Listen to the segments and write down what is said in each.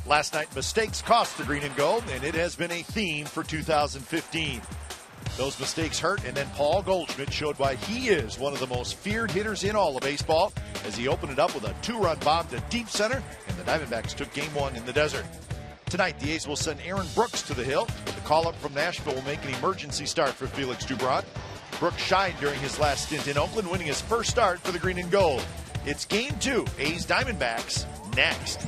Last night, mistakes cost the green and gold, and it has been a theme for 2015. Those mistakes hurt, and then Paul Goldschmidt showed why he is one of the most feared hitters in all of baseball as he opened it up with a two-run bomb to deep center, and the Diamondbacks took game one in the desert. Tonight, the A's will send Aaron Brooks to the hill. The call-up from Nashville will make an emergency start for Felix Dubron. Brooks shined during his last stint in Oakland, winning his first start for the green and gold. It's game two, A's Diamondbacks, next.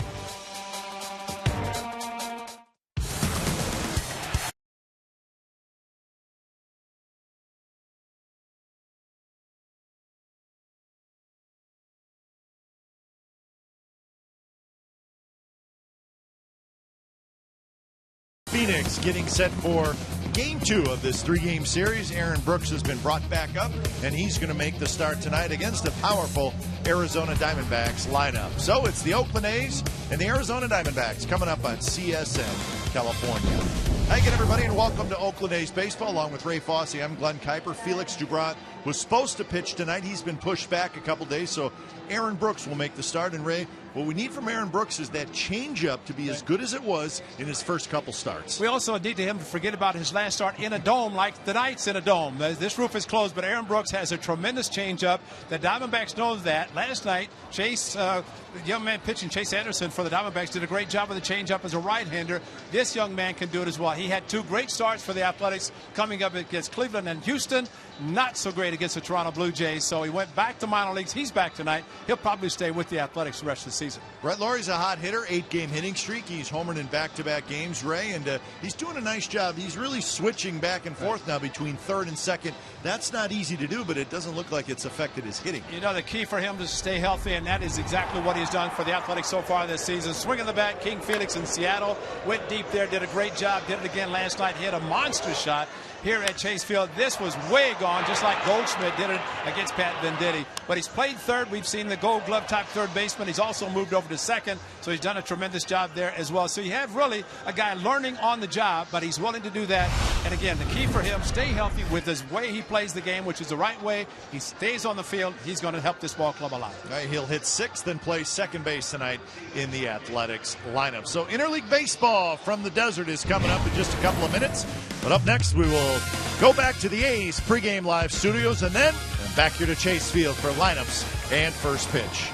Phoenix getting set for game two of this three-game series. Aaron Brooks has been brought back up, and he's going to make the start tonight against a powerful Arizona Diamondbacks lineup. So it's the Oakland A's and the Arizona Diamondbacks coming up on CSN California. Hi again, everybody, and welcome to Oakland A's Baseball. Along with Ray Fosse, I'm Glenn Kuiper. Felix Dubron was supposed to pitch tonight. He's been pushed back a couple days, so Aaron Brooks will make the start. And Ray, what we need from Aaron Brooks is that changeup to be as good as it was in his first couple starts. We also need him to forget about his last start in a dome, like tonight's in a dome. This roof is closed, but Aaron Brooks has a tremendous changeup. The Diamondbacks know that. Last night, the young man pitching, Chase Anderson for the Diamondbacks, did a great job with the changeup as a right-hander. This young man can do it as well. He had two great starts for the Athletics coming up against Cleveland and Houston. Not so great against the Toronto Blue Jays, so he went back to minor leagues. He's back tonight. He'll probably stay with the Athletics the rest of the season. Brett Lawrie's a hot hitter, 8-game hitting streak. He's homered in back-to-back games, Ray, and he's doing a nice job. He's really switching back and forth now between third and second. That's not easy to do, but it doesn't look like it's affected his hitting. You know, the key for him is to stay healthy, and that is exactly what he's done for the Athletics so far this season. Swinging the bat, King Felix in Seattle went deep there, did a great job, did it again last night, hit a monster shot here at Chase Field. This was way gone, just like Goldschmidt did it against Pat Venditti. But he's played third. We've seen the Gold Glove type third baseman. He's also moved over to second, so he's done a tremendous job there as well. So you have really a guy learning on the job, but he's willing to do that. And again, the key for him, stay healthy with his way he plays the game, which is the right way. He stays on the field. He's going to help this ball club a lot. Right, he'll hit sixth and play second base tonight in the Athletics lineup. So interleague baseball from the desert is coming up in just a couple of minutes. But up next, we will go back to the A's pregame live studios and then back here to Chase Field for lineups and first pitch.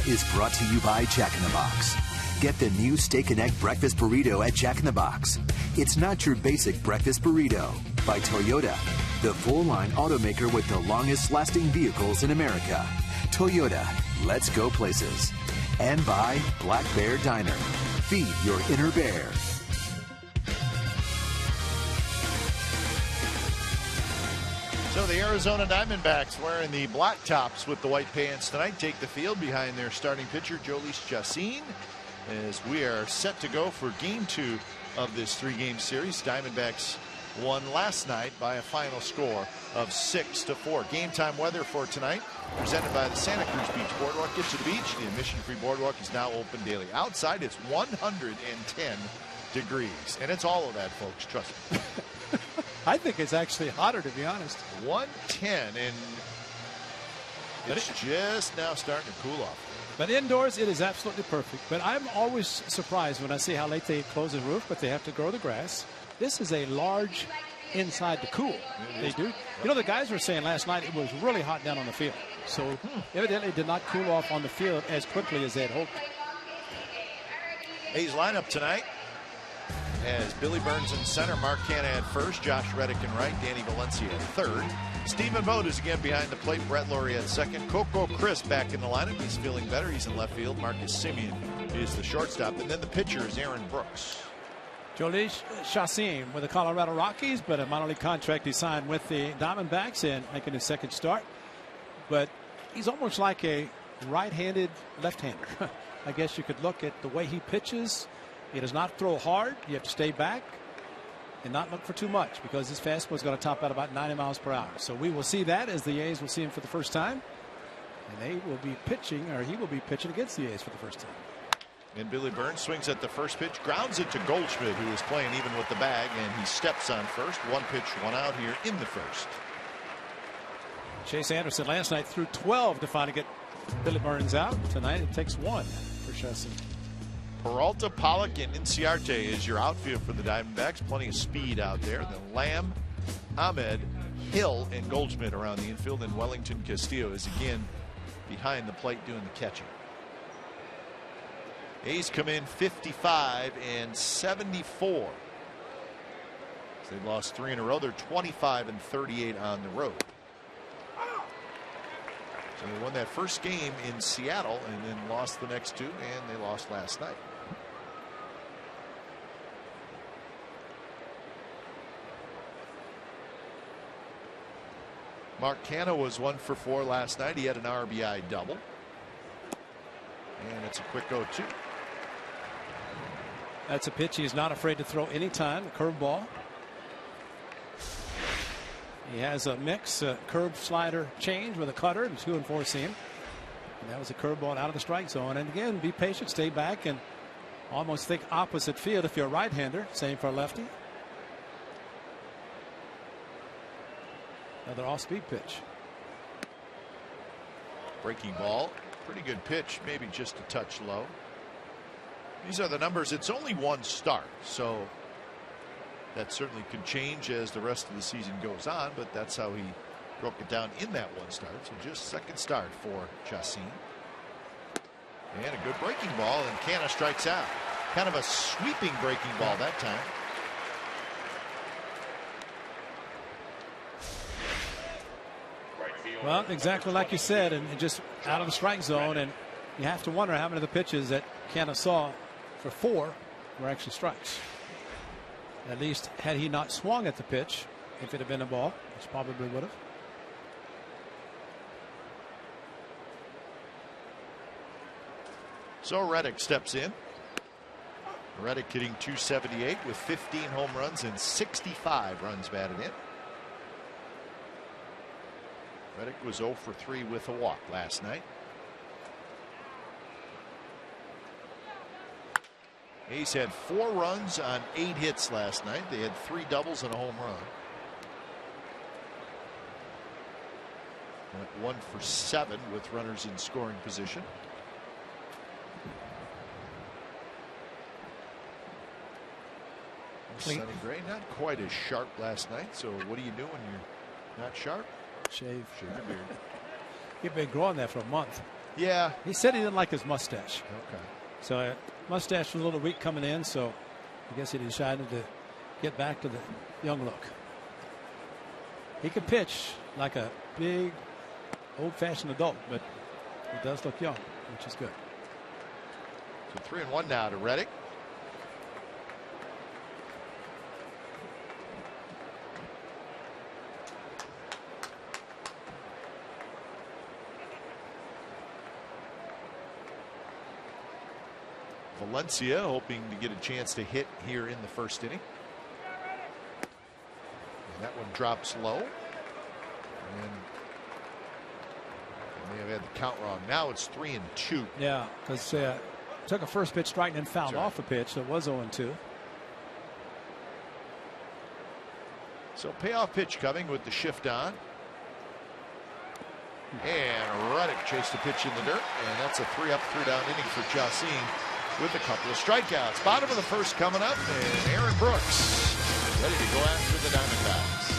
is brought to you by Jack in the Box. Get the new Steak and Egg Breakfast Burrito at Jack in the Box. It's not your basic breakfast burrito. By Toyota, the full-line automaker with the longest-lasting vehicles in America. Toyota, let's go places. And by Black Bear Diner. Feed your inner bear. So the Arizona Diamondbacks, wearing the black tops with the white pants tonight, take the field behind their starting pitcher, Jhoulys Chacín, as we are set to go for Game 2 of this three-game series. Diamondbacks won last night by a final score of 6-4. Game time weather for tonight, presented by the Santa Cruz Beach Boardwalk. Get to the beach. The admission-free boardwalk is now open daily. Outside, it's 110 degrees, and it's all of that, folks. Trust me. I think it's actually hotter, to be honest. 110, and it's just now starting to cool off. But indoors, it is absolutely perfect. But I'm always surprised when I see how late they close the roof, but they have to grow the grass. This is a large inside to cool. They do. You know, the guys were saying last night it was really hot down on the field. So evidently it did not cool off on the field as quickly as they had hoped. A's lineup tonight has Billy Burns in center, Mark Canha at first, Josh Reddick in right, Danny Valencia at third. Stephen Vogt is again behind the plate, Brett Laurie at second. Coco Chris back in the lineup. He's feeling better. He's in left field. Marcus Semien is the shortstop. And then the pitcher is Aaron Brooks. Jhoulys Chacín with the Colorado Rockies, but a minor league contract he signed with the Diamondbacks and making his second start. But he's almost like a right-handed left-hander. I guess you could look at the way he pitches. He does not throw hard. You have to stay back and not look for too much because his fastball is going to top out about 90 miles per hour. So we will see that as the A's will see him for the first time. And they will be pitching, or he will be pitching against the A's for the first time. And Billy Burns swings at the first pitch, grounds it to Goldschmidt, who is playing even with the bag, and he steps on first. One pitch, one out here in the first. Chase Anderson last night threw 12 to finally get Billy Burns out. Tonight it takes one for Chacín. Peralta, Pollock, and Inciarte is your outfield for the Diamondbacks. Plenty of speed out there. Then Lamb, Ahmed, Hill, and Goldschmidt around the infield. And Wellington Castillo is again behind the plate doing the catching. A's come in 55 and 74. They've lost 3 in a row. They're 25 and 38 on the road. So they won that first game in Seattle and then lost the next 2, and they lost last night. Mark Canha was 1 for 4 last night. He had an RBI double. And it's a quick 0-2. That's a pitch he's not afraid to throw anytime, a curveball. He has a mix, curve slider change with a cutter and 2 and 4 seam. And that was a curveball out of the strike zone. And again, be patient, stay back, and almost think opposite field if you're a right-hander. Same for a lefty. Another off-speed pitch. Breaking ball. Pretty good pitch, maybe just a touch low. These are the numbers. It's only 1 start, so that certainly could change as the rest of the season goes on, but that's how he broke it down in that 1 start. So just second start for Chacín. And a good breaking ball, and Canha strikes out. Kind of a sweeping breaking ball that time. Well, exactly like you said, and just out of the strike zone, and you have to wonder how many of the pitches that Canha saw for 4 were actually strikes. At least had he not swung at the pitch, if it had been a ball, which probably would have. So Reddick steps in. Reddick hitting .278 with 15 home runs and 65 runs batted in. Reddick was 0 for 3 with a walk last night. A's had 4 runs on 8 hits last night. They had 3 doubles and a home run. Went 1 for 7 with runners in scoring position. Sonny Gray not quite as sharp last night. So what do you do when you're not sharp? Shave your beard. You've been growing that for a month. Yeah. He said he didn't like his mustache. Okay. So mustache was a little weak coming in, so I guess he decided to get back to the young look. He could pitch like a big, old-fashioned adult, but he does look young, which is good. So 3-1 now to Reddick. Valencia hoping to get a chance to hit here in the first inning. And that one drops low. And they may have had the count wrong. Now it's 3-2. Yeah, because took a first pitch strike and then fouled off a pitch. So it was 0-2. So payoff pitch coming with the shift on. And Reddick chased the pitch in the dirt. And that's a 3-up, 3-down inning for Chacín with a couple of strikeouts. Bottom of the first coming up. And Aaron Brooks ready to go after the Diamondbacks.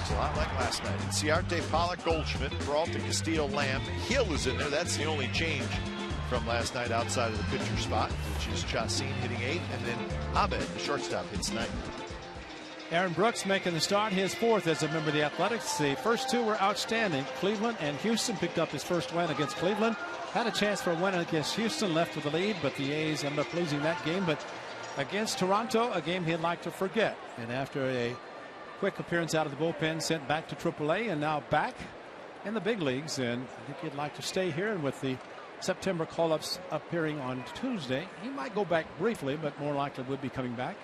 A lot like last night. Ciarte, Pollock, Goldschmidt, Peralta, Castillo, Lamb. Hill is in there. That's the only change from last night outside of the pitcher spot, which is Chacín hitting 8th, and then Abed, the shortstop, hits 9th. Aaron Brooks making the start, his 4th as a member of the Athletics. The first 2 were outstanding. Cleveland and Houston picked up his first win against Cleveland. Had a chance for a win against Houston, left with the lead, but the A's ended up losing that game. But against Toronto, a game he'd like to forget. And after a quick appearance out of the bullpen, sent back to AAA, and now back in the big leagues. And I think he'd like to stay here. And with the September call-ups appearing on Tuesday, he might go back briefly, but more likely would be coming back.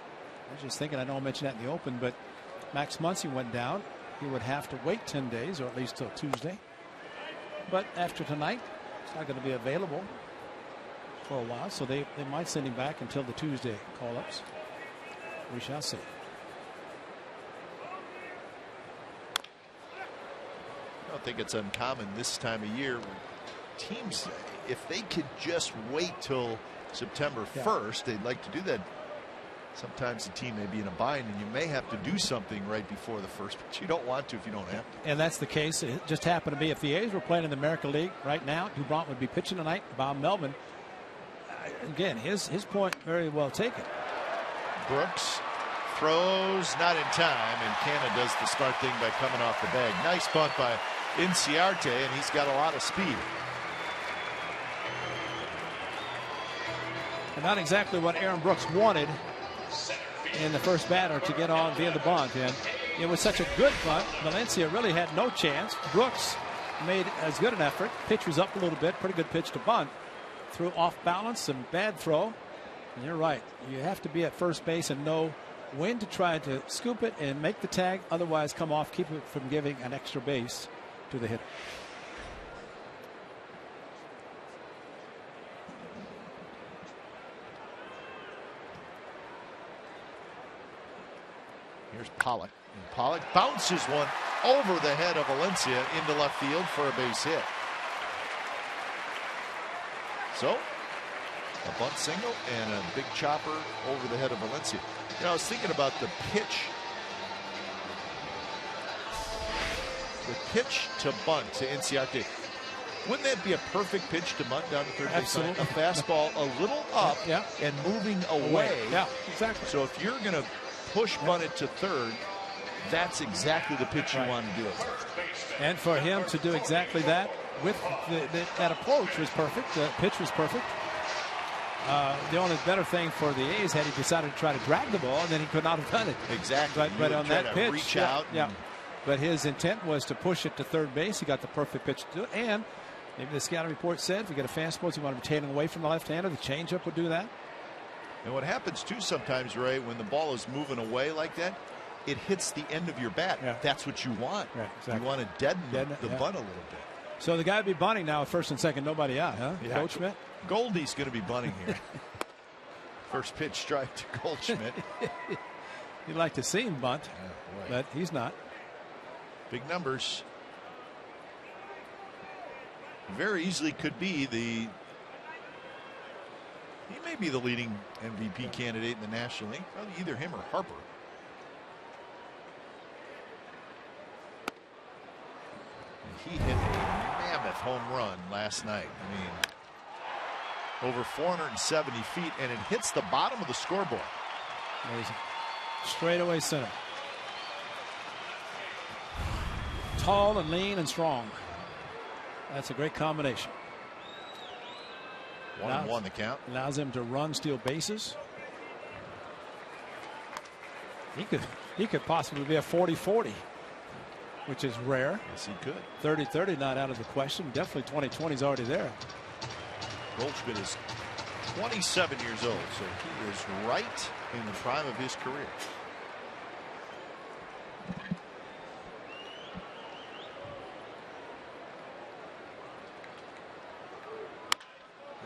I was just thinking, I know I mentioned that in the open, but Max Muncy went down. He would have to wait 10 days, or at least till Tuesday. But after tonight, it's not going to be available for a while, so they might send him back until the Tuesday call-ups. We shall see. I don't think it's uncommon this time of year. Teams, if they could just wait till September 1st, they'd like to do that. Sometimes the team may be in a bind, and you may have to do something right before the first, but you don't want to if you don't have to. And that's the case. It just happened to be if the A's were playing in the American League right now, DuBrant would be pitching tonight. Bob Melvin, again, his point very well taken. Brooks throws not in time, and Canna does the start thing by coming off the bag. Nice bunt by Ciarte, and he's got a lot of speed. And not exactly what Aaron Brooks wanted in the first batter to get on via the bunt, and it was such a good bunt. Valencia really had no chance. Brooks made as good an effort. Pitch was up a little bit. Pretty good pitch to bunt. Threw off balance and bad throw. And you're right. You have to be at first base and know when to try to scoop it and make the tag. Otherwise, come off, keep it from giving an extra base to the hitter. Here's Pollock. And Pollock bounces one over the head of Valencia into left field for a base hit. So, a bunt single and a big chopper over the head of Valencia. You know, I was thinking about the pitch. The pitch to bunt to Inciarte. Wouldn't that be a perfect pitch to bunt down the third base line? A fastball a little up and moving away. Yeah, exactly. So if you're going to push bunt it to third, that's exactly the pitch you want to do it. And for him to do exactly that with that approach was perfect. The pitch was perfect. The only better thing for the A's had he decided to try to drag the ball, and then he could not have done it. Exactly. But on that pitch, reach out. But his intent was to push it to third base. He got the perfect pitch to do it. And maybe the scouting report said if you get a fastball, you want to be tailing away from the left-hander. The changeup would do that. And what happens too sometimes, Ray, when the ball is moving away like that, it hits the end of your bat. Yeah. That's what you want. Right, exactly. You want to deaden the bunt a little bit. So the guy would be bunting now at first and second, nobody out, huh? Yeah. Goldschmidt? Goldie's going to be bunting here. First pitch strike to Goldschmidt. You'd like to see him bunt, but he's not. Big numbers. Very easily could be he may be the leading MVP candidate in the National League. Probably either him or Harper. And he hit a mammoth home run last night. I mean, over 470 feet, and it hits the bottom of the scoreboard. Amazing. Straightaway center. Tall and lean and strong. That's a great combination. 1-1 the count. Allows him to run, steal bases. He could possibly be a 40-40, which is rare. Yes, he could. 30-30 not out of the question. Definitely 20-20 is already there. Goldschmidt is 27 years old, so he is right in the prime of his career.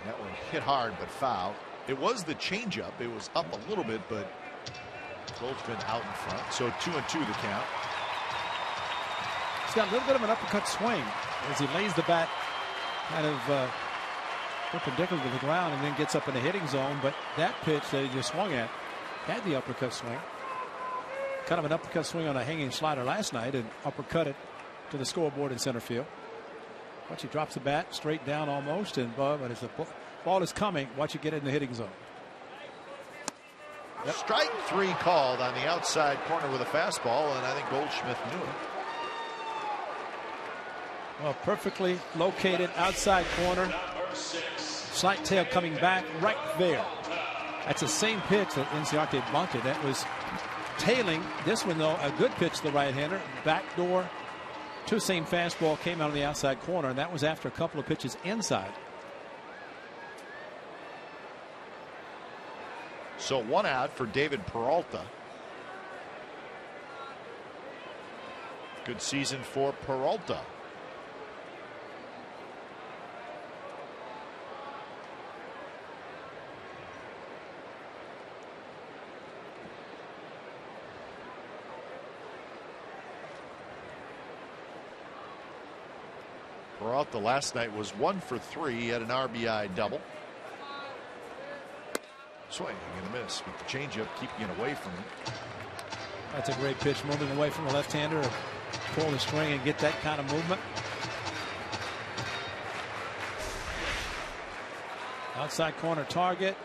That one hit hard but foul. It was the changeup. It was up a little bit, but Goldschmidt out in front. So 2-2 the count. He's got a little bit of an uppercut swing as he lays the bat kind of perpendicular to the ground and then gets up in the hitting zone. But that pitch that he just swung at had the uppercut swing. Kind of an uppercut swing on a hanging slider last night and uppercut it to the scoreboard in center field. Watch, he drops the bat straight down almost, and as the ball is coming, watch it get in the hitting zone. Yep. Strike three called on the outside corner with a fastball, and I think Goldschmidt knew it. Well, perfectly located outside corner. Slight tail coming back right there. That's the same pitch that Inciarte bunted. That was tailing. This one, though, a good pitch to the right-hander. Backdoor. Two-seam fastball came out on the outside corner, and that was after a couple of pitches inside. So one out for David Peralta. Good season for Peralta. Peralta last night was 1 for 3. He had an RBI double. Swinging and a miss with the changeup, keeping it away from him. That's a great pitch, moving away from the left-hander. Pull the string and get that kind of movement. Outside corner target.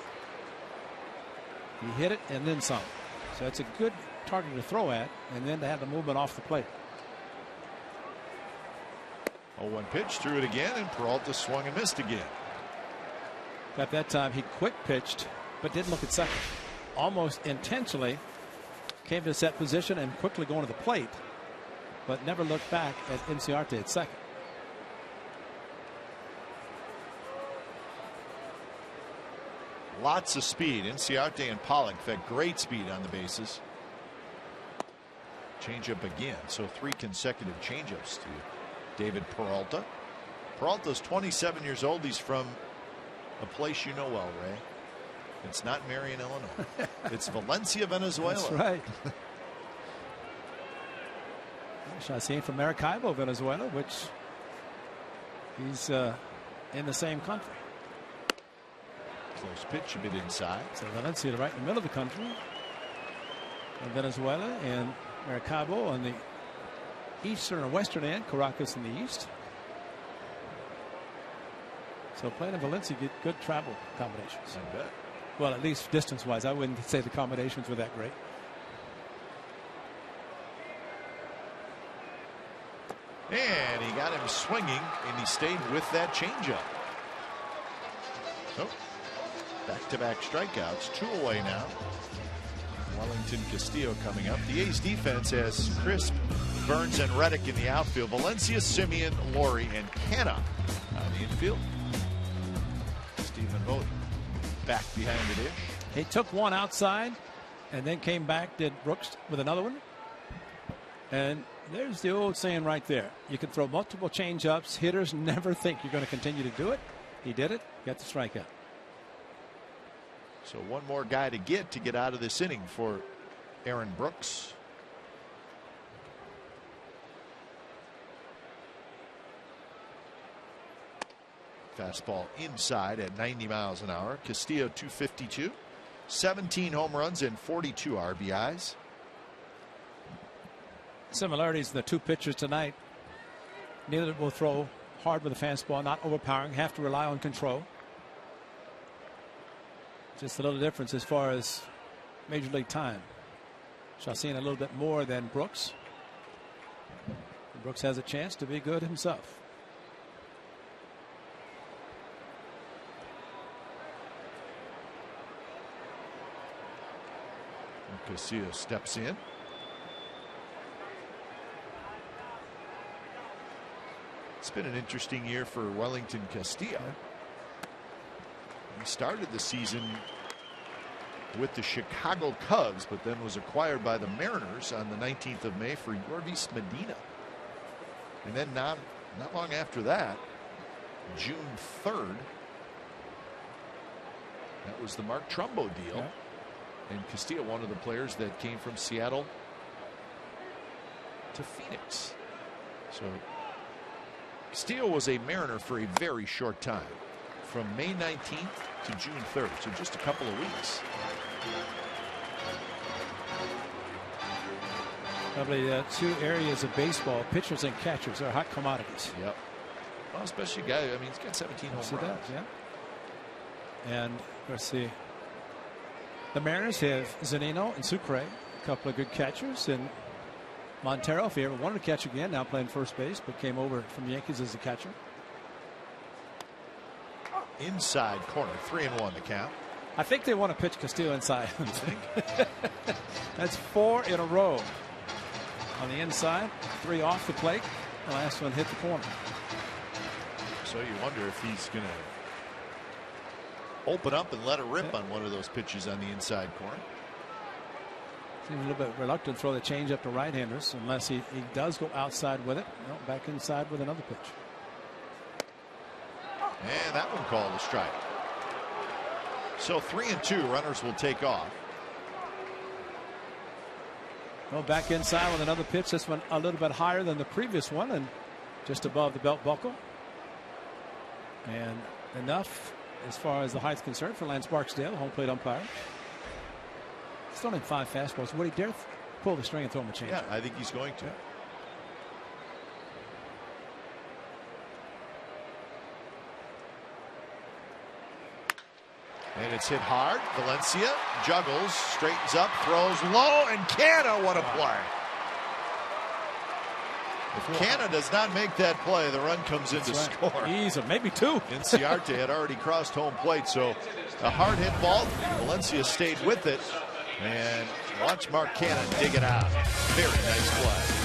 He hit it and then some. So it's a good target to throw at, and then to have the movement off the plate. 0-1 pitch, threw it again, and Peralta swung and missed again. At that time, he quick pitched, but didn't look at second. Almost intentionally came to set position and quickly going to the plate, but never looked back at Inciarte at second. Lots of speed. Inciarte and Pollock had great speed on the bases. Changeup again. So 3 consecutive changeups to David Peralta. Peralta's 27 years old. He's from a place you know well, Ray. It's not Marion, Illinois. It's Valencia, Venezuela. That's right. Shot seen from Maracaibo, Venezuela, which he's in the same country. Close pitch, a bit inside. So Valencia right in the middle of the country. And Venezuela and Maracaibo on the eastern or western end, Caracas in the east. So playing in Valencia get good travel accommodations. I bet. Well, at least distance-wise, I wouldn't say the accommodations were that great. And he got him swinging, and he stayed with that changeup. So, back-to-back strikeouts, 2 away now. Wellington Castillo coming up. The A's defense has Crisp, Burns, and Reddick in the outfield. Valencia, Simeon, Laurie, and Canna on the infield. Stephen Vogt back behind the dish. He took one outside and then came back, did Brooks with another one. And there's the old saying right there. You can throw multiple change-ups. Hitters never think you're going to continue to do it. He did it, got the strikeout. So one more guy to get out of this inning for Aaron Brooks. Fastball inside at 90 miles an hour. Castillo 252, 17 home runs and 42 RBIs. Similarities in the two pitchers tonight. Neither will throw hard with a fastball, not overpowering, have to rely on control. Just a little difference as far as major league time. Chacin a little bit more than Brooks. Brooks has a chance to be good himself. Castillo steps in. It's been an interesting year for Wellington Castillo. He started the season with the Chicago Cubs, but then was acquired by the Mariners on the 19th of May for Yorvis Medina. And then not long after that, June 3rd, that was the Mark Trumbo deal. Yeah. And Castillo, one of the players that came from Seattle to Phoenix. So Castillo was a Mariner for a very short time, from May 19th to June 3rd, so just a couple of weeks. Probably two areas of baseball, pitchers and catchers, are hot commodities. Yep. Well, especially a guy, I mean, he's got 17 home runs. Yeah. And let's see. The Mariners have Zunino and Sucre, a couple of good catchers, and Montero, if he ever wanted to catch again, now playing first base, but came over from the Yankees as a catcher. Inside corner, 3-1 the count. I think they want to pitch Castillo inside. You think? That's 4 in a row on the inside, 3 off the plate. The last one hit the corner. So you wonder if he's going to open up and let it rip on one of those pitches on the inside corner. Seems a little bit reluctant to throw the changeup to right-handers unless he does go outside with it. No, back inside with another pitch. And that one called a strike. So 3-2, runners will take off. Well, back inside with another pitch. This one a little bit higher than the previous one and just above the belt buckle. And enough as far as the height's concerned for Lance Barksdale, home plate umpire. He's thrown in 5 fastballs. Would he dare pull the string and throw him a change? Yeah, I think he's going to. Yeah. And it's hit hard. Valencia juggles, straightens up, throws low, and Canna, what a play. If Canna does not make that play, the run comes in to score. Easy, maybe 2. Inciarte had already crossed home plate, so a hard hit ball. Valencia stayed with it, and watch Mark Canna dig it out. Very nice play.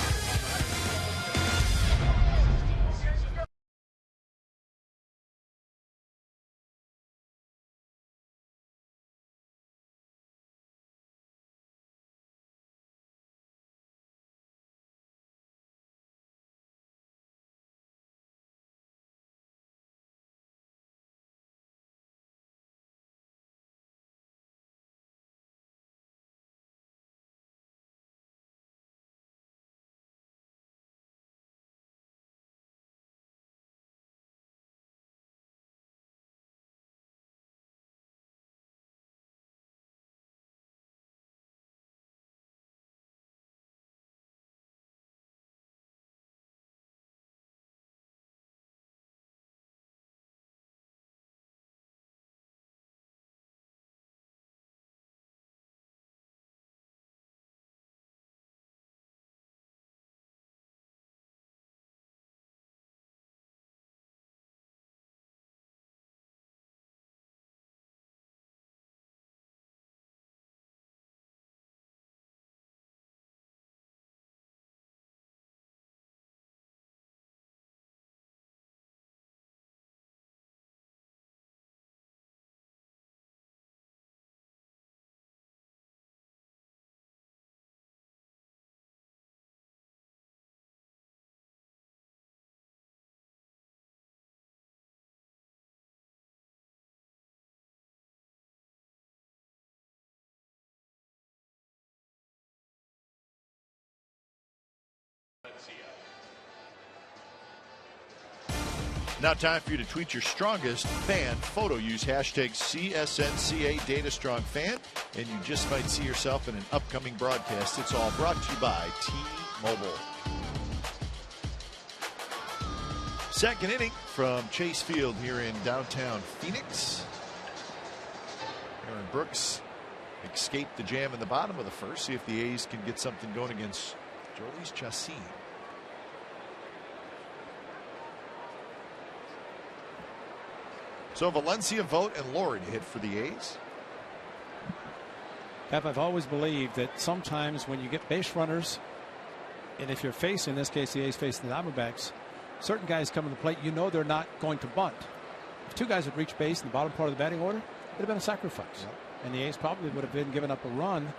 Now time for you to tweet your strongest fan photo. Use hashtag CSNCA DataStrongFan, and you just might see yourself in an upcoming broadcast. It's all brought to you by T-Mobile. Second inning from Chase Field here in downtown Phoenix. Aaron Brooks escaped the jam in the bottom of the first. See if the A's can get something going against Jhoulys Chacín. So Valencia, Vogt, and Laurie to hit for the A's. Pep, I've always believed that sometimes when you get base runners, and if you're facing, in this case, the A's facing the Diamondbacks, certain guys come to the plate, you know they're not going to bunt. If two guys had reached base in the bottom part of the batting order, it would have been a sacrifice. Yep. And the A's probably would have been giving up a run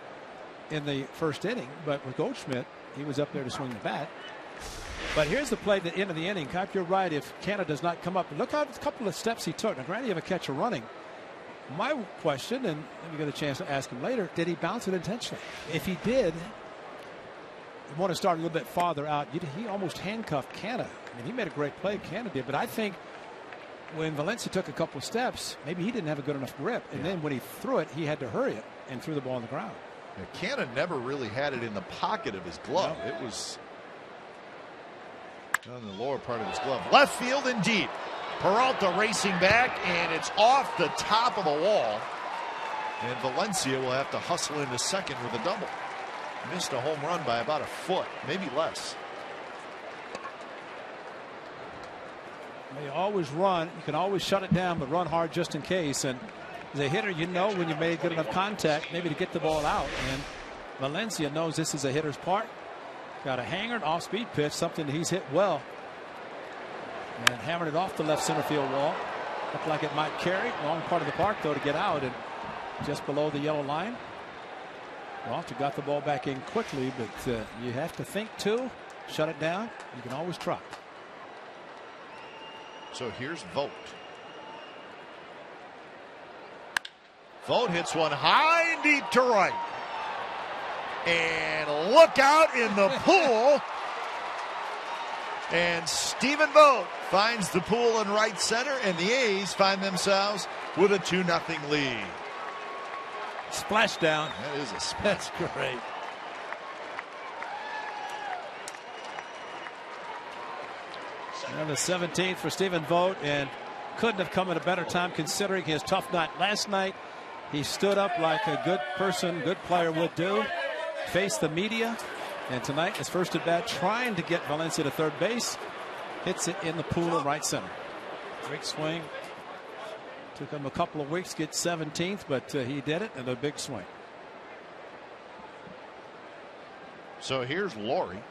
in the first inning. But with Goldschmidt, he was up there to swing the bat. But here's the play at the end of the inning. Cap, you're right. If Canada does not come up, look how a couple of steps he took. Now, granted, you have a catcher running. My question, and let me get a chance to ask him later, did he bounce it intentionally? If he did, you want to start a little bit farther out. He almost handcuffed Canada. I mean, he made a great play, Canada did. But I think when Valencia took a couple of steps, maybe he didn't have a good enough grip. And then when he threw it, he had to hurry it and threw the ball on the ground. Yeah, Canada never really had it in the pocket of his glove. No. It was on the lower part of his glove. Left field and deep. Peralta racing back, and it's off the top of the wall. And Valencia will have to hustle into second with a double. Missed a home run by about a foot, maybe less. You always run. You can always shut it down, but run hard just in case. And as a hitter, you know when you made good enough contact, maybe to get the ball out. And Valencia knows this is a hitter's part. Got a hanger, an off-speed pitch, something that he's hit well. And hammered it off the left center field wall. Looked like it might carry. Long part of the park, though, to get out. And just below the yellow line. Peralta got the ball back in quickly, but you have to think, too. Shut it down. You can always try. So here's Vogt. Vogt hits one high and deep to right. And look out in the pool. And Stephen Vogt finds the pool in right center, and the A's find themselves with a 2-0 lead. Splashdown. That is a splash. That's great. And the 17th for Stephen Vogt, and couldn't have come at a better time considering his tough night last night. He stood up like a good person, good player would do, faced the media, and tonight his first at bat trying to get Valencia to third base. Hits it in the pool in right center. Great swing. Took him a couple of weeks to get 17th, but he did it, and a big swing. So here's Laurie.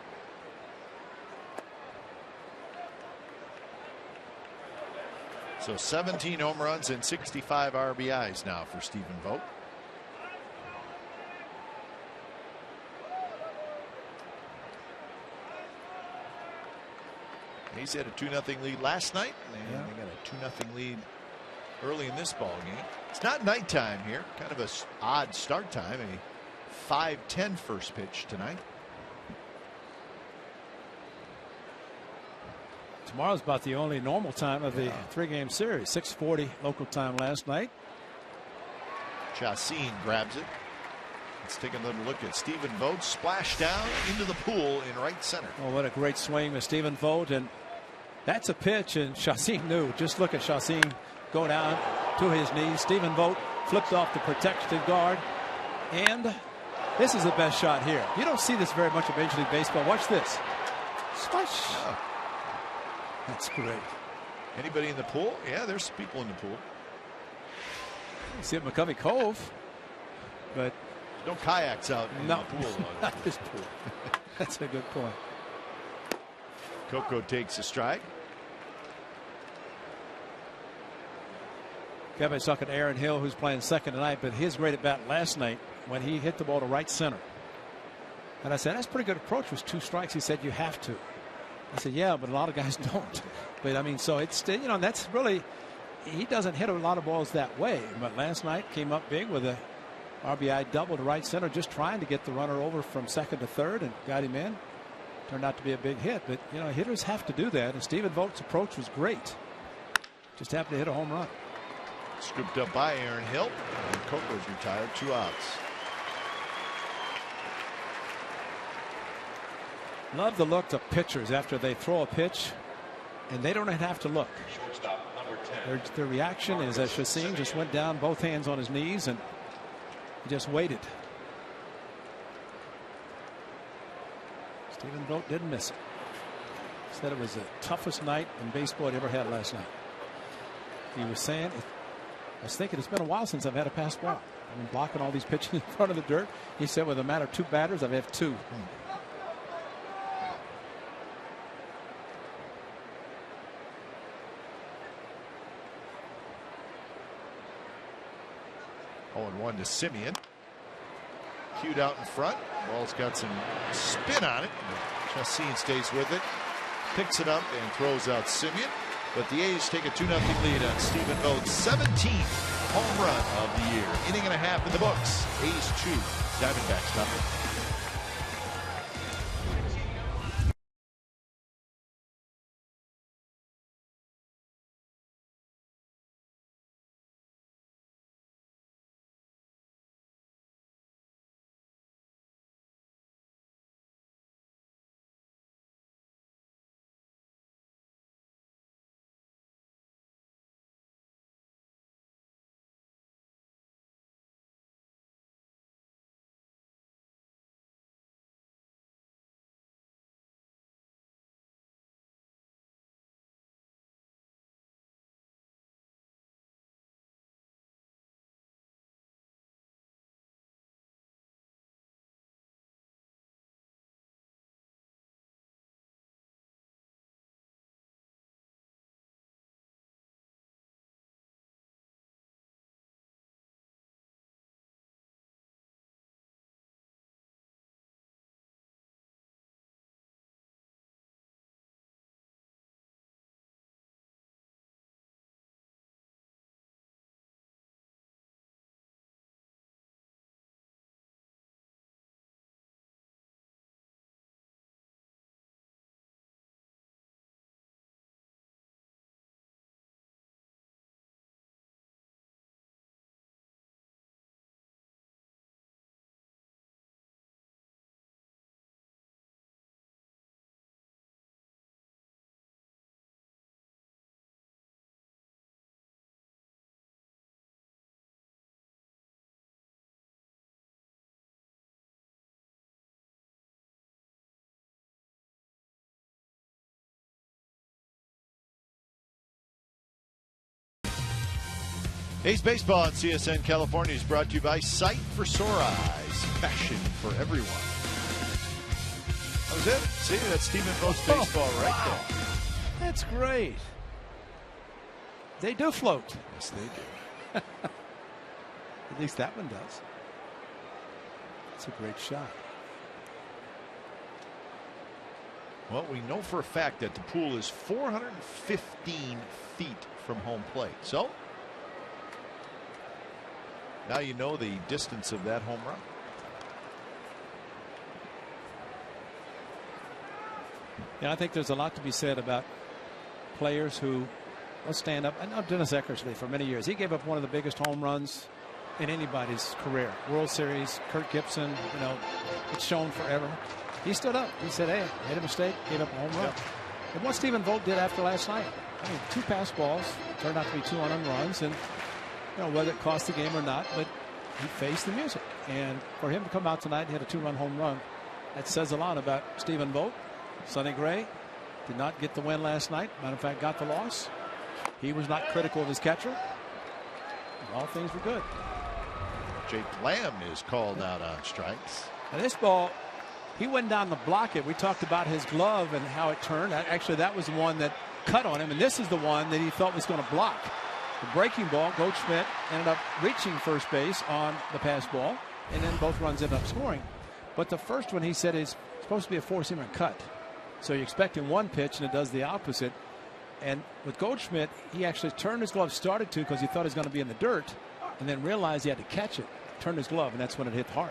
So 17 home runs and 65 RBIs now for Stephen Vogt. He's had a 2-0 lead last night, and they got a 2-0 lead early in this ball game. It's not nighttime here. Kind of a odd start time. A 5:10 first pitch tonight. Tomorrow's about the only normal time of the three-game series. 6:40 local time last night. Chacín grabs it. Let's take a little look at Stephen Vogt. Splash down into the pool in right center. Oh, what a great swing with Stephen Vogt. And that's a pitch, and Chacín knew. Just look at Chacín go down to his knees. Stephen Vogt flipped off the protective guard. And this is the best shot here. You don't see this very much in Major League Baseball. Watch this. Splash. Oh. That's great. Anybody in the pool? Yeah, there's people in the pool. You see at McCovey Cove, but no kayaks out in the pool. Not this pool. That's a good point. Coco takes a strike. Kevin's talking to Aaron Hill, who's playing second tonight, but his great at bat last night when he hit the ball to right center. And I said, that's a pretty good approach. It was 2 strikes. He said, you have to. I said, yeah, but a lot of guys don't. But I mean, so it's, you know, that's really, he doesn't hit a lot of balls that way. But last night came up big with a RBI double to right center, just trying to get the runner over from second to third, and got him in. Turned out to be a big hit, but you know, hitters have to do that, and Stephen Vogt's approach was great. Just happened to hit a home run. Scooped up by Aaron Hill, and Coco's retired. 2 outs. Love the look of pitchers after they throw a pitch, and they don't have to look. Their reaction is, as Chacin just went down, both hands on his knees, and he just waited. Stephen Vogt didn't miss it. Said it was the toughest night in baseball he ever had last night. He was saying, I was thinking it's been a while since I've had a pass ball. I've been blocking all these pitches in front of the dirt. He said with a matter of 2 batters, I've had 2. And 1 to Simeon. Cued out in front. Ball's got some spin on it. Chacin stays with it. Picks it up and throws out Simeon. But the A's take a 2-0 lead on Stephen Vogt's 17th home run of the year. Inning and a half in the books. A's 2, Diamondbacks nothing. A's Baseball on CSN California is brought to you by Sight for Sore Eyes. Passion for everyone. That was it. See, that's Stephen Vogt's baseball right there. That's great. They do float. Yes, they do. At least that one does. It's a great shot. Well, we know for a fact that the pool is 415 feet from home plate. So now you know the distance of that home run. Yeah, I think there's a lot to be said about players who will stand up. I know Dennis Eckersley for many years. He gave up one of the biggest home runs in anybody's career. World Series, Kirk Gibson, you know, it's shown forever. He stood up. He said, hey, I made a mistake, gave up a home run. Yep. And what Stephen Vogt did after last night, I mean, 2 pass balls, turned out to be 2 unearned runs, and you know, whether it cost the game or not, but he faced the music. And for him to come out tonight and hit a 2-run home run, that says a lot about Stephen Vogt. Sonny Gray did not get the win last night. Matter of fact, got the loss. He was not critical of his catcher. All things were good. Jake Lamb is called out on strikes. And this ball, he went down to block it. We talked about his glove and how it turned. Actually, that was the one that cut on him, and this is the one that he thought was going to block. The breaking ball, Goldschmidt ended up reaching first base on the pass ball, and then both runs ended up scoring. But the first one, he said, is supposed to be a 4-seamer cut. So you expect in one pitch, and it does the opposite. And with Goldschmidt, he actually turned his glove, started to because he thought it was going to be in the dirt, and then realized he had to catch it, turned his glove, and that's when it hit hard.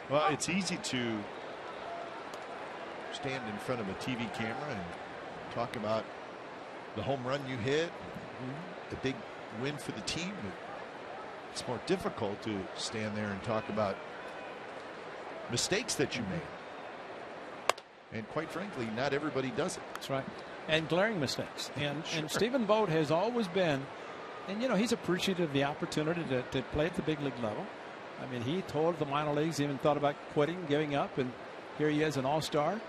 Well, it's easy to stand in front of a TV camera and talk about the home run you hit, the big win for the team. But it's more difficult to stand there and talk about mistakes that you made. And quite frankly, not everybody does it. That's right. And glaring mistakes. And Sure. and Stephen Vogt has always been, and he's appreciative of the opportunity to play at the big league level. I mean, he told the minor leagues, even thought about quitting, giving up, and here he is, an all-star.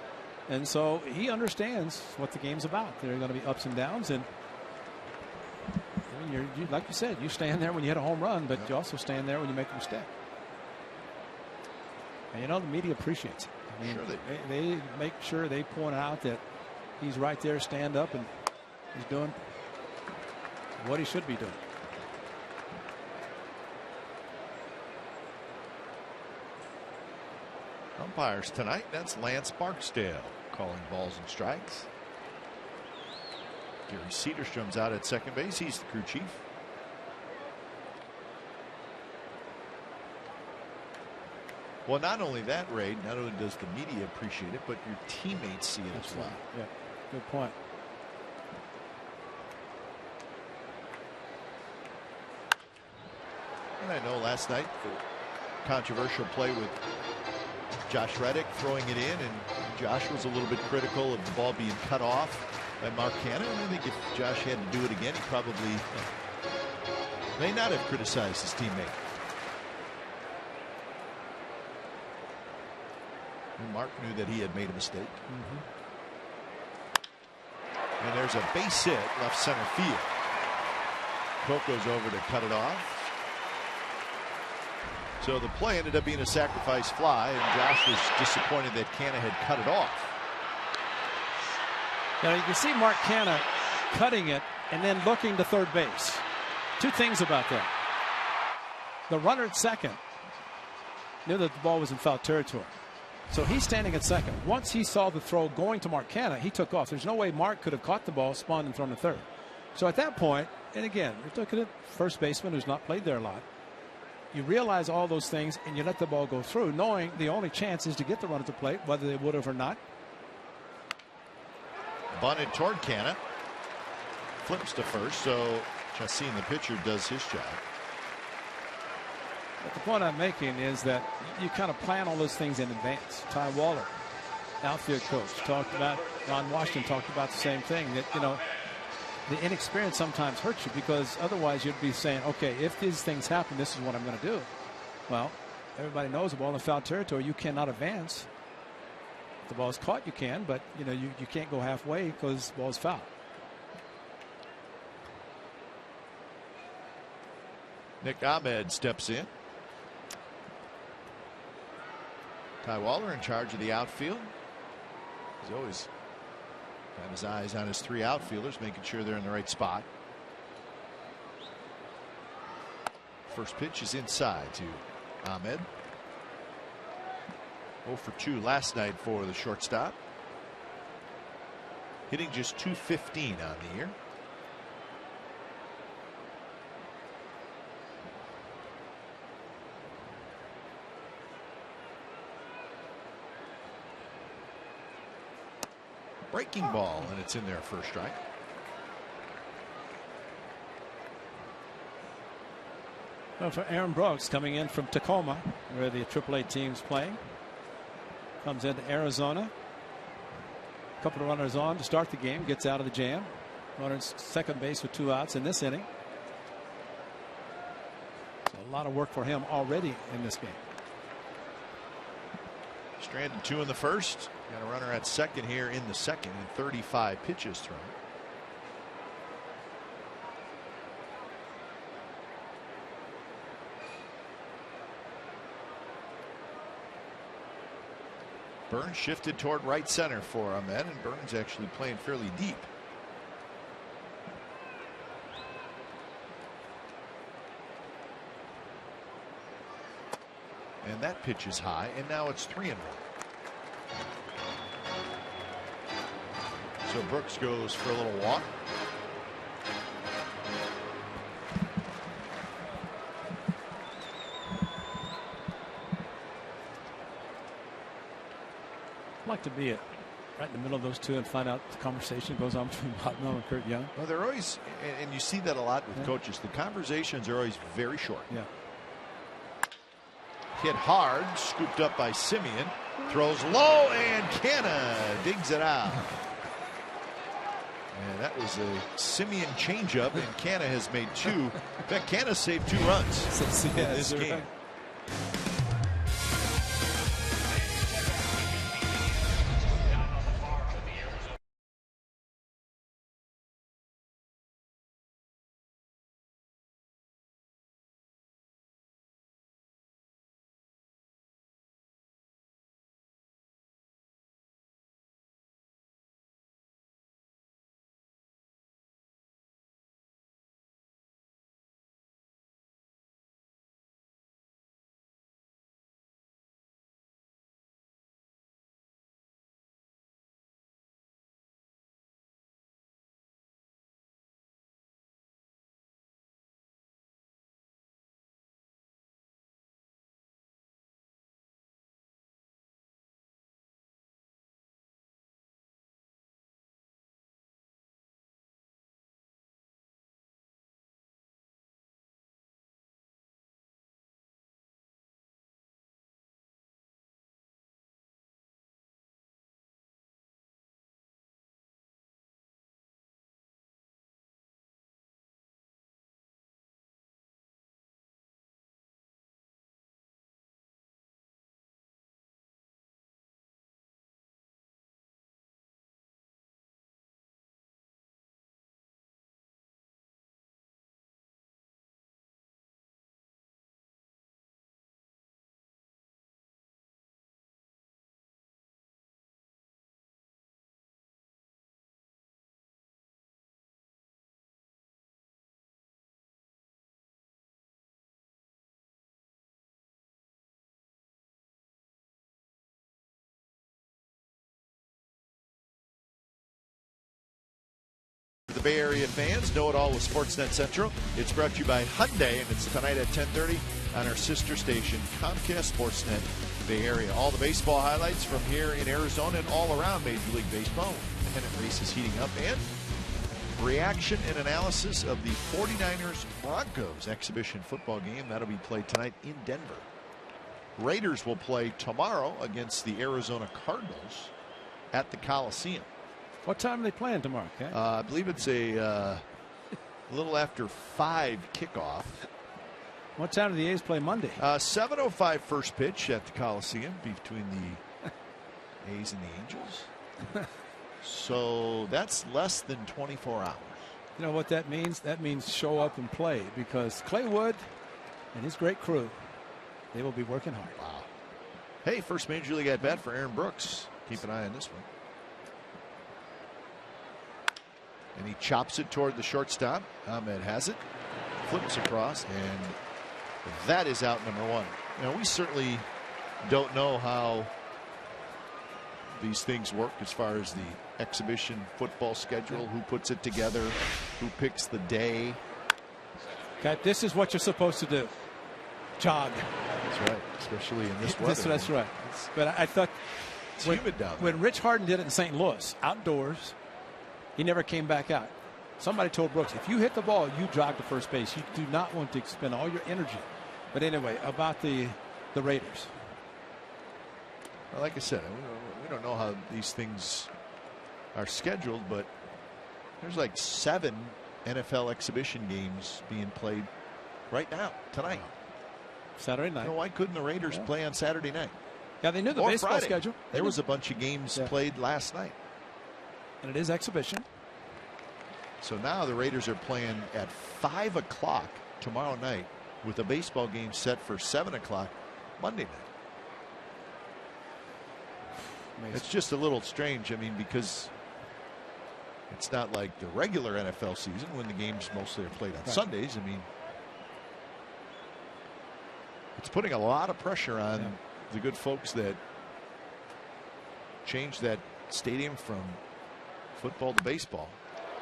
And so he understands what the game's about. There are going to be ups and downs, and I mean, you like you said, you stand there when you hit a home run, but you also stand there when you make a mistake. And the media appreciates it. I mean, Sure they make sure they point out that he's right there, stand up, and he's doing what he should be doing. Umpires tonight, that's Lance Barksdale calling balls and strikes. Gary Cedarstrom's out at second base. He's the crew chief. Well, not only that, Ray, not only does the media appreciate it, but your teammates see it as well. Yeah, good point. And I know last night the controversial play with Josh Reddick throwing it in, and Josh was a little bit critical of the ball being cut off by Mark Canha. And I think if Josh had to do it again, he probably may not have criticized his teammate. And Mark knew that he had made a mistake. And there's a base hit left center field. Coke goes over to cut it off. So the play ended up being a sacrifice fly, and Josh was disappointed that Canha had cut it off. Now you can see Mark Canha cutting it and then looking to third base. Two things about that. The runner at second knew that the ball was in foul territory. So he's standing at second. Once he saw the throw going to Mark Canha, he took off. There's no way Mark could have caught the ball, spun, and thrown to third. So at that point, and again, you're looking at first baseman who's not played there a lot. You realize all those things, and you let the ball go through, knowing the only chance is to get the run at the plate, whether they would have or not. Bunted toward Canha. Flips to first, so Chacin, the pitcher, does his job. But the point I'm making is that you kind of plan all those things in advance. Ty Waller, outfield coach, talked about, Ron Washington talked about the same thing, that, the inexperience sometimes hurts you, because otherwise you'd be saying, okay, if these things happen, this is what I'm going to do. Well, everybody knows the ball in foul territory, you cannot advance. If the ball is caught, you can, but you can't go halfway because the ball is foul. Nick Ahmed steps in. Ty Waller in charge of the outfield. He's always got his eyes on his three outfielders, making sure they're in the right spot. First pitch is inside to Ahmed. 0 for 2 last night for the shortstop. Hitting just .215 on the year. Breaking ball, and it's in there first strike. Well, for Aaron Brooks, coming in from Tacoma, where the AAA team's playing, comes into Arizona. A couple of runners on to start the game, gets out of the jam. Runners second base with 2 outs in this inning. So a lot of work for him already in this game. Stranded 2 in the first. Got a runner at second here in the second, and 35 pitches thrown. Burns shifted toward right center for Ahmed, and Burns actually playing fairly deep. And that pitch is high, and now it's 3-1. So Brooks goes for a little walk. like to be right in the middle of those two and find out the conversation goes on between Bob Miller and Kurt Young. Well, they're always, and you see that a lot with coaches. The conversations are always very short. Yeah. Hit hard, scooped up by Simeon, throws low, and Canna digs it out. And that was a Simeon changeup, and Canna has made 2. In fact, Canna saved 2 runs in this game. Right. The Bay Area fans know it all with Sportsnet Central. It's brought to you by Hyundai, and it's tonight at 10:30 on our sister station, Comcast Sportsnet Bay Area. All the baseball highlights from here in Arizona and all around Major League Baseball. Pennant races heating up, and reaction and analysis of the 49ers Broncos exhibition football game. That'll be played tonight in Denver. Raiders will play tomorrow against the Arizona Cardinals at the Coliseum. What time are they playing tomorrow, Ken? I believe it's a little after 5 kickoff. What time do the A's play Monday? 7:05 first pitch at the Coliseum between the A's and the Angels. So that's less than 24 hours. You know what that means? That means show up and play, because Clay Wood and his great crew, they will be working hard. Wow. Hey, first Major League at bat for Aaron Brooks. Keep an eye on this one. And he chops it toward the shortstop. Ahmed has it, flips across, and that is out number 1. Now, we certainly don't know how these things work as far as the exhibition football schedule, who puts it together, who picks the day. Okay, this is what you're supposed to do. Jog. That's right, especially in this weather. That's right. But I thought it's humid down there. When Rich Harden did it in St. Louis, outdoors, he never came back out. Somebody told Brooks, if you hit the ball, you jog to first base. You do not want to expend all your energy. But anyway, about the Raiders. Well, like I said, we don't know how these things are scheduled, but there's like 7 NFL exhibition games being played right now, tonight. Saturday night. You know, why couldn't the Raiders play on Saturday night? Yeah, they knew the or baseball Friday. schedule. There was a bunch of games played last night. And it is exhibition. So now the Raiders are playing at 5 o'clock tomorrow night, with a baseball game set for 7 o'clock Monday night. Amazing. It's just a little strange. I mean, because it's not like the regular NFL season when the games mostly are played on Sundays. I mean, it's putting a lot of pressure on the good folks that changed that stadium from football to baseball.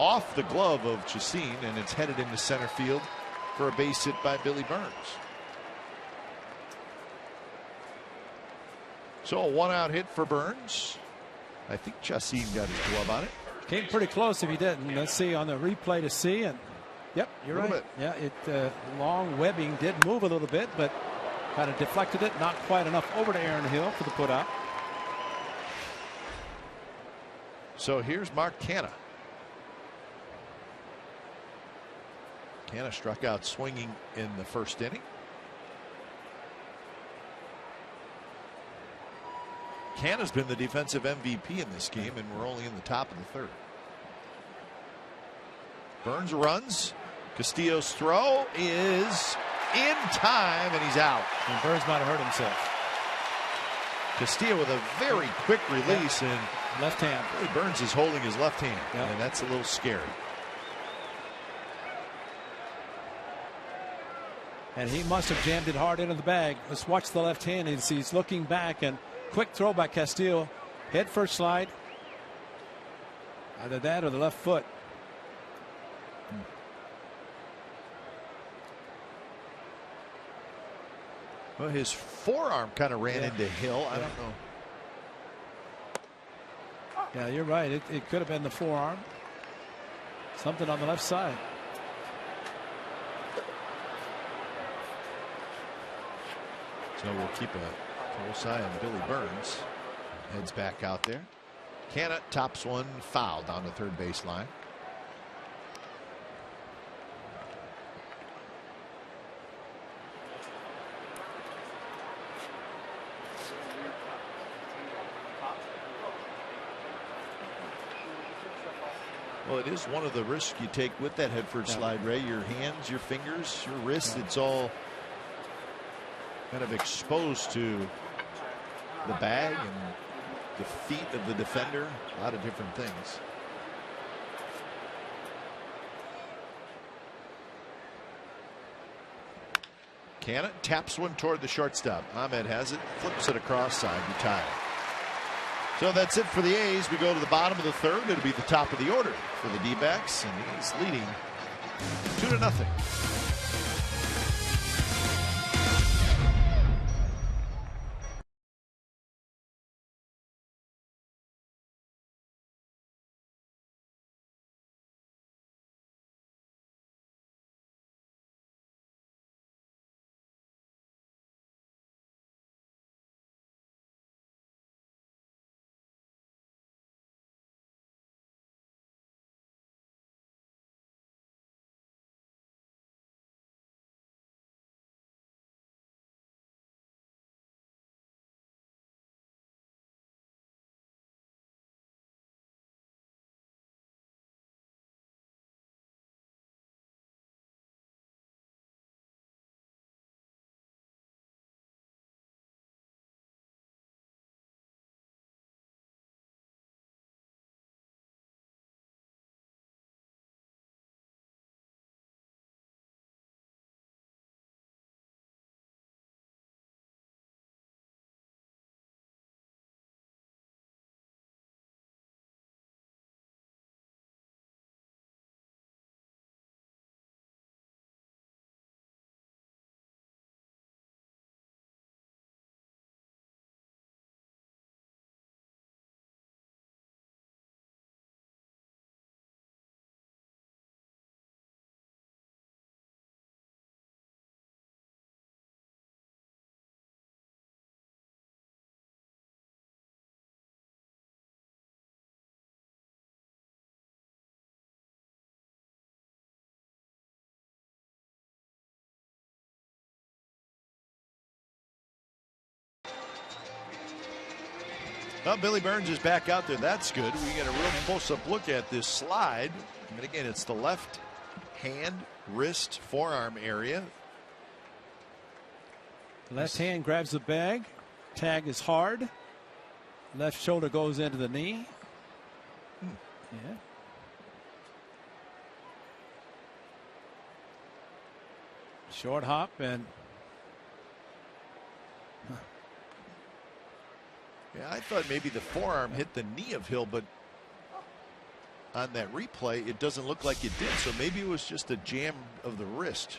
Off the glove of Chacin, and it's headed into center field for a base hit by Billy Burns. So a 1-out hit for Burns. I think Chassin got his glove on it. Came pretty close if he didn't. Let's see on the replay to see. And yep, you're right. Bit. Yeah, it long webbing did move a little bit, but kind of deflected it. Not quite enough over to Aaron Hill for the put out. So here's Mark Canha. Canha struck out swinging in the first inning. Canha's been the defensive MVP in this game, and we're only in the top of the third. Burns runs. Castillo's throw is in time, and he's out. And Burns might have hurt himself. Castillo with a very quick release, and left hand. Really Burns is holding his left hand, yep. And that's a little scary. And he must have jammed it hard into the bag. Let's watch the left hand. He's looking back, and quick throw by Castillo. Head first slide. Either that or the left foot. Well, his forearm kind of ran into Hill. I don't know. Yeah, you're right. It could have been the forearm. Something on the left side. So we'll keep a close eye on Billy Burns. Heads back out there. Canha tops one, foul down the third base line. Well, it is one of the risks you take with that head first slide, Ray. Your hands, your fingers, your wrists, it's all kind of exposed to the bag and the feet of the defender. A lot of different things. Canha taps one toward the shortstop. Ahmed has it, flips it across side, retired. So that's it for the A's. We go to the bottom of the third. It'll be the top of the order for the D-backs, and he's leading 2-0. Well, Billy Burns is back out there. That's good. We get a real close-up look at this slide. And again, it's the left hand, wrist, forearm area. Left hand grabs the bag. Tag is hard. Left shoulder goes into the knee. Yeah. Short hop and. Yeah, I thought maybe the forearm hit the knee of Hill, but on that replay, it doesn't look like it did. So maybe it was just a jam of the wrist.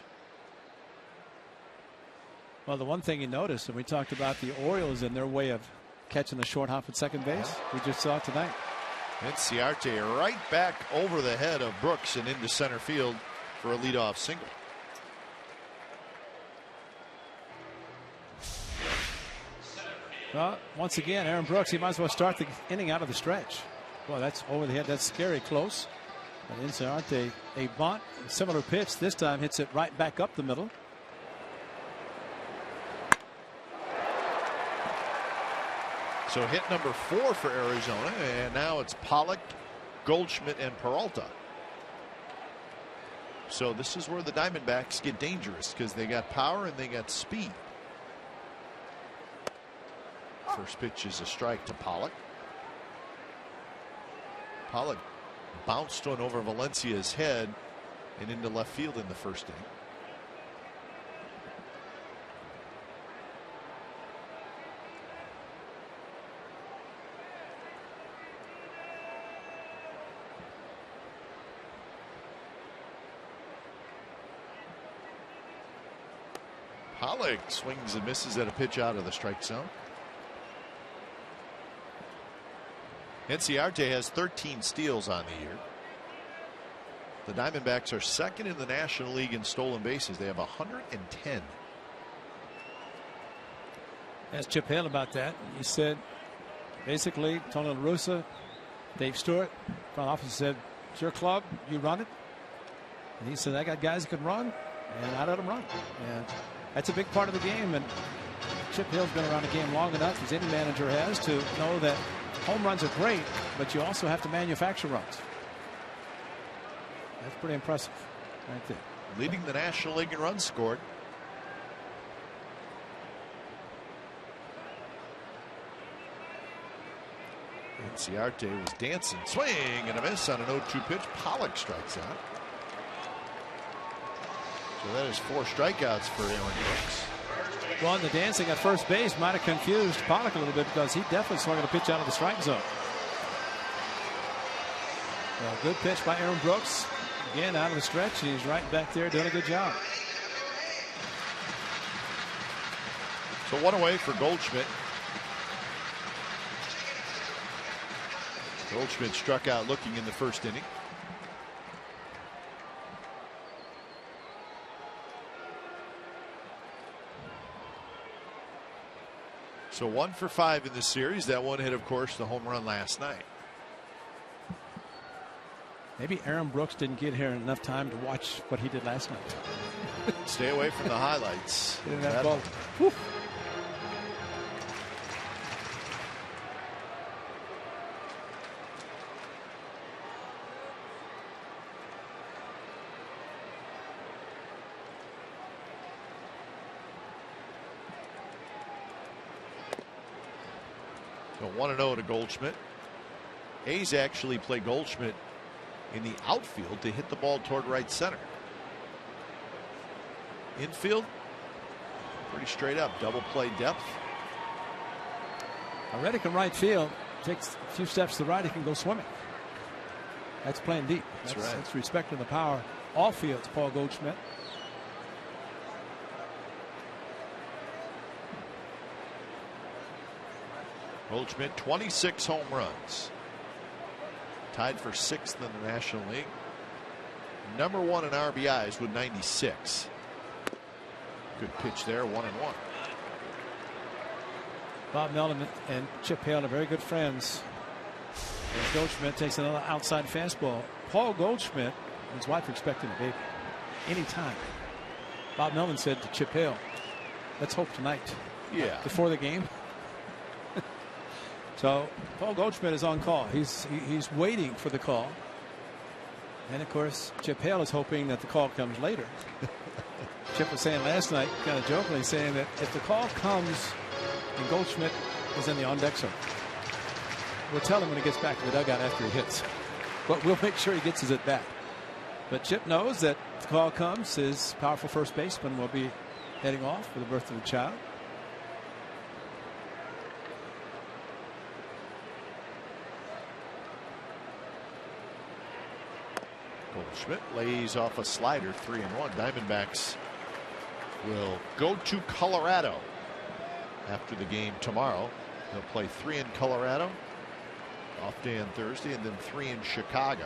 Well, the one thing you notice, and we talked about the Orioles and their way of catching the short hop at second base. We just saw it tonight. Ciarte right back over the head of Brooks and into center field for a leadoff single. Well, once again, Aaron Brooks, he might as well start the inning out of the stretch. Well, that's over the head. That's scary close. But Ciarte, a bunt, similar pitch. This time hits it right back up the middle. So hit number 4 for Arizona, and now it's Pollock, Goldschmidt, and Peralta. So this is where the Diamondbacks get dangerous because they got power and they got speed. First pitch is a strike to Pollock. Pollock bounced one over Valencia's head and into left field in the first inning. Pollock swings and misses at a pitch out of the strike zone. Ciarte has 13 steals on the year. The Diamondbacks are second in the National League in stolen bases. They have 110. Asked Chip Hale about that. He said basically Tony La Russa, Dave Stewart, front office said, it's your club, you run it. And he said, I got guys that can run, and I let them run. And that's a big part of the game. And Chip Hale's been around the game long enough, as any manager has, to know that home runs are great, but you also have to manufacture runs. That's pretty impressive right there. Leading the National League in runs scored. Ciarte was dancing, swing and a miss on an 0-2 pitch. Pollock strikes out. So that is 4 strikeouts for Aaron Brooks. Well, the dancing at first base might have confused Pollock a little bit because he definitely swung at a pitch out of the strike zone. Well, good pitch by Aaron Brooks. Again, out of the stretch. He's right back there doing a good job. So 1 away for Goldschmidt. Goldschmidt struck out looking in the first inning. So 1 for 5 in this series. That one hit, of course, the home run last night. Maybe Aaron Brooks didn't get here in enough time to watch what he did last night. Stay away from the highlights. That ball. Whew. So 1-0 to Goldschmidt. A's actually play Goldschmidt in the outfield to hit the ball toward right center. Infield, pretty straight up, double play depth. Reddick in right field takes a few steps to the right, he can go swimming. That's playing deep. That's right. That's respecting the power. All fields, Paul Goldschmidt. Goldschmidt, 26 home runs. Tied for 6th in the National League. Number 1 in RBIs with 96. Good pitch there, 1-1. Bob Melton and Chip Hale are very good friends. As Goldschmidt takes another outside fastball. Paul Goldschmidt and his wife are expecting a baby anytime. Bob Melton said to Chip Hale, let's hope tonight. Yeah. Before the game. So Paul Goldschmidt is on call. He's waiting for the call. And of course, Chip Hale is hoping that the call comes later. Chip was saying last night, kind of jokingly, saying that if the call comes and Goldschmidt is in the on-deck zone, we'll tell him when he gets back to the dugout after he hits. But we'll make sure he gets his at-bat. But Chip knows that if the call comes, his powerful first baseman will be heading off for the birth of the child. Goldschmidt lays off a slider, 3-1. Diamondbacks will go to Colorado after the game tomorrow. They'll play 3 in Colorado, off day on Thursday, and then 3 in Chicago.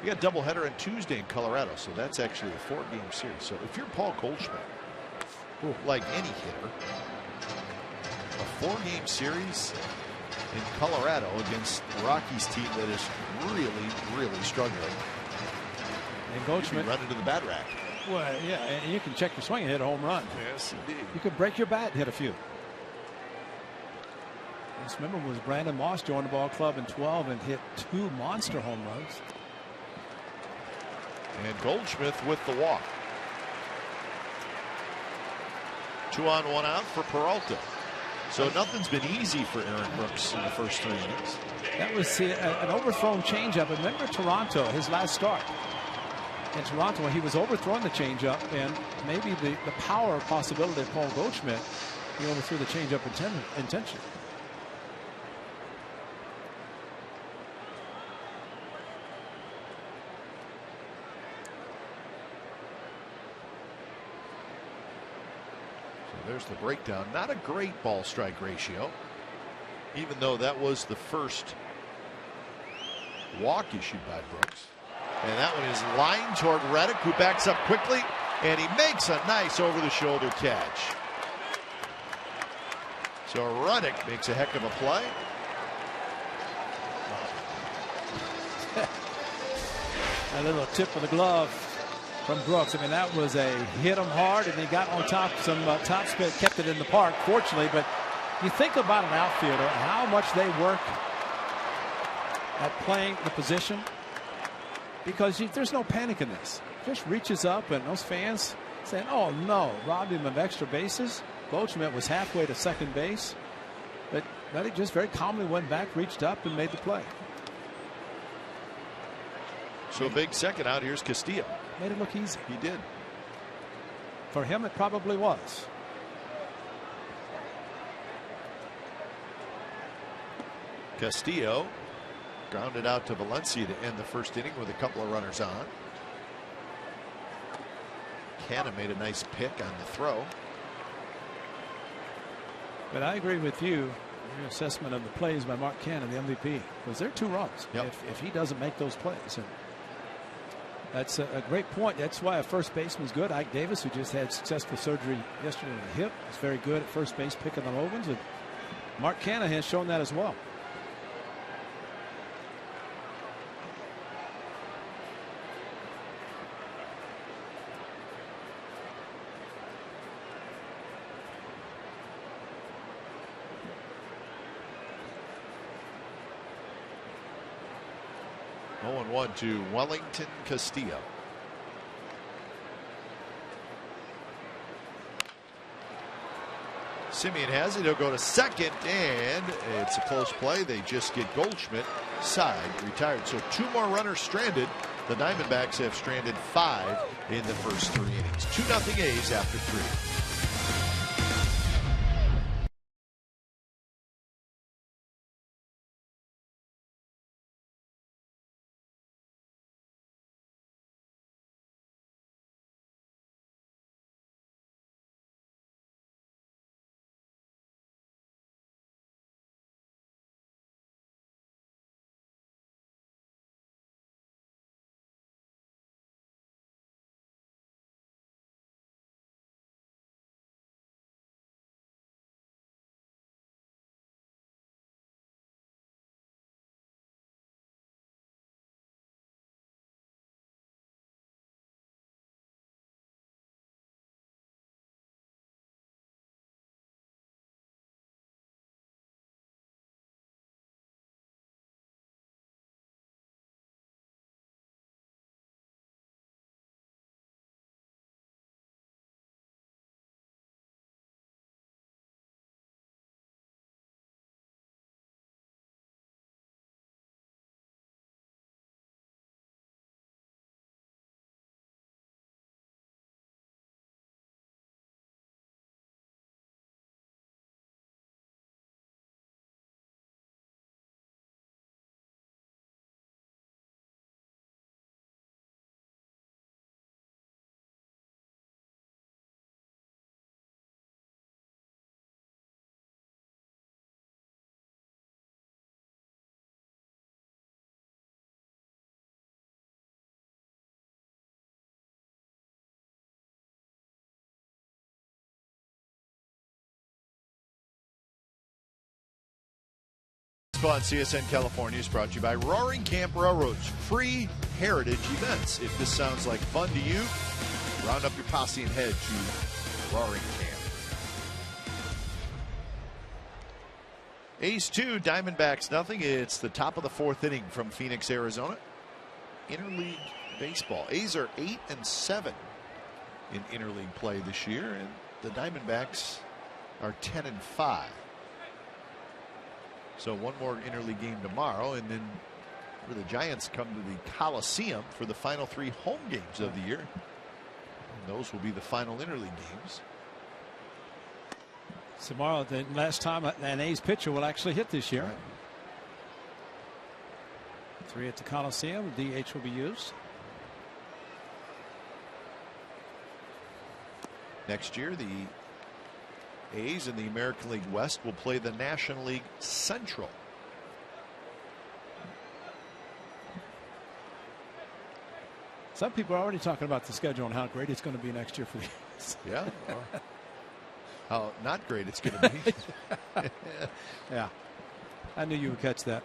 We got a doubleheader on Tuesday in Colorado, so that's actually a 4-game series. So if you're Paul Goldschmidt, like any hitter, a 4-game series in Colorado against the Rockies team that is really struggling. And Goldschmidt run into the bat rack. Well, yeah, and you can check your swing and hit a home run. Yes, indeed. You could break your bat and hit a few. Just remember, was Brandon Moss joined the ball club in 12 and hit 2 monster home runs. And Goldschmidt with the walk. 2 on 1 out for Peralta. So nothing's been easy for Aaron Brooks in the first 3 innings. That was an overthrown changeup. Remember Toronto, his last start in Toronto, he was overthrowing the changeup, and maybe the power possibility of Paul Goldschmidt, he overthrew the changeup intentionally. There's the breakdown. Not a great ball strike ratio, even though that was the first walk issued by Brooks. And that one is lined toward Reddick, who backs up quickly, and he makes a nice over the shoulder catch. So Reddick makes a heck of a play. A little tip of the glove from Brooks. I mean, that was a hit him hard, and he got on top, some top spin, kept it in the park, fortunately. But you think about an outfielder, how much they work at playing the position, because there's no panic in this. Just reaches up, and those fans saying, oh no, robbed him of extra bases. Goldschmidt was halfway to second base, but he just very calmly went back, reached up, and made the play. So big second out. Here's Castillo. Made it look easy. He did. For him, it probably was. Castillo grounded out to Valencia to end the first inning with a couple of runners on. Canna made a nice pick on the throw. But I agree with you, your assessment of the plays by Mark Canna, the MVP, because they're 2 runs. Yep. If he doesn't make those plays. And that's a great point. That's why a first baseman's good. Ike Davis, who just had successful surgery yesterday on the hip, is very good at first base, picking the low ones. And Mark Canna has shown that as well. Oh, 0-1 to Wellington Castillo. Simeon has it. He'll go to second, and it's a close play. They just get Goldschmidt side retired. So 2 more runners stranded. The Diamondbacks have stranded 5 in the first 3 innings. 2-0 A's after 3. Baseball on CSN California is brought to you by Roaring Camp Railroad's free heritage events. If this sounds like fun to you, round up your posse and head to Roaring Camp. A's 2, Diamondbacks nothing. It's the top of the 4th inning from Phoenix, Arizona. Interleague baseball. A's are 8-7 in interleague play this year, and the Diamondbacks are 10-5. So one more interleague game tomorrow, and then the Giants come to the Coliseum for the final 3 home games of the year. And those will be the final interleague games. Tomorrow, the last time an A's pitcher will actually hit this year. Right. 3 at the Coliseum. DH will be used. Next year, the A's in the American League West will play the National League Central. Some people are already talking about the schedule and how great it's going to be next year for the A's. Yeah. How not great it's going to be. Yeah. I knew you would catch that.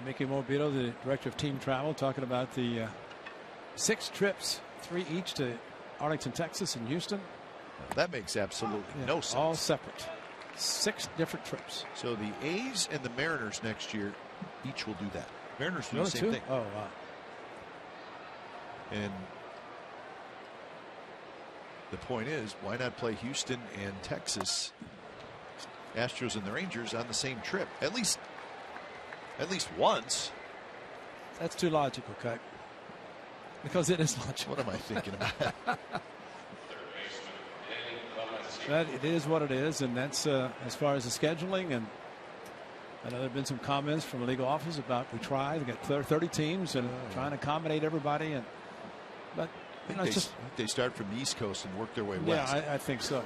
Mickey Mobito, the director of team travel, talking about the 6 trips, 3 each to Arlington, Texas, and Houston. That makes absolutely no sense. All separate. 6 different trips. So the A's and the Mariners next year each will do that. Mariners do the same thing. Oh, wow. And the point is, why not play Houston and Texas, Astros and the Rangers on the same trip? At least once. That's too logical, Kite. Because it is logical. What am I thinking about? But it is what it is, and that's as far as the scheduling. And I know there have been some comments from the league office about we tried to get 30 teams and trying to accommodate everybody. But you know, they start from the East Coast and work their way west. Yeah, I think so.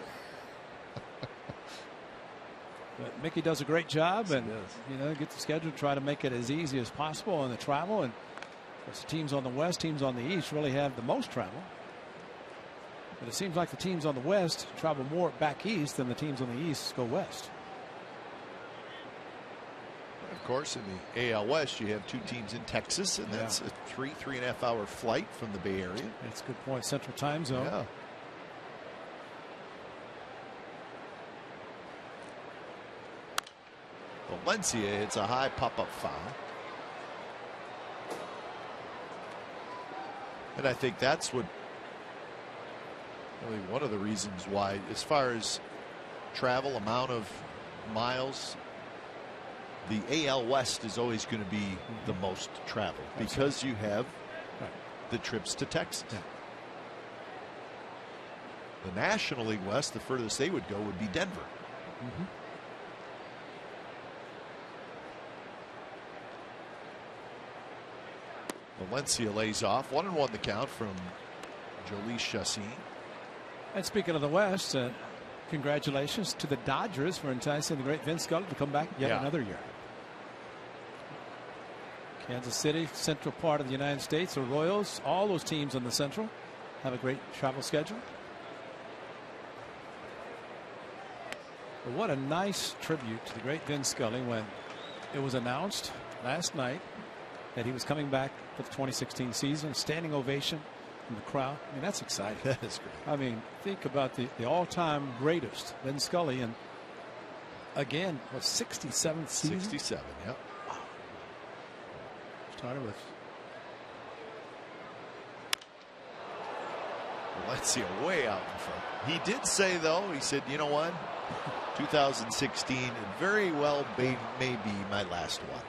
But Mickey does a great job, and you know, get the schedule, try to make it as easy as possible on the travel. And of course, the teams on the West, teams on the East really have the most travel. But it seems like the teams on the West travel more back east than the teams on the East go west. Of course, in the AL West, you have 2 teams in Texas, and that's a 3.5 hour flight from the Bay Area. That's a good point. Central time zone. Yeah. Valencia hits a high pop-up foul. And I think that's what really one of the reasons why, as far as travel, amount of miles, the AL West is always going to be the most traveled because you have the trips to Texas. Yeah. The National League West, the furthest they would go would be Denver. Valencia lays off. 1-1 the count from Jhoulys Chacín. And speaking of the West, congratulations to the Dodgers for enticing the great Vince Scully to come back yet another year. Kansas City, central part of the United States, the Royals, all those teams in the Central have a great travel schedule. But what a nice tribute to the great Vince Scully when it was announced last night that he was coming back for the 2016 season. Standing ovation from the crowd. I mean, that's exciting. That is great. I mean, think about the all-time greatest, Vince Scully, and again, was 67th season? 67, yep. Wow. Started with Valencia way out in front. He did say, though, he said, you know what? 2016 very well may be my last one.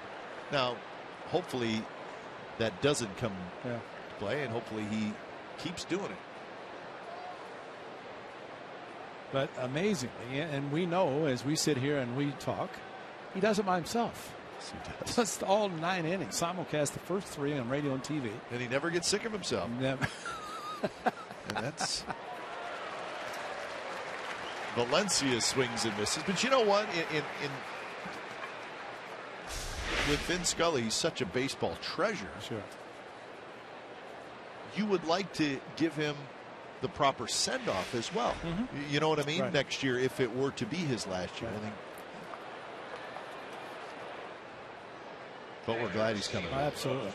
Now, hopefully that doesn't come to play, and hopefully he keeps doing it. But amazingly, and we know as we sit here and we talk, he does it by himself. Yes, he does. Just all 9 innings, simulcast the first 3 on radio and TV. And he never gets sick of himself. Never. And that's Valencia swings and misses. But you know what? With Vince Scully, he's such a baseball treasure. Sure. You would like to give him the proper send-off as well. You know what I mean? Right. Next year, if it were to be his last year. Right. I think But we're glad he's coming. Absolutely.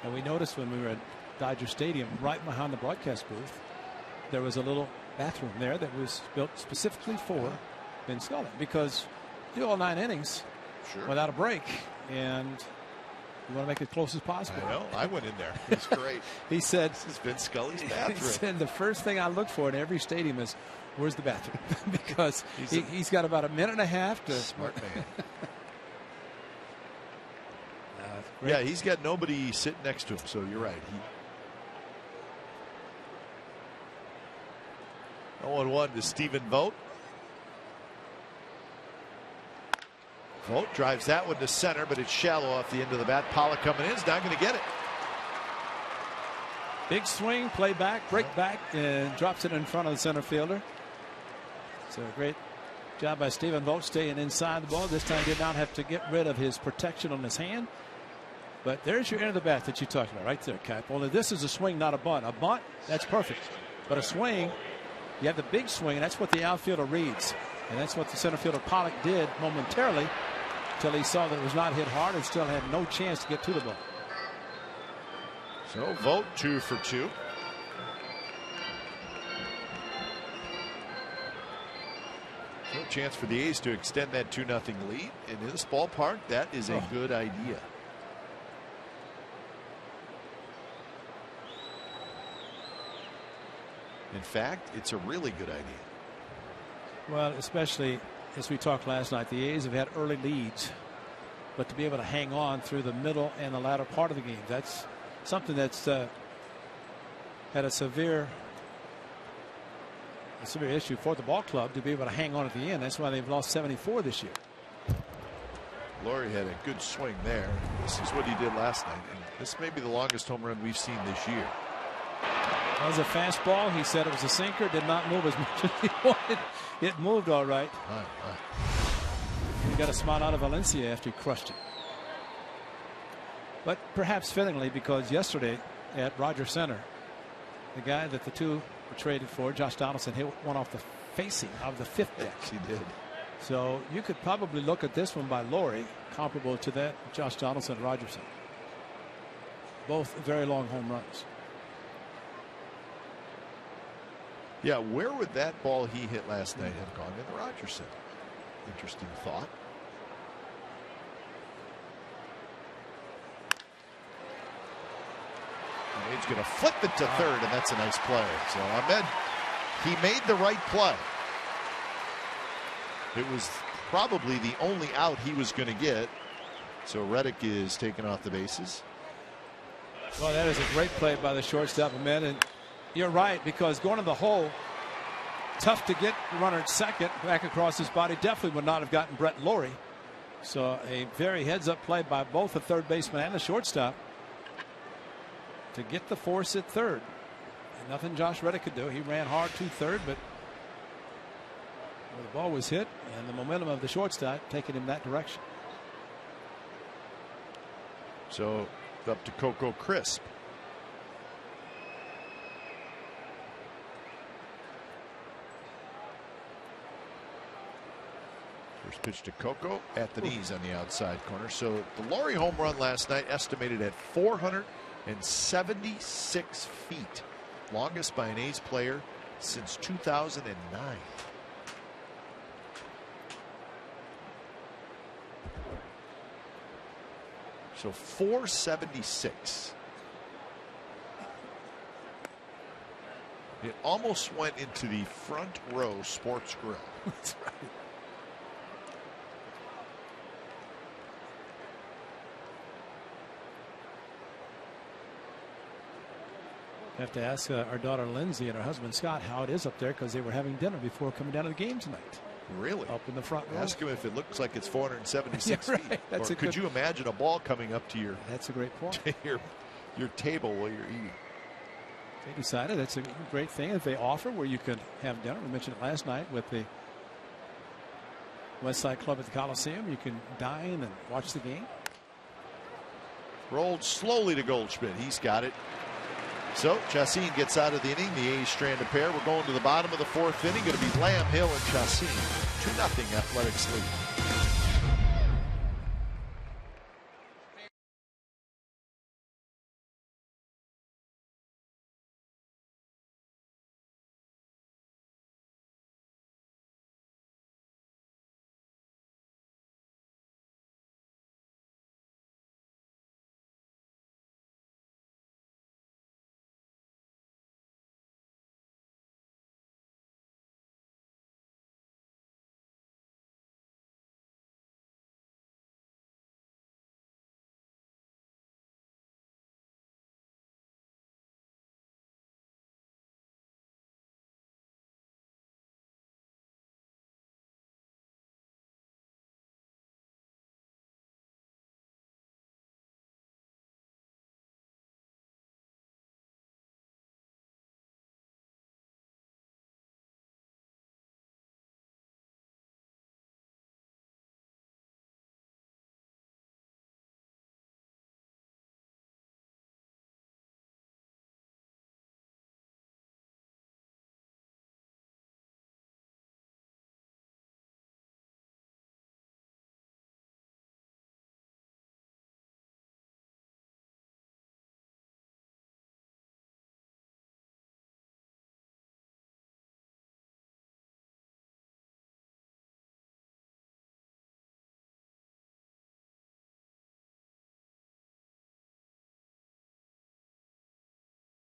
And we noticed when we were at Dodger Stadium, right behind the broadcast booth, there was a little bathroom there that was built specifically for Ben Scully, because you do all 9 innings without a break, and you want to make it close as possible. I know. I went in there. It's great. He said, "This is Ben Scully's bathroom." He said the first thing I look for in every stadium is, where's the bathroom? Because he's got about a minute and a half to. Smart man. Yeah, he's got nobody sitting next to him, so you're right. 0-1 to Stephen Vogt. Vogt drives that one to center, but it's shallow off the end of the bat. Pollock coming in is not going to get it. Big swing, play back, break back, and drops it in front of the center fielder. So a great job by Stephen Vogt staying inside the ball. This time did not have to get rid of his protection on his hand. But there's your end of the bat that you talked about right there, Cap. Only this is a swing, not a bunt. A bunt, that's perfect. But a swing, you have the big swing, and that's what the outfielder reads. And that's what the center fielder Pollock did momentarily until he saw that it was not hit hard and still had no chance to get to the ball. So Vogt 2 for 2. No chance for the A's to extend that 2-0 lead. In this ballpark, that is a good idea. In fact, it's a really good idea. Well, especially as we talked last night, the A's have had early leads, but to be able to hang on through the middle and the latter part of the game, that's something that's had a severe issue for the ball club, to be able to hang on at the end. That's why they've lost 74 this year. Laurie had a good swing there. This is what he did last night, and this may be the longest home run we've seen this year. That was a fastball. He said it was a sinker. Did not move as much as he wanted. It moved all right. He got a smile out of Valencia after he crushed it. But perhaps fittingly, because yesterday at Rogers Center, the guy that the two were traded for, Josh Donaldson, hit one off the facing of the 5th deck. Yes, he did. So you could probably look at this one by Laurie, comparable to that Josh Donaldson at Rogers Center. Both very long home runs. Yeah, where would that ball he hit last night have gone in the Rogers Center? Interesting thought. And he's going to flip it to third, and that's a nice play. So Ahmed, he made the right play. It was probably the only out he was going to get. So Reddick is taken off the bases. Well, that is a great play by the shortstop, Ahmed. And you're right, because going to the hole, tough to get the runner at second back across his body. Definitely would not have gotten Brett Laurie. So a very heads-up play by both the third baseman and the shortstop to get the force at third. And nothing Josh Reddick could do. He ran hard to third, but the ball was hit, and the momentum of the shortstop taking him that direction. So up to Coco Crisp. First pitch to Coco at the knees on the outside corner. So the Laurie home run last night estimated at 476 feet. Longest by an A's player since 2009. So 476. It almost went into the front row sports grill. That's right. I have to ask our daughter Lindsay and her husband Scott how it is up there, because they were having dinner before coming down to the game tonight. Really? Up in the front row. Ask him if it looks like it's 476 yeah, right. feet. That's or could you imagine a ball coming up to your? That's a great point. your table while you're eating. They decided that's a great thing if they offer where you could have dinner. We mentioned it last night with the West Side Club at the Coliseum. You can dine and watch the game. Rolled slowly to Goldschmidt. He's got it. So Chacin gets out of the inning. The A's strand a pair. We're going to the bottom of the 4th inning. Going to be Lamb, Hill, and Chacin. 2-0 Athletics lead.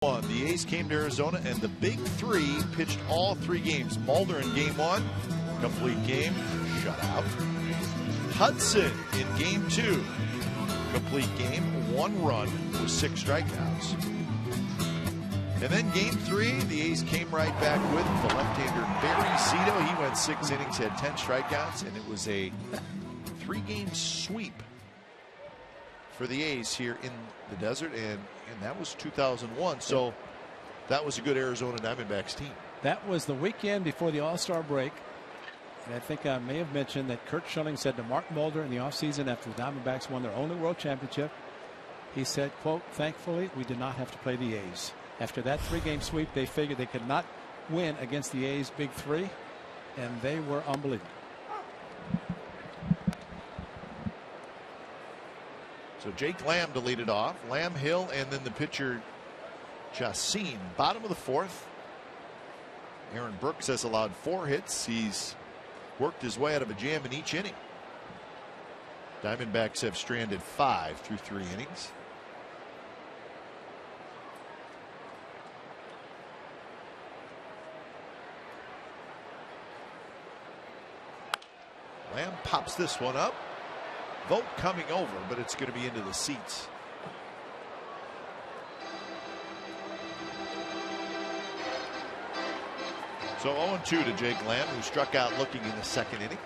The A's came to Arizona, and the big three pitched all 3 games. Mulder in game 1, complete game, shutout. Hudson in game 2, complete game, 1 run with 6 strikeouts. And then game 3, the A's came right back with the left-hander Barry Zito. He went 6 innings, had 10 strikeouts, and it was a 3-game sweep for the A's here in the desert, and that was 2001. So that was a good Arizona Diamondbacks team. That was the weekend before the All-Star break. And I think I may have mentioned that Kurt Schilling said to Mark Mulder in the offseason after the Diamondbacks won their only world championship, he said, quote, "Thankfully, we did not have to play the A's." After that 3-game sweep, they figured they could not win against the A's big three, and they were unbelievable. So Jake Lamb to lead it off. Lamb, Hill, and then the pitcher Chacin. Bottom of the 4th. Aaron Brooks has allowed 4 hits. He's worked his way out of a jam in each inning. Diamondbacks have stranded 5 through 3 innings. Lamb pops this one up. Vogt coming over, but it's going to be into the seats. So 0-2 to Jake Lamb, who struck out looking in the 2nd inning.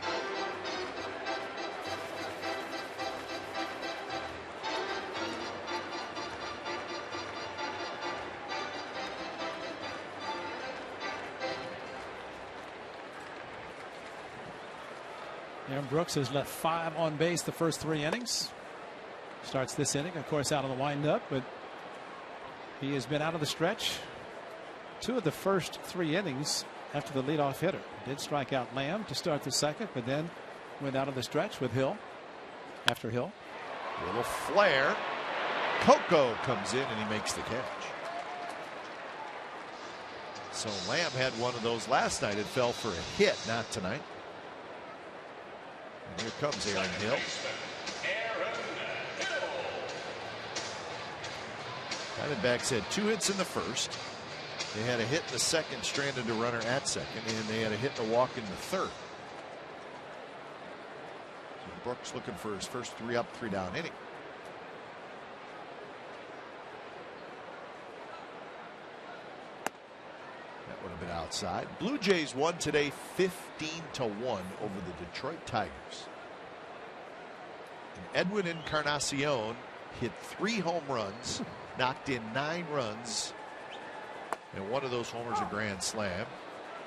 Aaron Brooks has left 5 on base the first 3 innings. Starts this inning, of course, out of the windup, but he has been out of the stretch 2 of the first 3 innings after the leadoff hitter. He did strike out Lamb to start the 2nd, but then went out of the stretch with Hill after Hill. A little flare. Coco comes in and he makes the catch. So Lamb had one of those last night. It fell for a hit, not tonight. And here comes Aaron Hill. Diamondbacks had 2 hits in the first. They had a hit in the 2nd, stranded a runner at 2nd, and they had a hit and a walk in the 3rd. So Brooks looking for his first 3 up, 3 down inning. That would have been outside. Blue Jays won today 15-1 over the Detroit Tigers. And Edwin Encarnacion hit 3 home runs, knocked in 9 runs, and one of those homers a grand slam.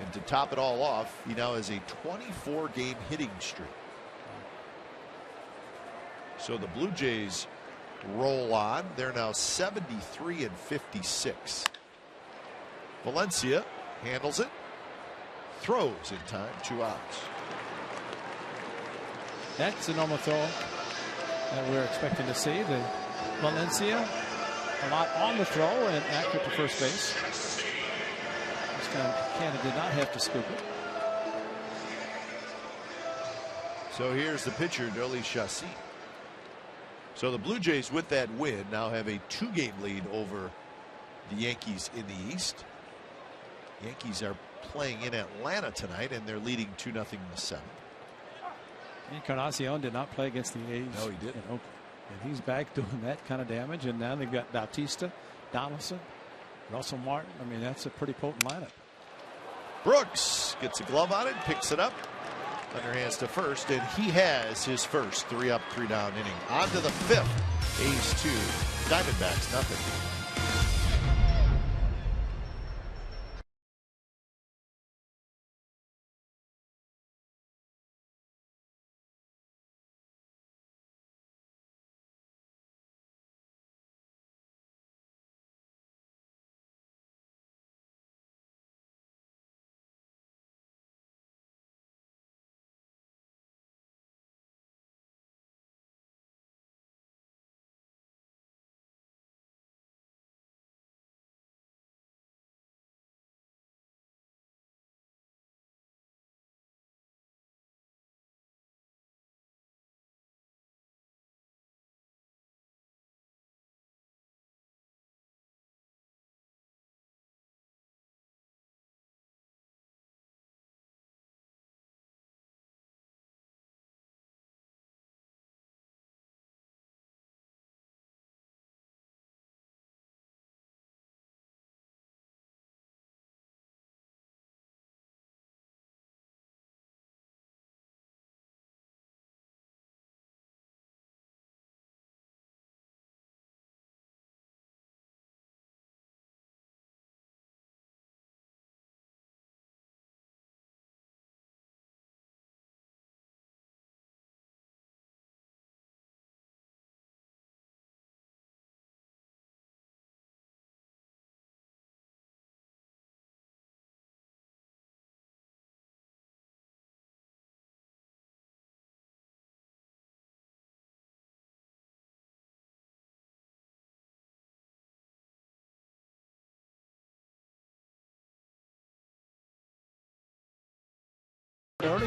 And to top it all off, he now has a 24-game hitting streak. So the Blue Jays roll on. They're now 73-56. Valencia handles it, throws in time, 2 outs. That's a normal throw that we're expecting to see. The Valencia a lot on the throw and accurate to first base. This time Canada did not have to scoop it. So here's the pitcher, Dolly Chassis. So the Blue Jays, with that win, now have a 2-game lead over the Yankees in the East. Yankees are playing in Atlanta tonight, and they're leading 2-0 in the 7th. Encarnacion did not play against the A's. No, he didn't. And he's back doing that kind of damage, and now they've got Bautista, Donaldson, Russell Martin. I mean, that's a pretty potent lineup. Brooks gets a glove on it, picks it up, underhands to first, and he has his first 3 up, 3 down inning. On to the 5th. A's 2, Diamondbacks 0.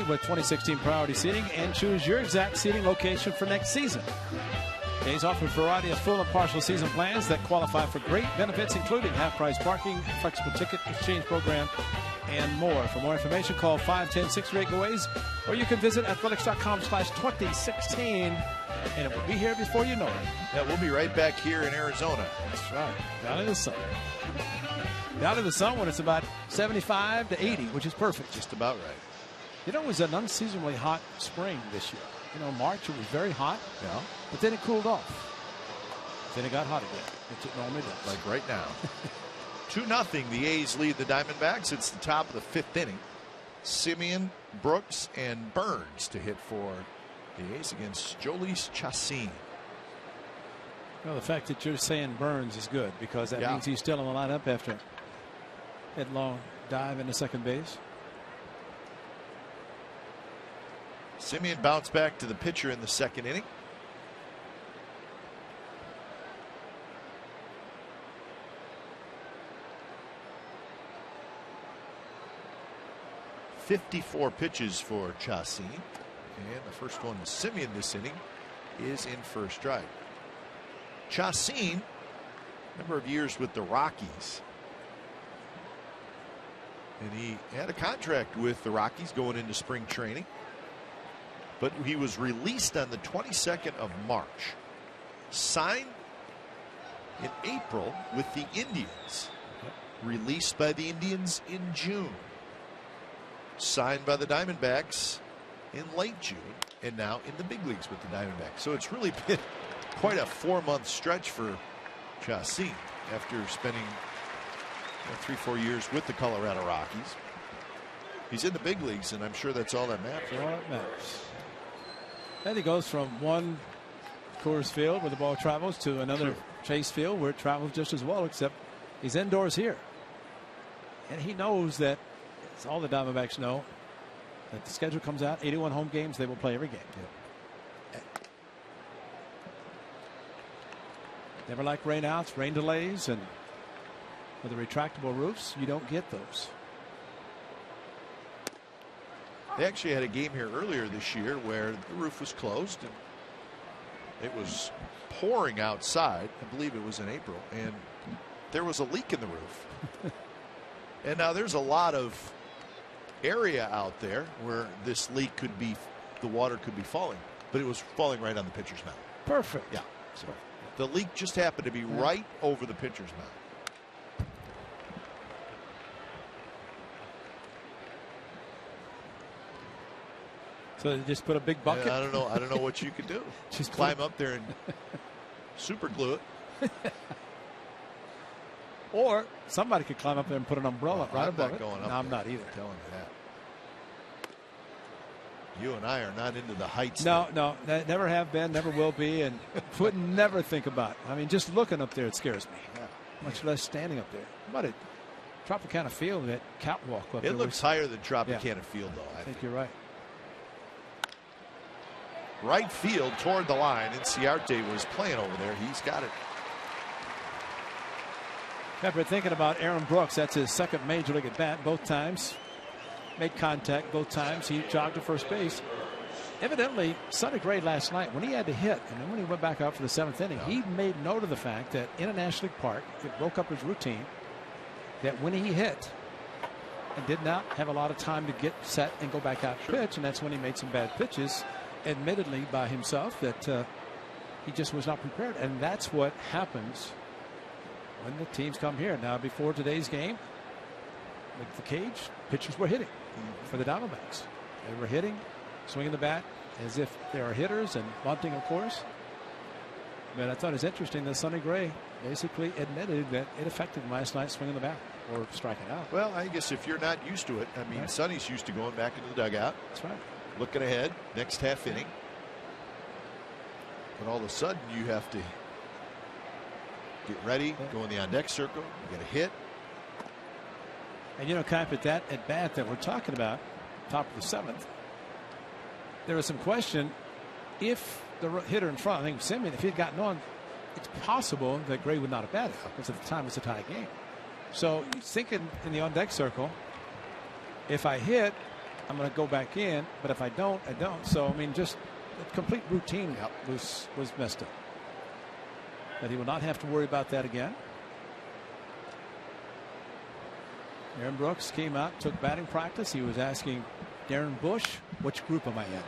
with 2016 priority seating and choose your exact seating location for next season. A's offer a variety of full and partial season plans that qualify for great benefits, including half-price parking, flexible ticket exchange program, and more. For more information, call 510-638-GO-A's, or you can visit athletics.com/2016, and it will be here before you know it. Yeah, we'll be right back here in Arizona. That's right. Down in the sun. Down in the sun when it's about 75 to 80, which is perfect. Just about right. You know, it was an unseasonably hot spring this year. You know, March it was very hot, yeah, but then it cooled off. Then it got hot again, which it normally does. Like right now. 2-0, the A's lead the Diamondbacks. It's the top of the 5th inning. Simeon, Brooks, and Burns to hit for the A's against Jhoulys Chacin. Well, the fact that you're saying Burns is good because that means he's still in the lineup after a headlong dive into second base. Simeon bounced back to the pitcher in the 2nd inning. .54 pitches for Chacin, and the first one to Simeon this inning is in first strike. Chacin, number of years with the Rockies, and he had a contract with the Rockies going into spring training, but he was released on the 22nd of March, signed in April with the Indians, released by the Indians in June, signed by the Diamondbacks in late June, and now in the big leagues with the Diamondbacks. So it's really been quite a 4-month stretch for Chacin after spending 3-4 years with the Colorado Rockies. He's in the big leagues, and I'm sure that's all that matters. All that matters. And he goes from one Coors Field where the ball travels to another Chase Field where it travels just as well, except he's indoors here. And he knows that, it's all the Diamondbacks know, that the schedule comes out, 81 home games, they will play every game. Yeah. Never like rainouts, rain delays, and with the retractable roofs, you don't get those. They actually had a game here earlier this year where the roof was closed and it was pouring outside. I believe it was in April, and there was a leak in the roof. And now there's a lot of area out there where this leak could be, the water could be falling, but it was falling right on the pitcher's mound. Perfect. Yeah. So the leak just happened to be right over the pitcher's mound. So they just put a big bucket. I don't know what you could do. Just climb up there and super glue it. Or somebody could climb up there and put an umbrella right above it. Going up no, I'm not either. Telling you that. You and I are not into the heights. No, never have been, never will be, and would never think about it. I mean, just looking up there, it scares me. Yeah. Much less standing up there. How about it? Tropicana Field, that catwalk up there. It looks higher than Tropicana Field, though. I think you're right. Right field toward the line, and Ciarte was playing over there. He's got it. Pepper thinking about Aaron Brooks. That's his second major league at bat. Both times made contact. Both times he jogged to first base. Evidently, Sonny Gray last night, when he had to hit, and then when he went back out for the 7th inning, he made note of the fact that in a National League park, it broke up his routine, that when he hit and did not have a lot of time to get set and go back out to pitch, and that's when he made some bad pitches, admittedly by himself, that he just was not prepared. And that's what happens when the teams come here. Now, before today's game, with the cage, pitchers were hitting for the Diamondbacks. They were hitting, swinging the bat as if they are hitters, and bunting, of course. But I thought it was interesting that Sonny Gray basically admitted that it affected him last night swinging the bat or striking out. Well, I guess if you're not used to it, I mean, Sonny's used to going back into the dugout. That's right. Looking ahead, next half inning. But all of a sudden, you have to get ready, go in the on-deck circle, get a hit. And you know, kind of at that at bat that we're talking about, top of the 7th, there was some question if the hitter in front, I think Simeon, if he had gotten on, it's possible that Gray would not have batted because at the time it was a tie game. So he's thinking in the on-deck circle, if I hit, I'm going to go back in, but if I don't, I don't. So I mean, just a complete routine was messed up. That he will not have to worry about that again. Aaron Brooks came out, took batting practice. He was asking Darren Bush, which group am I in?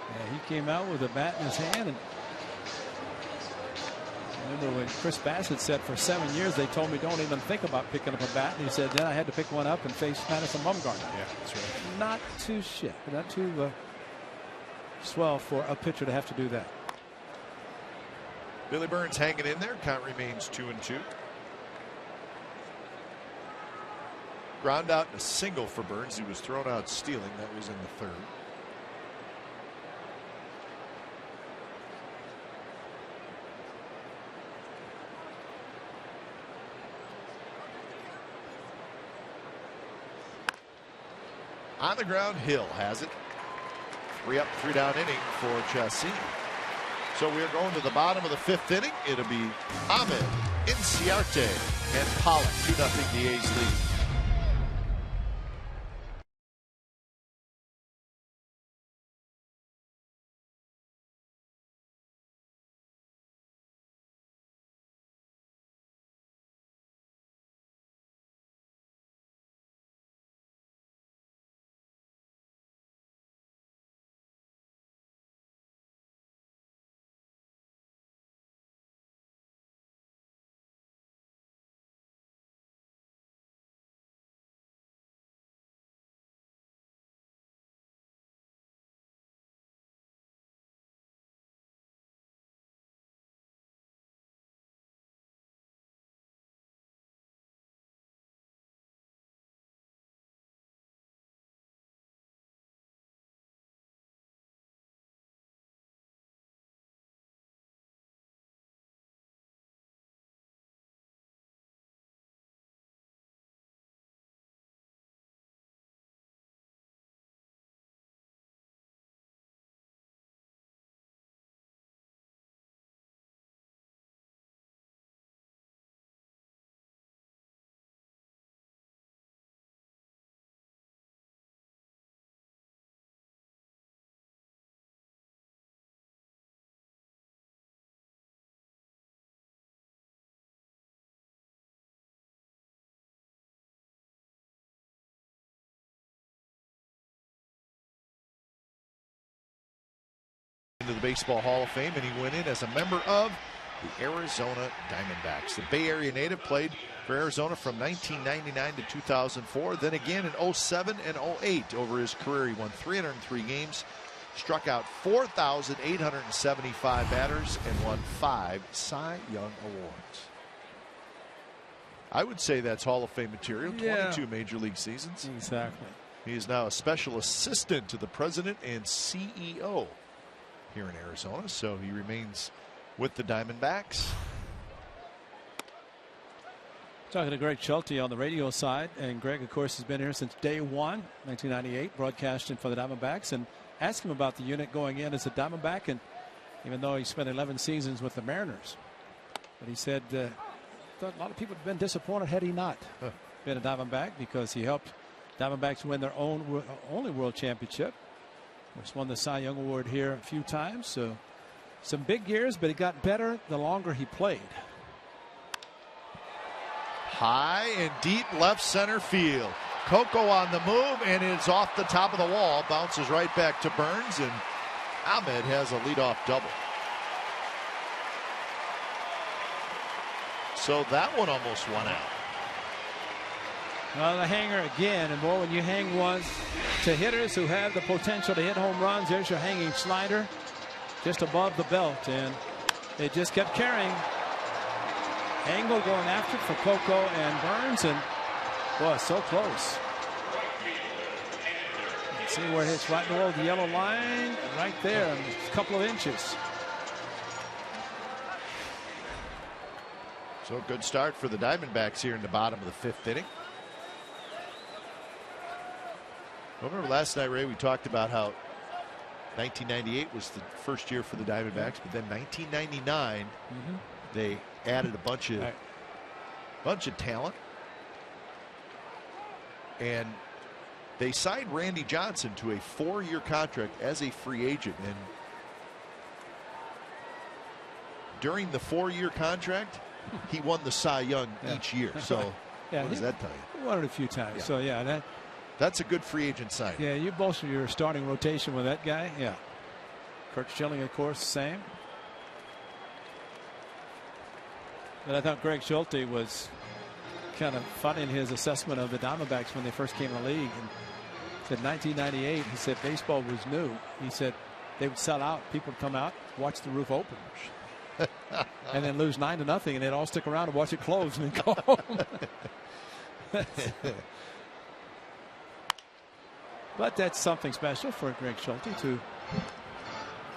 Yeah, he came out with a bat in his hand. And I remember when Chris Bassett said for 7 years they told me don't even think about picking up a bat. And he said then I had to pick one up and face Madison Bumgarner. Yeah, that's right. Not too swell for a pitcher to have to do that. Billy Burns hanging in there. Count remains 2-2. Ground out and a single for Burns. He was thrown out stealing. That was in the third. On the ground, Hill has it. 3 up, 3 down inning for Chassis. So we're going to the bottom of the 5th inning. It'll be Ahmed, Inciarte, and Pollock. 2-0 the A's lead. Into the Baseball Hall of Fame, and he went in as a member of the Arizona Diamondbacks. The Bay Area native played for Arizona from 1999 to 2004, then again in 07 and 08. Over his career, he won 303 games, struck out 4,875 batters, and won 5 Cy Young Awards. I would say that's Hall of Fame material. 22 major league seasons. Exactly. He is now a special assistant to the president and CEO here in Arizona, so he remains with the Diamondbacks. Talking to Greg Schulte on the radio side, and Greg, of course, has been here since day one, 1998, broadcasting for the Diamondbacks, and asked him about the unit going in as a Diamondback, and even though he spent 11 seasons with the Mariners, but he said thought a lot of people had been disappointed had he not been a Diamondback, because he helped Diamondbacks win their only world championship. He's won the Cy Young Award here a few times, so some big years, but he got better the longer he played. High and deep left center field. Coco on the move, and it's off the top of the wall. Bounces right back to Burns, and Ahmed has a leadoff double. So that one almost won out. Well, the hanger again, and boy, when you hang one to hitters who have the potential to hit home runs, there's your hanging slider just above the belt, and it just kept carrying. Angle going after it for Coco and Burns, and boy, so close. See where it hits right below the yellow line, right there, a couple of inches. So good start for the Diamondbacks here in the bottom of the 5th inning. Remember last night, Ray, we talked about how 1998 was the first year for the Diamondbacks, but then 1999, they added a bunch of bunch of talent. And they signed Randy Johnson to a 4-year contract as a free agent. And during the 4-year contract, he won the Cy Young each year. So what does that tell you? Won it a few times. So yeah, that's a good free agent signing. Yeah, you bolster your starting rotation with that guy. Yeah. Kurt Schilling, of course, same. But I thought Greg Schulte was kind of funny in his assessment of the Diamondbacks when they first came in the league. And said 1998, he said baseball was new. He said they would sell out. People would come out, watch the roof open, and then lose 9-0, and they'd all stick around and watch it close and then go home. But that's something special for Greg Schulte too.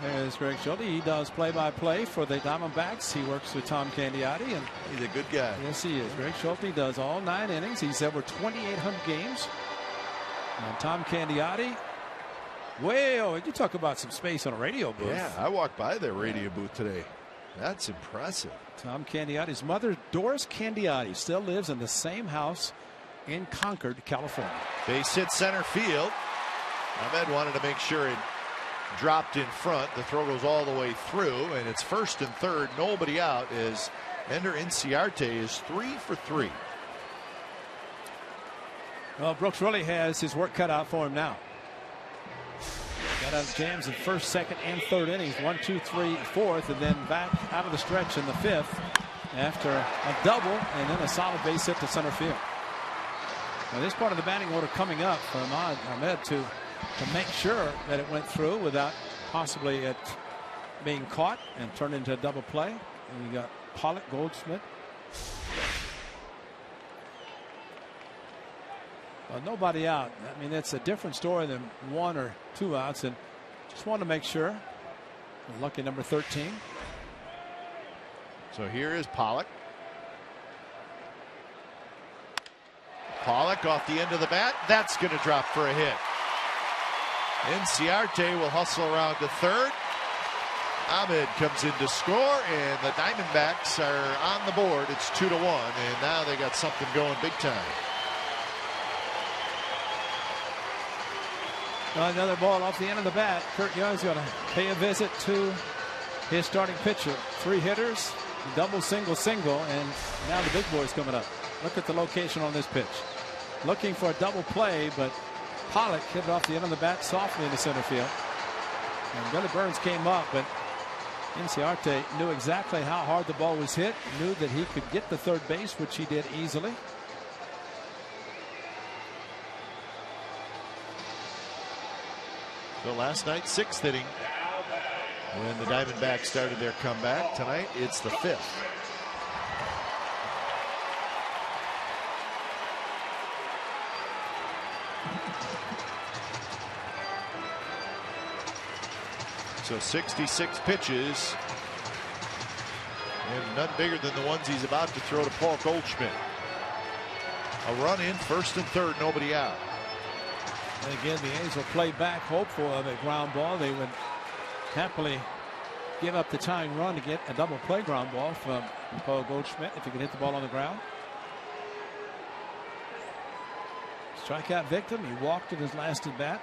There's Greg Schulte. He does play-by-play for the Diamondbacks. He works with Tom Candiotti, and he's a good guy. Yes, he is. Greg Schulte does all 9 innings. He's over 2,800 games. And Tom Candiotti, you talk about some space on a radio booth. Yeah, I walked by their radio booth today. That's impressive. Tom Candiotti's mother, Doris Candiotti, still lives in the same house in Concord, California. Base hit center field. Ahmed wanted to make sure it dropped in front. The throw goes all the way through, and it's first and third, nobody out, as Ender Inciarte is 3 for 3. Well, Brooks really has his work cut out for him now. Got out of jams in first, second, and third innings. 1, 2, 3, fourth, and then back out of the stretch in the fifth after a double and then a solid base hit to center field. Now this part of the batting order coming up for Ahmed to make sure that it went through without possibly it being caught and turned into a double play. And you got Pollock, Goldschmidt. Well, nobody out. I mean, it's a different story than 1 or 2 outs, and just want to make sure. Lucky number 13. So here is Pollock. Pollock off the end of the bat. That's going to drop for a hit. Inciarte will hustle around to third. Ahmed comes in to score, and the Diamondbacks are on the board. It's 2-1, and now they got something going big time. Another ball off the end of the bat. Kurt Young's going to pay a visit to his starting pitcher. 3 hitters, double, single, and now the big boy's coming up. Look at the location on this pitch. Looking for a double play, but Pollock hit it off the end of the bat softly into center field. And Billy Burns came up, but Inciarte knew exactly how hard the ball was hit, knew that he could get the third base, which he did easily. So last night, 6th inning when the Diamondbacks started their comeback. Tonight, it's the 5th. So 66 pitches, and none bigger than the ones he's about to throw to Paul Goldschmidt. A run in, first and third, nobody out. And again, the A's will play back, hopeful of a ground ball. They would happily give up the tying run to get a double play ground ball from Paul Goldschmidt if he could hit the ball on the ground. Strikeout victim. He walked in his last at bat.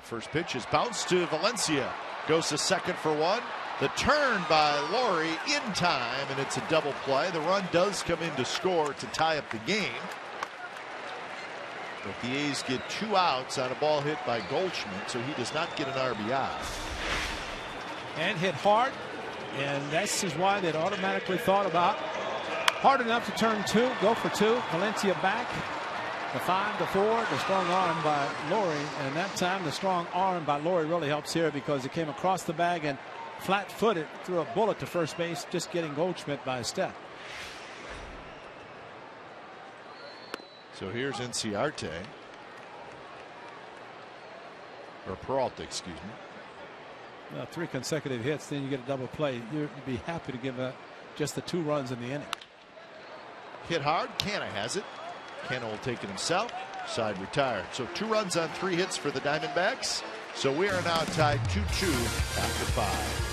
First pitch is bounced to Valencia. Goes to second for 1. The turn by Laurie in time, and it's a double play. The run does come in to score to tie up the game. But the A's get 2 outs on a ball hit by Goldschmidt, so he does not get an RBI. And hit hard, and this is why they'd automatically thought about hard enough to turn 2, go for 2. Valencia back. The 5-4, the strong arm by Laurie, and that time the strong arm by Laurie really helps here because it came across the bag and flat-footed threw a bullet to first base, just getting Goldschmidt by a step. So here's Inciarte, or Peralta, excuse me. Well, 3 consecutive hits, then you get a double play. You'd be happy to give just the 2 runs in the inning. Hit hard. Canna has it. Canna will take it himself. Side retired. So 2 runs on 3 hits for the Diamondbacks. So we are now tied 2-2 after 5.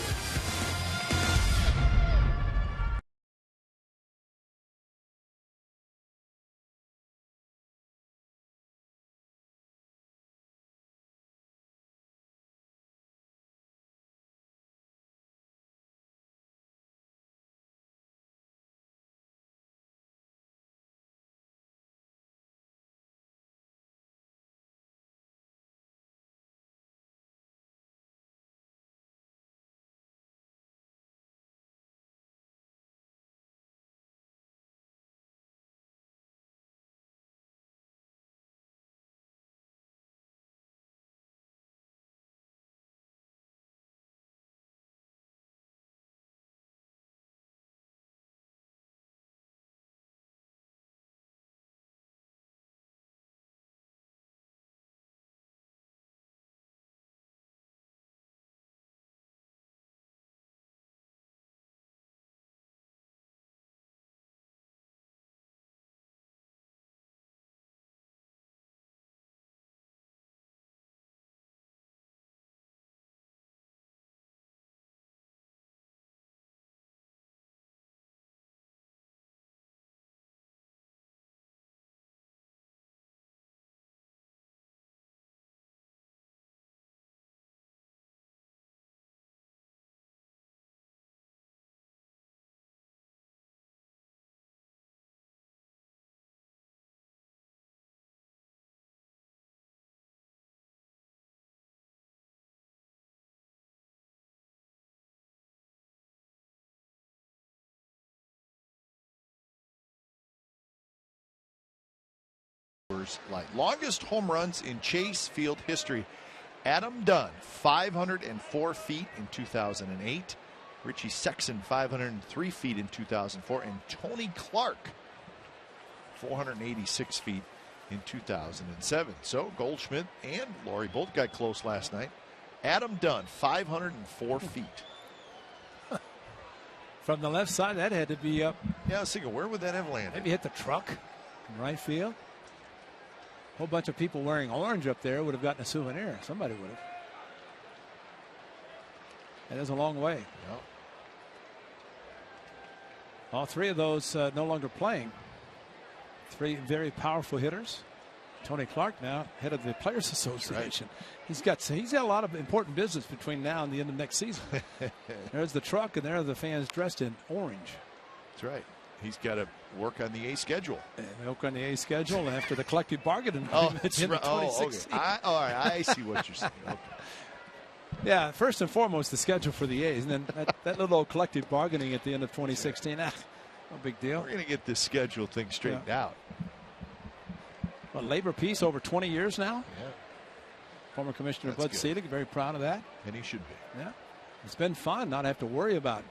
Like longest home runs in Chase Field history. Adam Dunn, 504 feet in 2008. Richie Sexson, 503 feet in 2004. And Tony Clark, 486 feet in 2007. So Goldschmidt and Laurie both got close last night. Adam Dunn, 504 feet. From the left side, that had to be up. Yeah, I was thinking, where would that have landed? Maybe hit the truck in right field. A whole bunch of people wearing orange up there would have gotten a souvenir. Somebody would have. That is a long way. Yep. All three of those no longer playing. Three very powerful hitters. Tony Clark now head of the Players Association. Right. He's got a lot of important business between now and the end of next season. There's the truck, and there are the fans dressed in orange. That's right. He's got to work on the A schedule. And work on the A schedule after the collective bargaining agreement at the end of 2016. Okay. All right, I see what you're saying. Okay. Yeah, first and foremost, the schedule for the A's, and then that little old collective bargaining at the end of 2016. No big deal. We're going to get this schedule thing straightened out. Well, labor peace over 20 years now. Yeah. Former Commissioner Bud Selig, very proud of that. And he should be. Yeah. It's been fun not have to worry about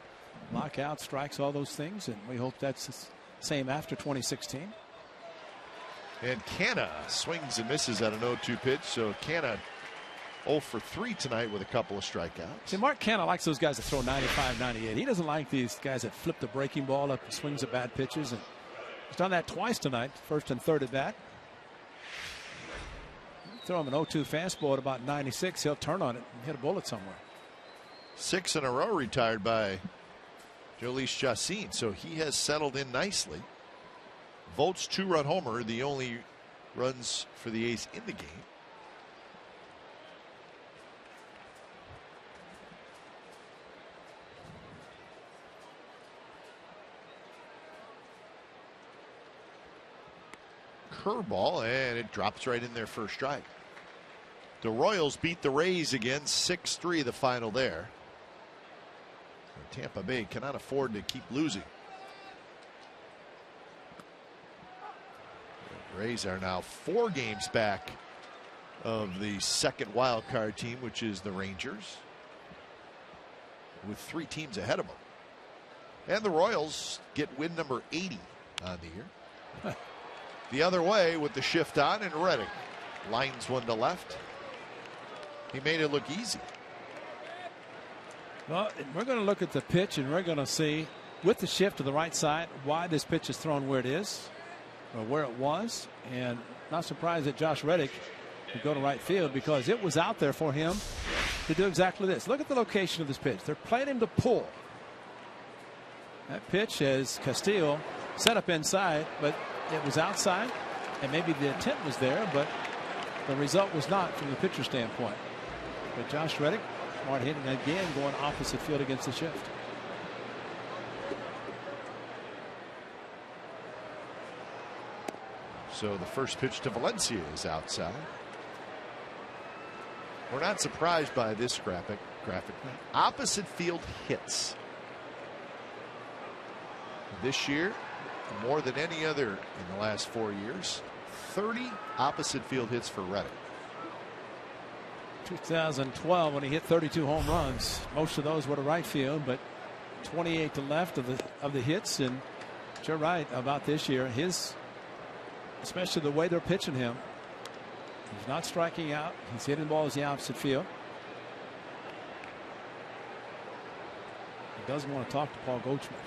lockout, strikes, all those things, and we hope that's the same after 2016. And Canna swings and misses at an 0-2 pitch, so Canna 0 for 3 tonight with a couple of strikeouts. See, Mark Canna likes those guys that throw 95, 98. He doesn't like these guys that flip the breaking ball up and swings at bad pitches, and he's done that twice tonight, first and third at bat. Throw him an 0-2 fastball at about 96, he'll turn on it and hit a bullet somewhere. 6 in a row retired by Jhoulys Chacín, so he has settled in nicely. Vogt's 2-run homer, the only runs for the A's in the game. Curveball, and it drops right in their first strike. The Royals beat the Rays again, 6-3 the final there. Tampa Bay cannot afford to keep losing. The Rays are now 4 games back of the second wild card team, which is the Rangers, with 3 teams ahead of them. And the Royals get win number 80 on the year. The other way with the shift on, and Reddick lines one to left. He made it look easy. Well, we're going to look at the pitch, and we're going to see, with the shift to the right side, why this pitch is thrown where it is, or where it was. And not surprised that Josh Reddick to go to right field because it was out there for him to do exactly this. Look at the location of this pitch. They're playing him to pull. That pitch as Castillo set up inside, but it was outside, and maybe the intent was there, but the result was not from the pitcher standpoint. But Josh Reddick, smart hitting again, going opposite field against the shift. So the first pitch to Valencia is outside. We're not surprised by this graphic. Opposite field hits. This year, more than any other in the last 4 years, 30 opposite field hits for Reddick. 2012 when he hit 32 home runs, most of those were to right field, but 28 to left of the hits. And you're right about this year, especially the way they're pitching him. He's not striking out. He's hitting balls in the opposite field. He doesn't want to talk to Paul Goldschmidt.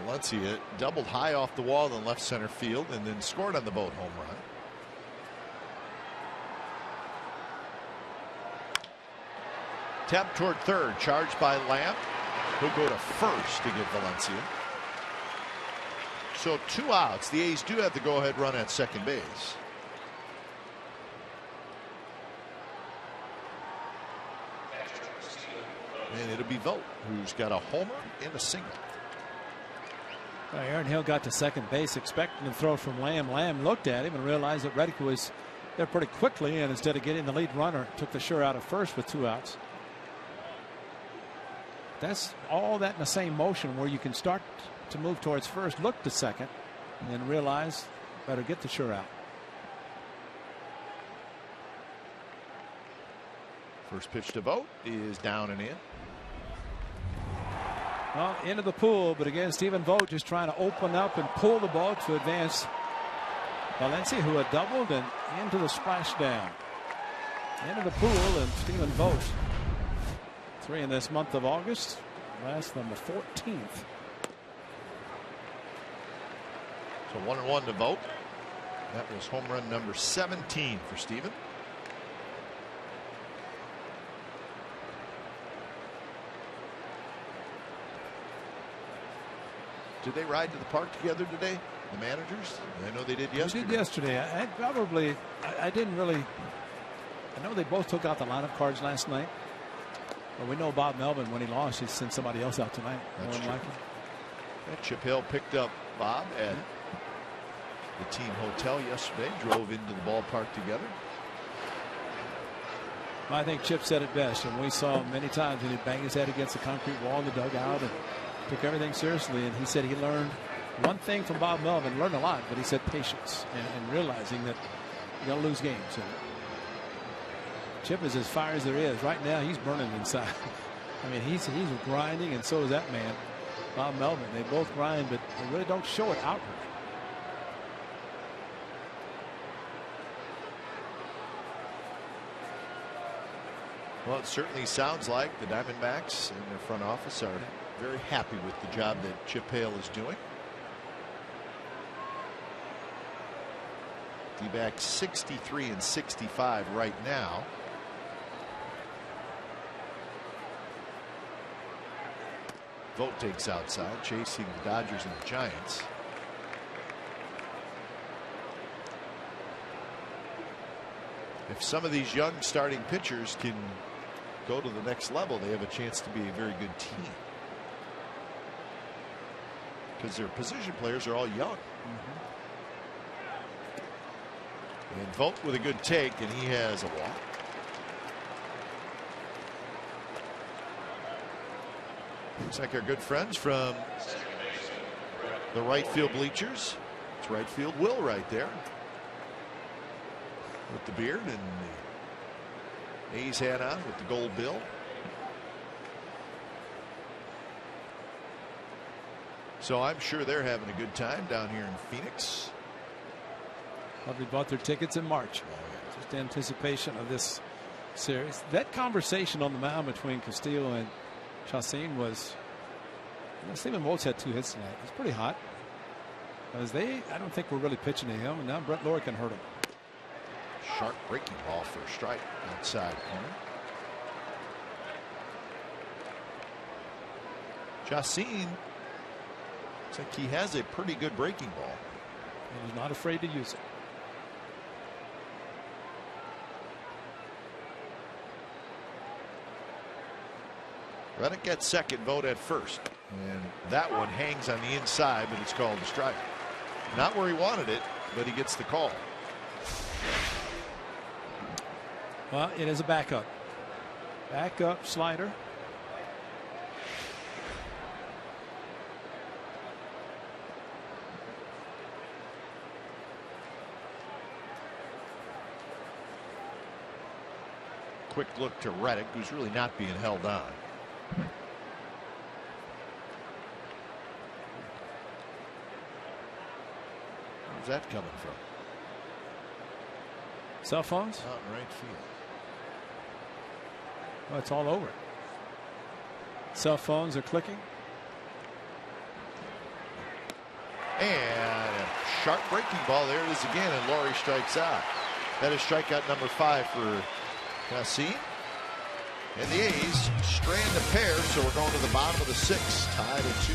Valencia doubled high off the wall in left center field and then scored on the Vogt home run. Tap toward third, charged by Lamb. He'll go to first to get Valencia. So 2 outs. The A's do have the go-ahead run at second base. And it'll be Vogt, who's got a homer and a single. Aaron Hill got to second base expecting to throw from Lamb. Lamb looked at him and realized that Reddick was there pretty quickly, and instead of getting the lead runner, took the sure out of first with 2 outs. That's all that in the same motion where you can start to move towards first, look to second, and then realize better get the sure out. First pitch to Vogt is down and in. Well, into the pool, but again, Stephen Vogt just trying to open up and pull the ball to advance Valencia, who had doubled, and into the splashdown. Into the pool, and Stephen Vogt. 3 in this month of August. Last on the 14th. So 1-1 to Vogt. That was home run number 17 for Stephen. Did they ride to the park together today, the managers? I know they did yesterday. They did yesterday. I didn't really. I know they both took out the lineup cards last night. But we know Bob Melvin, when he lost, he sent somebody else out tonight. That's more than likely. Chip Hill picked up Bob at the team hotel yesterday, drove into the ballpark together. I think Chip said it best, and we saw him many times when he banged his head against the concrete wall in the dugout and took everything seriously. And he said he learned one thing from Bob Melvin, learned a lot, but he said patience and realizing that you're going to lose games. And Chip is as fire as there is. Right now, he's burning inside. I mean, he's grinding, and so is that man, Bob Melvin. They both grind, but they really don't show it outward. Well, it certainly sounds like the Diamondbacks and their front office are very happy with the job that Chip Hale is doing. D-backs 63 and 65 right now. Vogt takes outside, chasing the Dodgers and the Giants. If some of these young starting pitchers can go to the next level, they have a chance to be a very good team. Because their position players are all young. And Vogt with a good take, and he has a walk. Looks like our good friends from the right field bleachers. It's right field Will right there with the beard and the A's hat on with the gold bill. So I'm sure they're having a good time down here in Phoenix. Probably bought their tickets in March. Just anticipation of this series. That conversation on the mound between Castillo and Chacin was. Stephen Woltz had 2 hits tonight. It's pretty hot. Because I don't think we're really pitching to him, and now Brett Lawrie can hurt him. Sharp breaking ball for a strike outside corner. Chacin, looks like he has a pretty good breaking ball. And he's not afraid to use it. Reddick gets second, vote at first. And that one hangs on the inside, but it's called a strike. Not where he wanted it, but he gets the call. Well, it is a backup. Backup slider. Quick look to Reddick, who's really not being held on. Where's that coming from? Cell phones? Out in right field. Well, it's all over. Cell phones are clicking. And a sharp breaking ball. There it is again, and Lawrie strikes out. That is strikeout number 5 for Chacin. And the A's strand a pair, so we're going to the bottom of the 6th, tied at 2.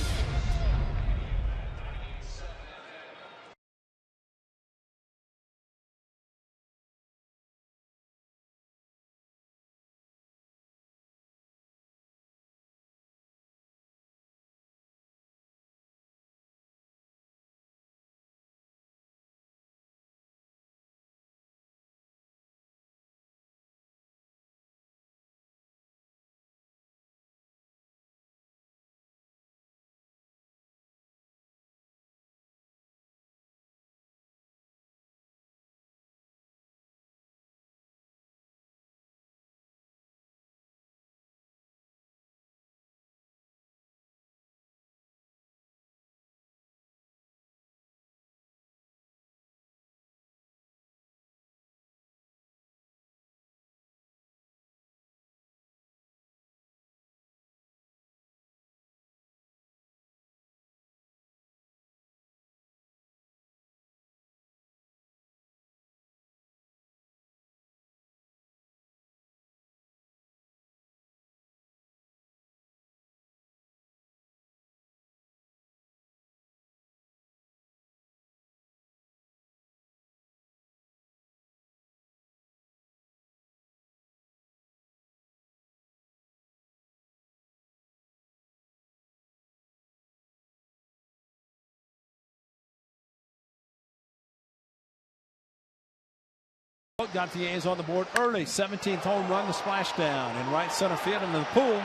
Got the A's on the board early. 17th home run, the splashdown in right center field into the pool.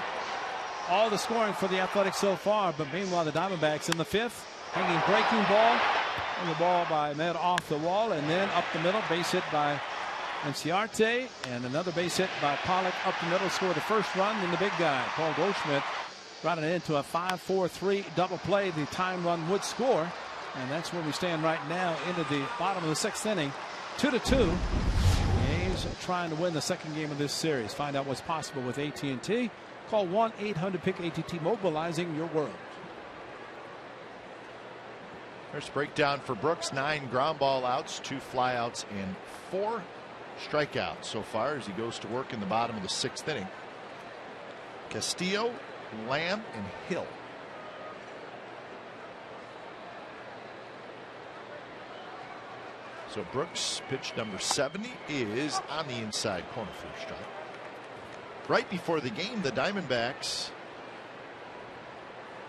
All the scoring for the Athletics so far, but meanwhile the Diamondbacks in the 5th. Hanging breaking ball. And the ball by Med off the wall and then up the middle. Base hit by Enciarte. And another base hit by Pollock up the middle. Scored the first run. Then the big guy, Paul Goldschmidt, routed it into a 5-4-3 double play. The time run would score. And that's where we stand right now into the bottom of the 6th inning. 2-2. The A's trying to win the second game of this series. Find out what's possible with AT&T. Call 1-800-PICK-ATT, mobilizing your world. First breakdown for Brooks. 9 ground ball outs, 2 flyouts, and 4 strikeouts so far as he goes to work in the bottom of the 6th inning. Castillo, Lamb, and Hill. So Brooks, pitch number 70, is on the inside corner for a strike. Right before the game, the Diamondbacks,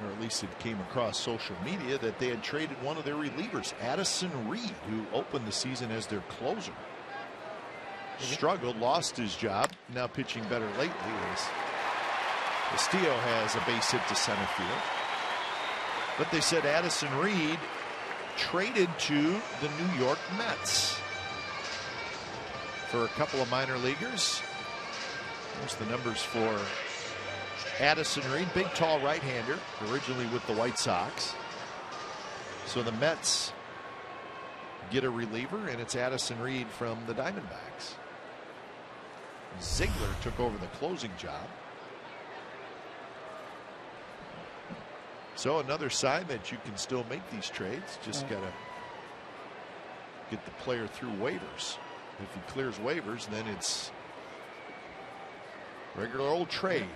or at least it came across social media, that they had traded one of their relievers, Addison Reed, who opened the season as their closer. Struggled, lost his job, now pitching better lately as Castillo has a base hit to center field. But they said Addison Reed traded to the New York Mets for a couple of minor leaguers. There's the numbers for Addison Reed, big tall right-hander, originally with the White Sox. So the Mets get a reliever, and it's Addison Reed from the Diamondbacks. Ziegler took over the closing job. So another sign that you can still make these trades. Just got to get the player through waivers. If he clears waivers, then it's regular old trade.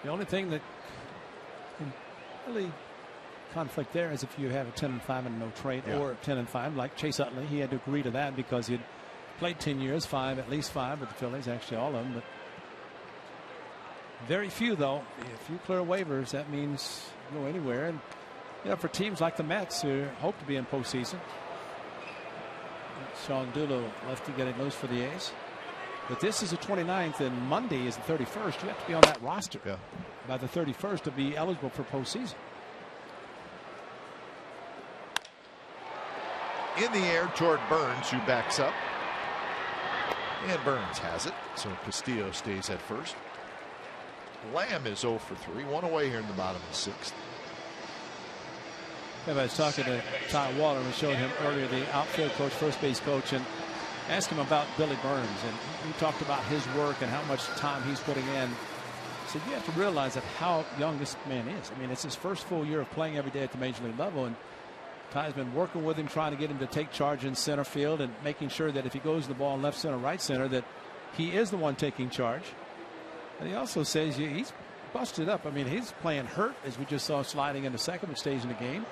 The only thing that can really conflict there is if you have a 10-5 and no trade, or 10-5 like Chase Utley. He had to agree to that because he'd played 10 years, at least five with the Phillies, actually all of them. But very few, though. If you clear waivers, that means you go anywhere. And for teams like the Mets who hope to be in postseason, Sean Doolittle lefty getting loose for the A's. But this is the 29th, and Monday is the 31st. You have to be on that roster by the 31st to be eligible for postseason. In the air toward Burns, who backs up. And Burns has it, so Castillo stays at first. Lamb is 0 for 3, one away here in the bottom of the sixth. I was talking to Ty Waller and showed him earlier, the outfield coach, first base coach, and asked him about Billy Burns, and he talked about his work and how much time he's putting in. He said, you have to realize that how young this man is. I mean, it's his first full year of playing every day at the major league level, and Ty's been working with him, trying to get him to take charge in center field and making sure that if he goes the ball in left center, right center, that he is the one taking charge. And he also says he's busted up. I mean, he's playing hurt, as we just saw sliding into second stage in the game.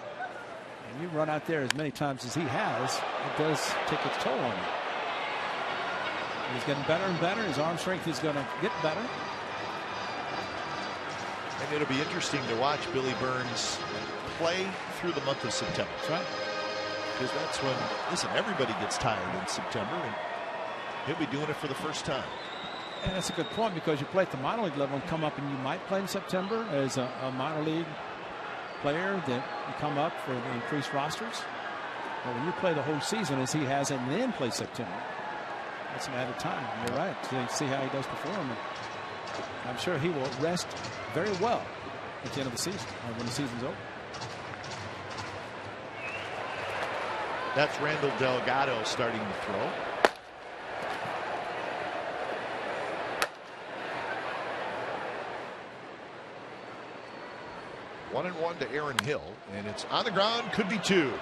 And you run out there as many times as he has, it does take its toll on you. He's getting better and better. His arm strength is going to get better. And it'll be interesting to watch Billy Burns play through the month of September. That's right. Because that's when, listen, everybody gets tired in September, and he'll be doing it for the first time. And that's a good point, because you play at the minor league level and come up, and you might play in September as a minor league player that you come up for the increased rosters. But when you play the whole season as he has and then play September, that's an added time. You're right. To see how he does perform. And I'm sure he will rest very well at the end of the season, or when the season's over. That's Randall Delgado starting to throw. One and one to Aaron Hill, and it's on the ground, could be two.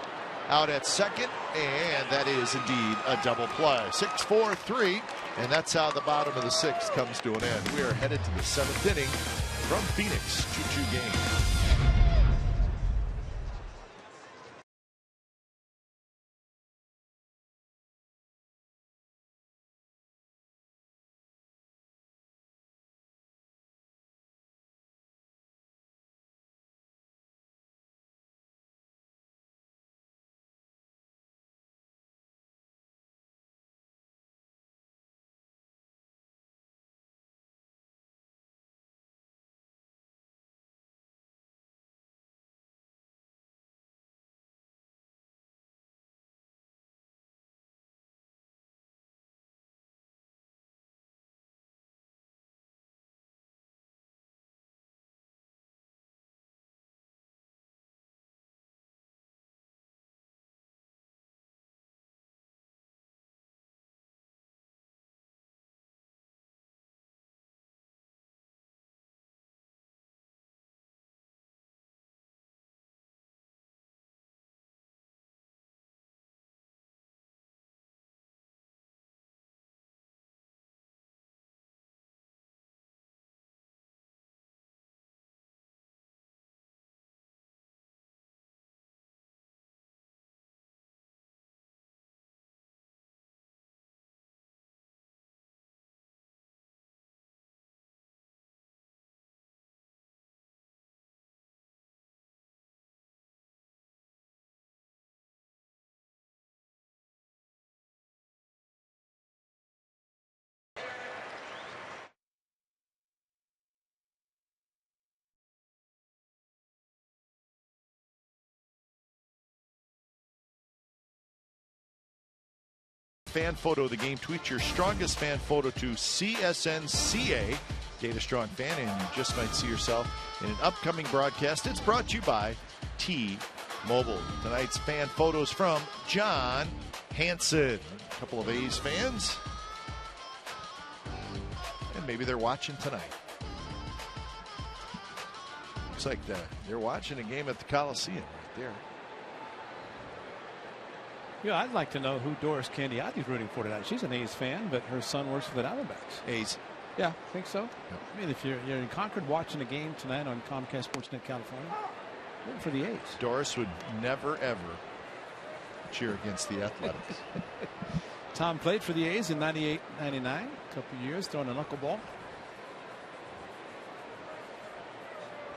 Out at second, and that is indeed a double play. 6-4-3, and that's how the bottom of the sixth comes to an end. We are headed to the seventh inning from Phoenix. 2-2 game. Fan photo of the game. Tweet your strongest fan photo to CSNCA, Data Strong Fan, and you just might see yourself in an upcoming broadcast. It's brought to you by T-Mobile. Tonight's fan photos from John Hanson. A couple of A's fans. And Maybe they're watching tonight. Looks like they're watching a game at the Coliseum right there. Yeah, I'd like to know who Doris Candiotti's rooting for tonight. She's an A's fan, but her son works for the Diamondbacks. A's. Yeah, think so. Yep. I mean, if you're in Concord watching a game tonight on Comcast Sportsnet California, rooting for the A's. Doris would never ever cheer against the Athletics. Tom played for the A's in 98, 99, a couple of years throwing a knuckleball.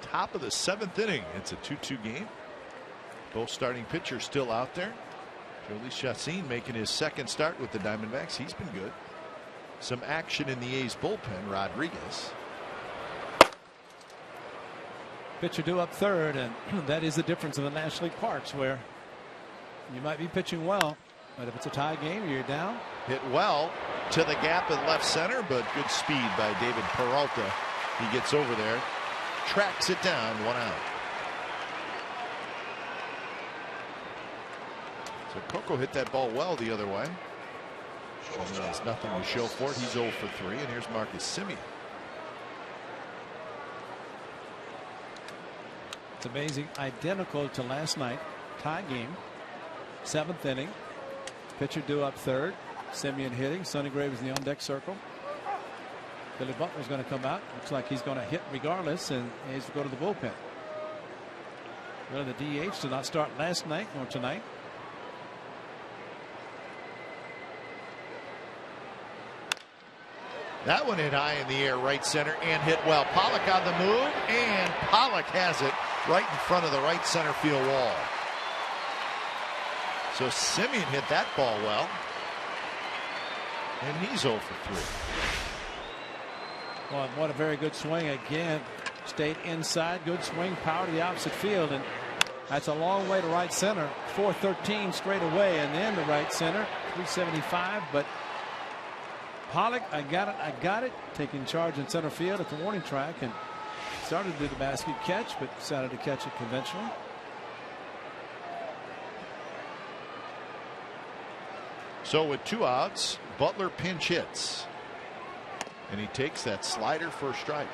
Top of the 7th inning. It's a 2-2 game. Both starting pitchers still out there. Jhoulys Chacín making his second start with the Diamondbacks. He's been good. Some action in the A's bullpen. Rodriguez. Pitcher due up third, and that is the difference in the National League parks, where you might be pitching well, but if it's a tie game, you're down. Hit well to the gap in left center, but good speed by David Peralta. He gets over there, tracks it down, 1 out. So Coco hit that ball well the other way. There's nothing to show for it. He's 0 for 3, and here's Marcus Semien. It's amazing. Identical to last night. Tie game. 7th inning. Pitcher due up third. Semien hitting. Sonny Gray was in the on-deck circle. Billy Butler's going to come out. Looks like he's going to hit regardless, and A's will go to the bullpen. Well, the DH did not start last night nor tonight. That one hit high in the air, right center, and hit well. Pollock on the move, and Pollock has it right in front of the right center field wall. So Semien hit that ball well, and he's 0 for 3. Well, what a very good swing again. Stayed inside. Good swing. Power to the opposite field, and that's a long way to right center. 413 straight away, and then to right center. 375, but Pollock, I got it. Taking charge in center field at the warning track, and started to do the basket catch, but decided to catch it conventionally. So with 2 outs, Butler pinch hits, and he takes that slider for a strike.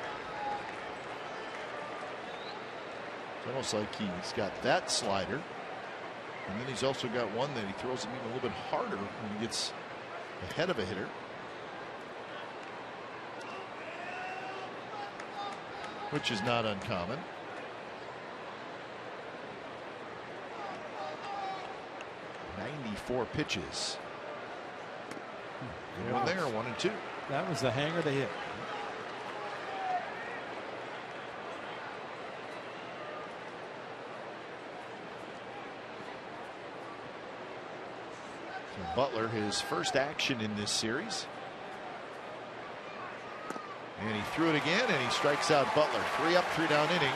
It's almost like he's got that slider, and then he's also got one that he throws him even a little bit harder when he gets ahead of a hitter. Which is not uncommon. 94 pitches. Good one there, 1-2. That was the hanger to hit. So Butler, his first action in this series. And he threw it again, and he strikes out Butler. 3 up, 3 down inning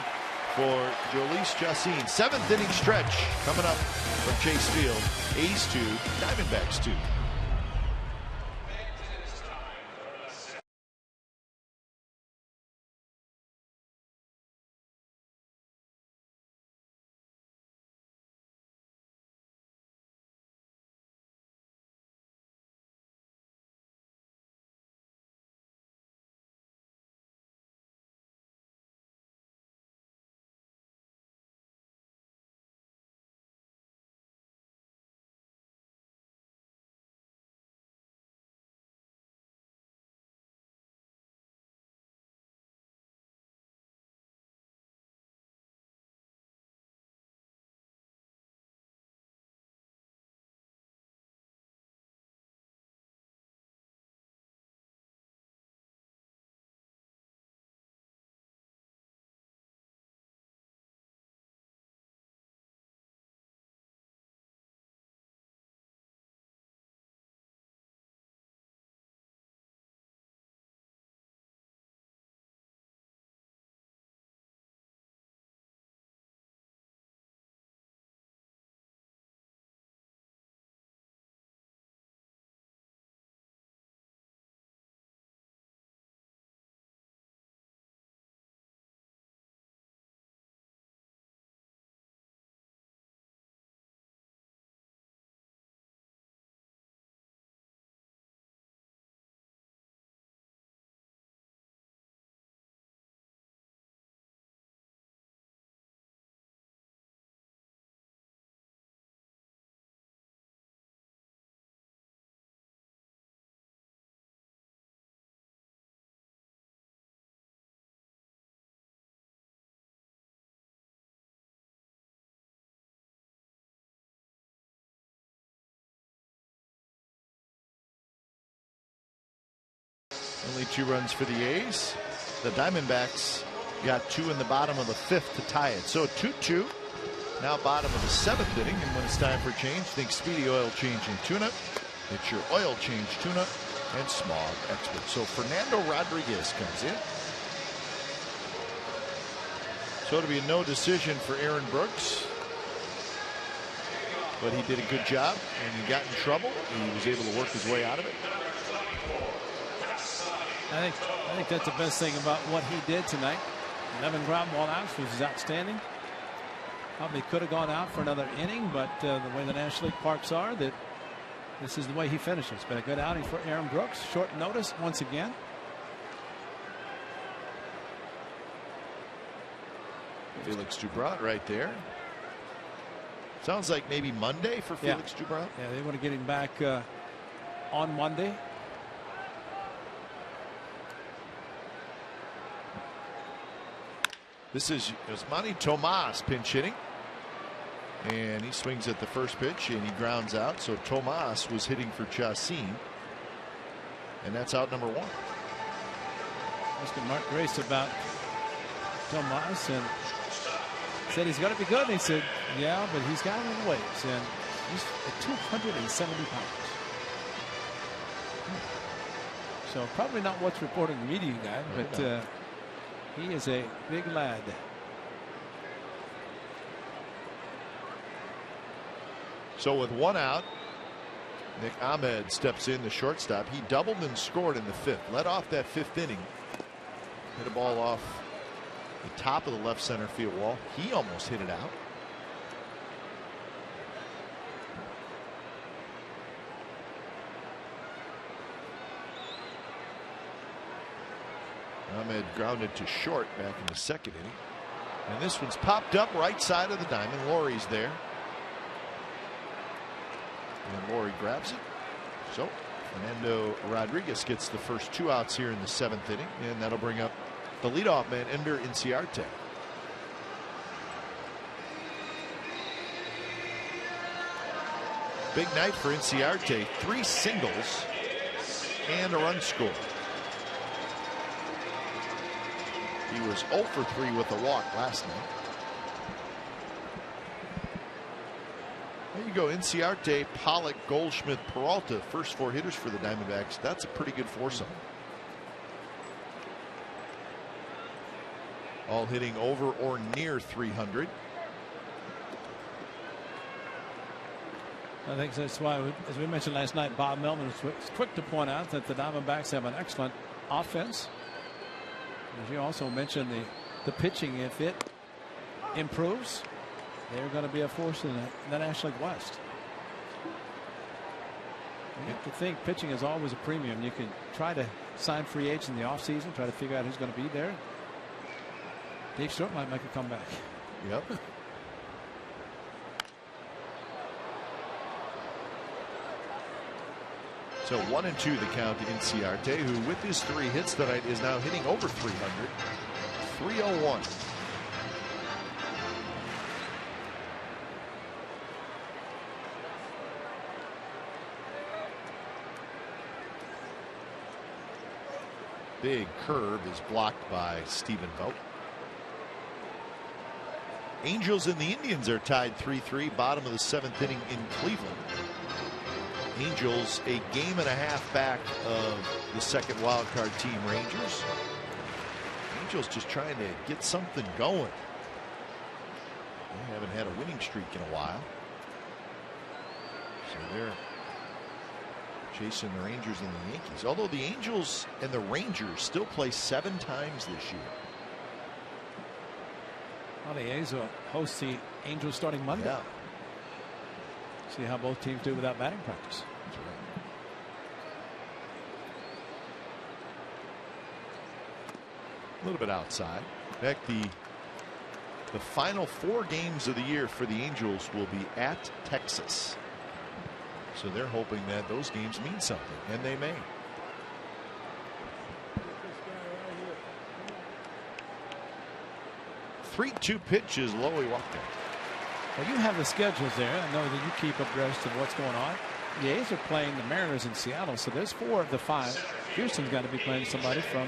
for Jhoulys Chacín. 7th inning stretch coming up from Chase Field. A's 2, Diamondbacks 2. Only 2 runs for the A's. The Diamondbacks got 2 in the bottom of the 5th to tie it. So 2-2. Now bottom of the 7th inning. And when it's time for change, think Speedy Oil Change and Tune-Up. It's your oil change, tune-up, and smog expert. So Fernando Rodriguez comes in. So it'll be a no decision for Aaron Brooks. But he did a good job, and he got in trouble. He was able to work his way out of it. I think that's the best thing about what he did tonight. 11 ground ball outs, which is outstanding. Probably could have gone out for another inning, but the way the National League parks are, that this is the way he finishes. Been a good outing for Aaron Brooks. Short notice once again. Felix Dubrat right there. Sounds like maybe Monday for Felix Dubrat. Yeah, they want to get him back on Monday. This is Yasmani Tomas pinch hitting. And he swings at the first pitch and he grounds out. So Tomas was hitting for Chacin. And that's out number 1. Mr. Mark Grace about Tomas and said he's going to be good. And he said, yeah, but he's got him in weights. And he's at 270 pounds. So probably not what's reported in the media guy, but he is a big lad. So with 1 out, Nick Ahmed steps in, the shortstop. He doubled and scored in the 5th. Led off that 5th inning. Hit a ball off the top of the left center field wall. He almost hit it out. Ahmed grounded to short back in the 2nd inning. And this one's popped up right side of the diamond. Laurie's there. And Laurie grabs it. So Fernando Rodriguez gets the first 2 outs here in the 7th inning. And that'll bring up the leadoff man, Ender Inciarte. Big night for Inciarte. 3 singles and a run scored. He was 0 for 3 with a walk last night. There you go. Inciarte, Pollock, Goldschmidt, Peralta. First 4 hitters for the Diamondbacks. That's a pretty good foursome. All hitting over or near 300. I think that's why, as we mentioned last night, Bob Melvin was quick to point out that the Diamondbacks have an excellent offense. As you also mentioned, the pitching, if it improves, they're going to be a force in the National League West. You have to think pitching is always a premium. You can try to sign free agents in the offseason, try to figure out who's going to be there. Dave Stewart might make a comeback. Yep. So 1-2 the count to Inciarte, who with his 3 hits tonight is now hitting over 300. 301. Big curve is blocked by Stephen Vogt. Angels and the Indians are tied 3-3, bottom of the 7th inning in Cleveland. Angels a game and a half back of the second wild card team, Rangers. Angels just trying to get something going. They haven't had a winning streak in a while. So they're chasing the Rangers and the Yankees. Although the Angels and the Rangers still play 7 times this year. Well, the A's will host the Angels starting Monday. Yeah. See how both teams do without batting practice. That's right. A little bit outside. In fact, the final 4 games of the year for the Angels will be at Texas. So they're hoping that those games mean something, and they may. Three 2 pitches, low, he walked out. Well, you have the schedules there. I know that you keep abreast of what's going on. The A's are playing the Mariners in Seattle, so there's 4 of the 5 Houston's got to be playing somebody from.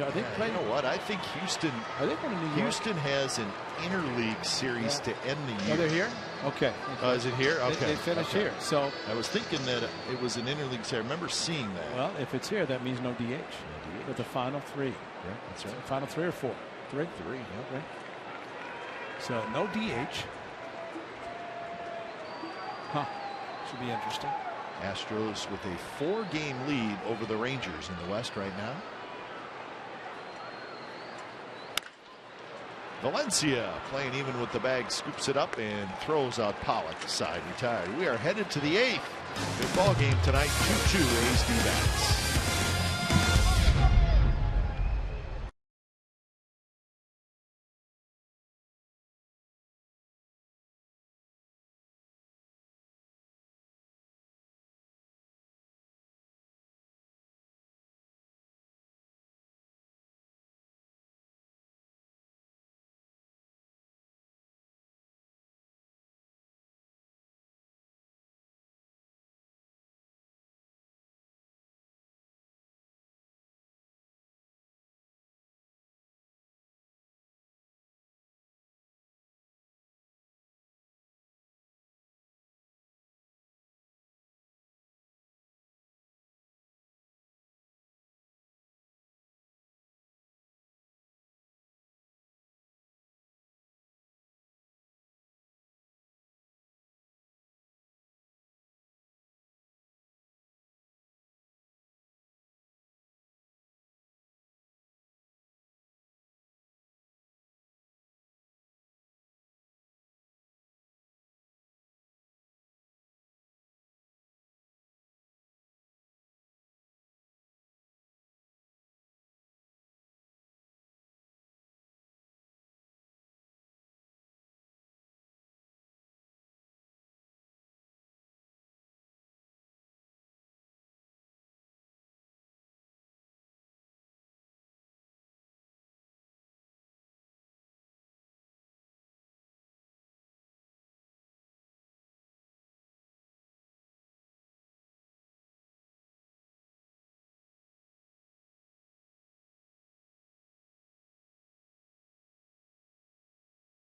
Are they playing? You know what? I think Houston. Are they going to New York? Houston has an interleague series to end the year. Oh, they're here? Okay. Is it here? Okay. They finished here. So I was thinking that it was an interleague series. I remember seeing that. Well, if it's here, that means no DH. No DH. With the final 3. Yeah, that's right. Final 3 or 4? 3? 3. Yeah. Right. So no DH. Huh. Should be interesting. Astros with a 4-game lead over the Rangers in the West right now. Valencia playing even with the bag, scoops it up and throws out Pollock, side retired. We are headed to the 8th. Good ball game tonight. 2-2 A's D-backs.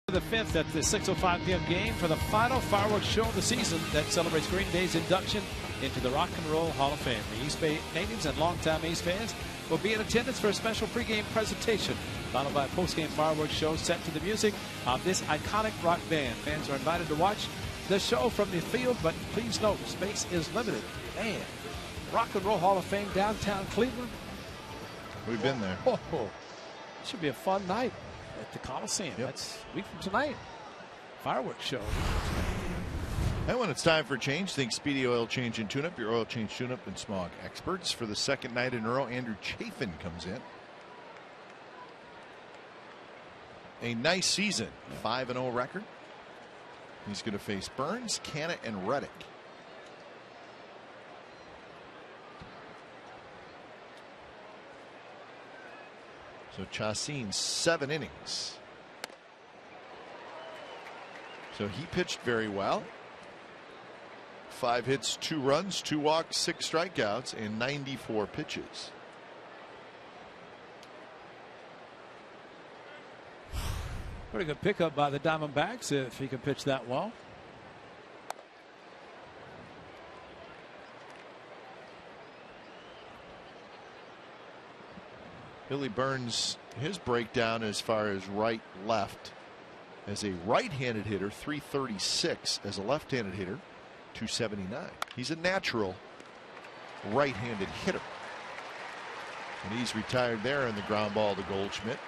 The 5th at the 6:05 p.m. game for the final fireworks show of the season that celebrates Green Day's induction into the Rock and Roll Hall of Fame. The East Bay natives and longtime A's fans will be in attendance for a special pregame presentation, followed by a postgame fireworks show set to the music of this iconic rock band. Fans are invited to watch the show from the field, but please note, space is limited. Man, Rock and Roll Hall of Fame, downtown Cleveland. We've been there. Oh, it should be a fun night at the Coliseum. Yep. That's a week from tonight. Fireworks show. And when it's time for change, think Speedy Oil Change and Tune-Up, your oil change tune-up and smog experts. For the second night in a row, Andrew Chafin comes in. A nice season, 5-0 record. He's going to face Burns, Canna, and Reddick. So Chacin, 7 innings. So he pitched very well. 5 hits, 2 runs, 2 walks, 6 strikeouts, and 94 pitches. Pretty good pickup by the Diamondbacks if he can pitch that well. Billy Burns, his breakdown as far as right left. As a right-handed hitter, 336. As a left-handed hitter, 279. He's a natural right-handed hitter. And he's retired there in the ground ball to Goldschmidt.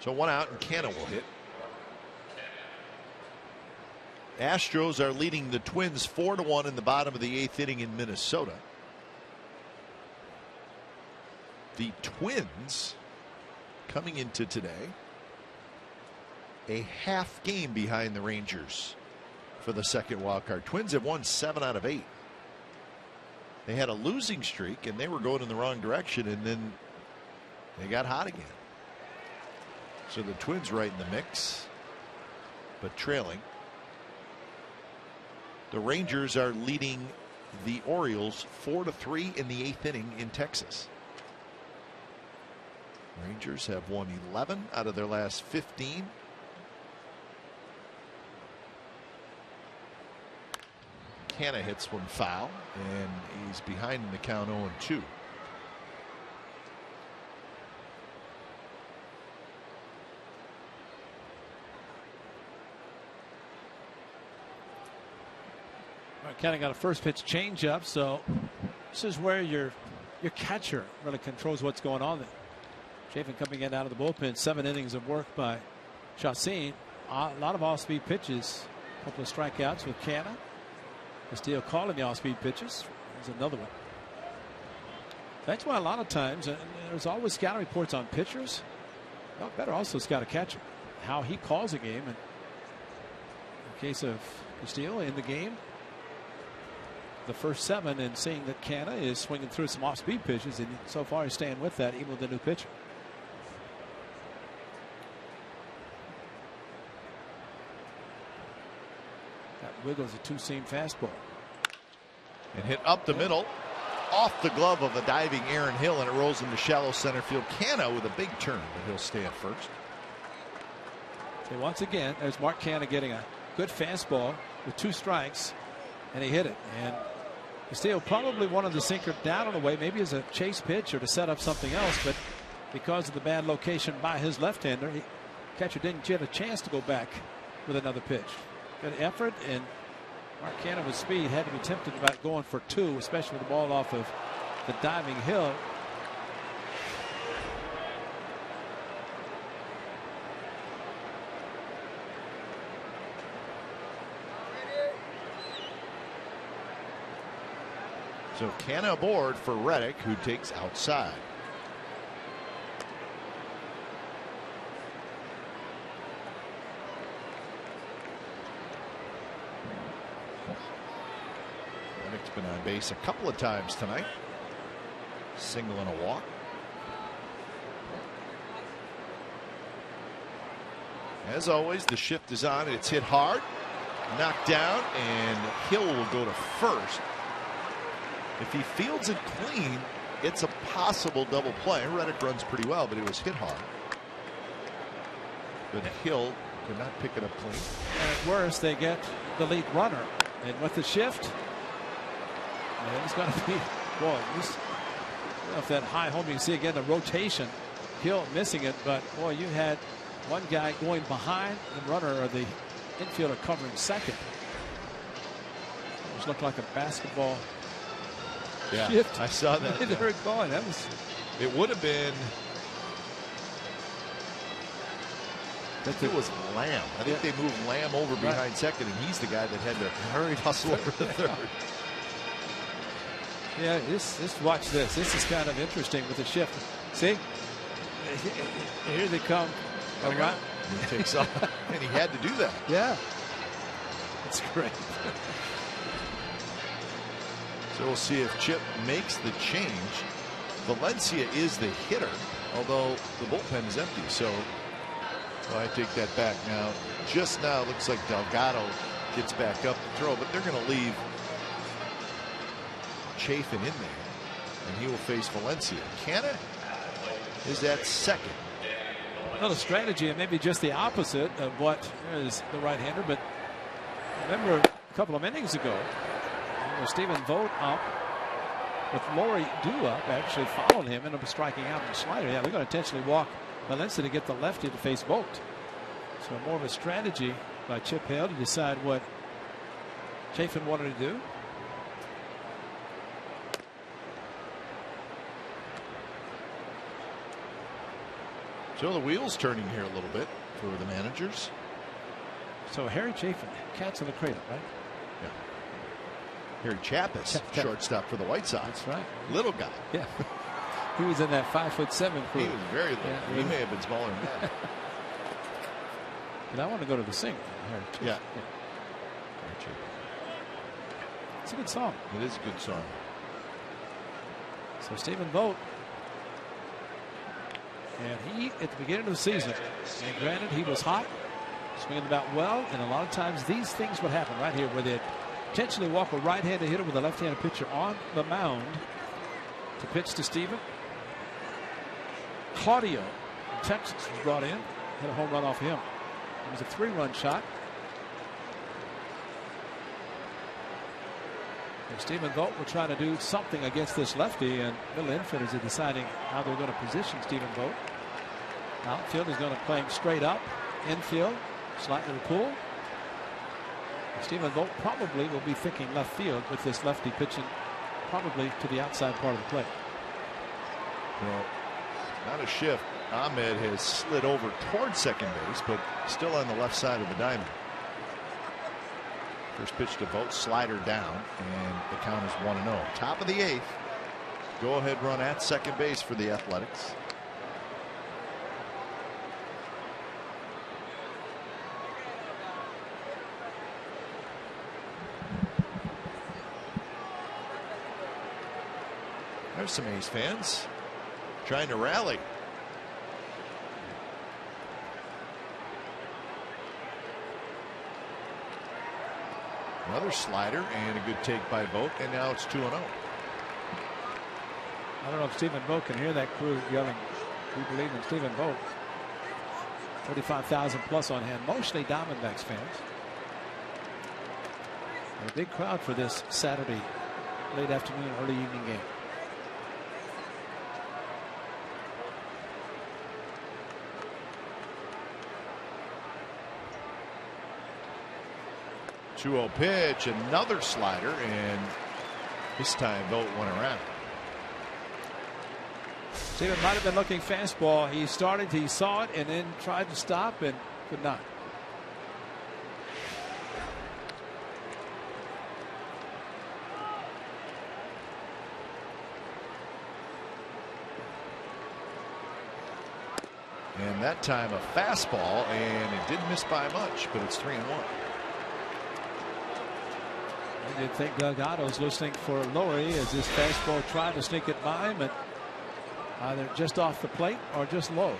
So 1 out and Canna will hit. Astros are leading the Twins 4-1 in the bottom of the 8th inning in Minnesota. The Twins coming into today a half game behind the Rangers for the second wild card. Twins have won 7 out of 8. They had a losing streak and they were going in the wrong direction, and then they got hot again. So the Twins right in the mix, but trailing. The Rangers are leading the Orioles 4-3 in the 8th inning in Texas. Rangers have won 11 out of their last 15. Canna hits one foul, and he's behind in the count 0-2. Canna got a first pitch changeup, so this is where your catcher really controls what's going on there. Chafin coming in out of the bullpen. 7 innings of work by Chacin. A lot of off-speed pitches. A couple of strikeouts with Canna. Castillo calling the off-speed pitches. There's another one. That's why a lot of times, and there's always scouting reports on pitchers. Well, better also scout a catcher. How he calls a game. And in the case of Castillo in the game, the first 7, and seeing that Canna is swinging through some off-speed pitches, and so far he's staying with that even with the new pitcher. That wiggles a 2-seam fastball. And hit up the middle, off the glove of a diving Aaron Hill, and it rolls into shallow center field. Canna with a big turn, but he'll stay at first. So once again, there's Mark Canna getting a good fastball with 2 strikes, and he hit it. And Castillo probably wanted the sinker down and away, maybe as a chase pitch or to set up something else, but because of the bad location by his left-hander, catcher didn't get a chance to go back with another pitch. Good effort, and Mark Canna with speed had to be tempted about going for 2, especially with the ball off of the diving Hill. So Canna aboard for Reddick, who takes outside. Reddick's been on base a couple of times tonight. Single and a walk. As always, the shift is on. It's hit hard, knocked down, and Hill will go to first. If he fields it clean, it's a possible double play. Reddick runs pretty well, but it was hit hard. But Hill could not pick it up clean. And at worst, they get the lead runner. And with the shift, it's going to be, boy, off that high home, you can see again the rotation. Hill missing it, but boy, you had one guy going behind the runner, or the infielder covering second. It looked like a basketball. Yeah, shift. I saw that. They were going. That was. It would have been. I think it was Lamb. I think they moved Lamb over behind second, and he's the guy that had to hurry hustle over the third. Yeah, watch this. This is kind of interesting with the shift. See, here they come. Around. He takes off, and he had to do that. Yeah, it's great. So we'll see if Chip makes the change. Valencia is the hitter, although the bullpen is empty. So I take that back now. Just now, it looks like Delgado gets back up to throw, but they're going to leave Chafin in there, and he will face Valencia. Canna is at second. Another strategy, and maybe just the opposite of what is the right-hander. But remember a couple of innings ago, Stephen Vogt up with Laurie Dew up, actually followed him, ended up striking out in the slider. Yeah, they're going to intentionally walk Valencia to get the lefty to face Vogt. So more of a strategy by Chip Hale to decide what Chafin wanted to do. So the wheels turning here a little bit for the managers. So Harry Chafin, cats in the cradle, right? Yeah. Harry Chappis, shortstop for the White Sox. That's right. Little guy. Yeah. He was in that 5'7" crew. He was very little. Yeah, he may have been smaller than that. And I want to go to the singer. Yeah. It's a good song. It is a good song. So Stephen Vogt. And he, at the beginning of the season, and granted he was hot, swinging the bat well, and a lot of times these things would happen right here where they'd potentially walk a right-handed hitter with a left-handed pitcher on the mound to pitch to Steven. Claudio from Texas was brought in. Hit a home run off him. It was a 3-run shot. And Stephen Vogt will try to do something against this lefty, and middle infielders are deciding how they're going to position Stephen Vogt. Outfield is going to play him straight up. Infield, slightly pull. Stephen Vogt probably will be thinking left field with this lefty pitching probably to the outside part of the plate. Well, not a shift. Ahmed has slid over towards second base, but still on the left side of the diamond. First pitch to Vogt, slider down, and the count is 1-0. Top of the 8th. Go ahead run at second base for the Athletics. There's some A's fans trying to rally. Another slider and a good take by Vogt, and now it's 2-0. I don't know if Stephen Vogt can hear that crew yelling, "We believe in Stephen Vogt." 35,000 plus on hand, mostly Diamondbacks fans. And a big crowd for this Saturday late afternoon, early evening game. Two-0 pitch, another slider, and this time Vogt went around. Steven might have been looking fastball. He started, he saw it, and then tried to stop and could not. And that time a fastball, and it didn't miss by much, but it's 3-1. I did think Doug Otto's listening for Lowry as this fastball tried to sneak it by him, but either just off the plate or just low.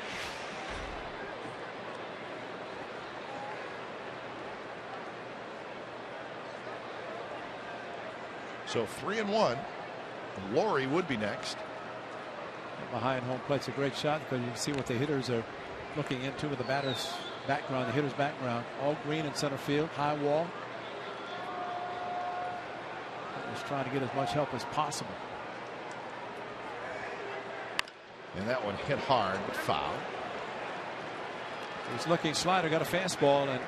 So 3-1. Lowry would be next. Behind home plate's a great shot because you can see what the hitters are looking into with the batter's background, the hitter's background. All green in center field, high wall. Just trying to get as much help as possible. And that one hit hard, but foul. He's looking slider, got a fastball, and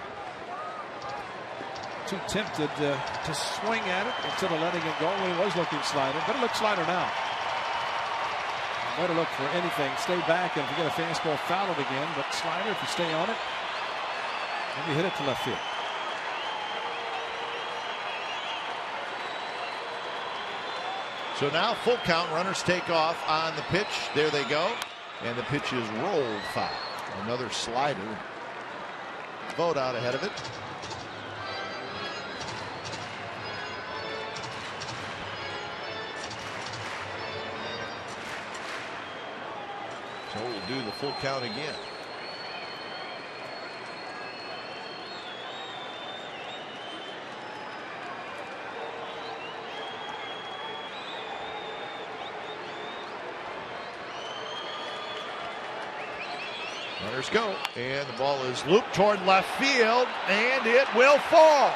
too tempted to swing at it instead of letting it go when he was looking slider. Better look slider now. Better look for anything. Stay back, and if you get a fastball, foul it again. But slider, if you stay on it, maybe hit it to left field. So now full count, runners take off on the pitch. There they go. And the pitch is rolled foul. Another slider. Vogt out ahead of it. So we'll do the full count again. Runners go, and the ball is looped toward left field, and it will fall.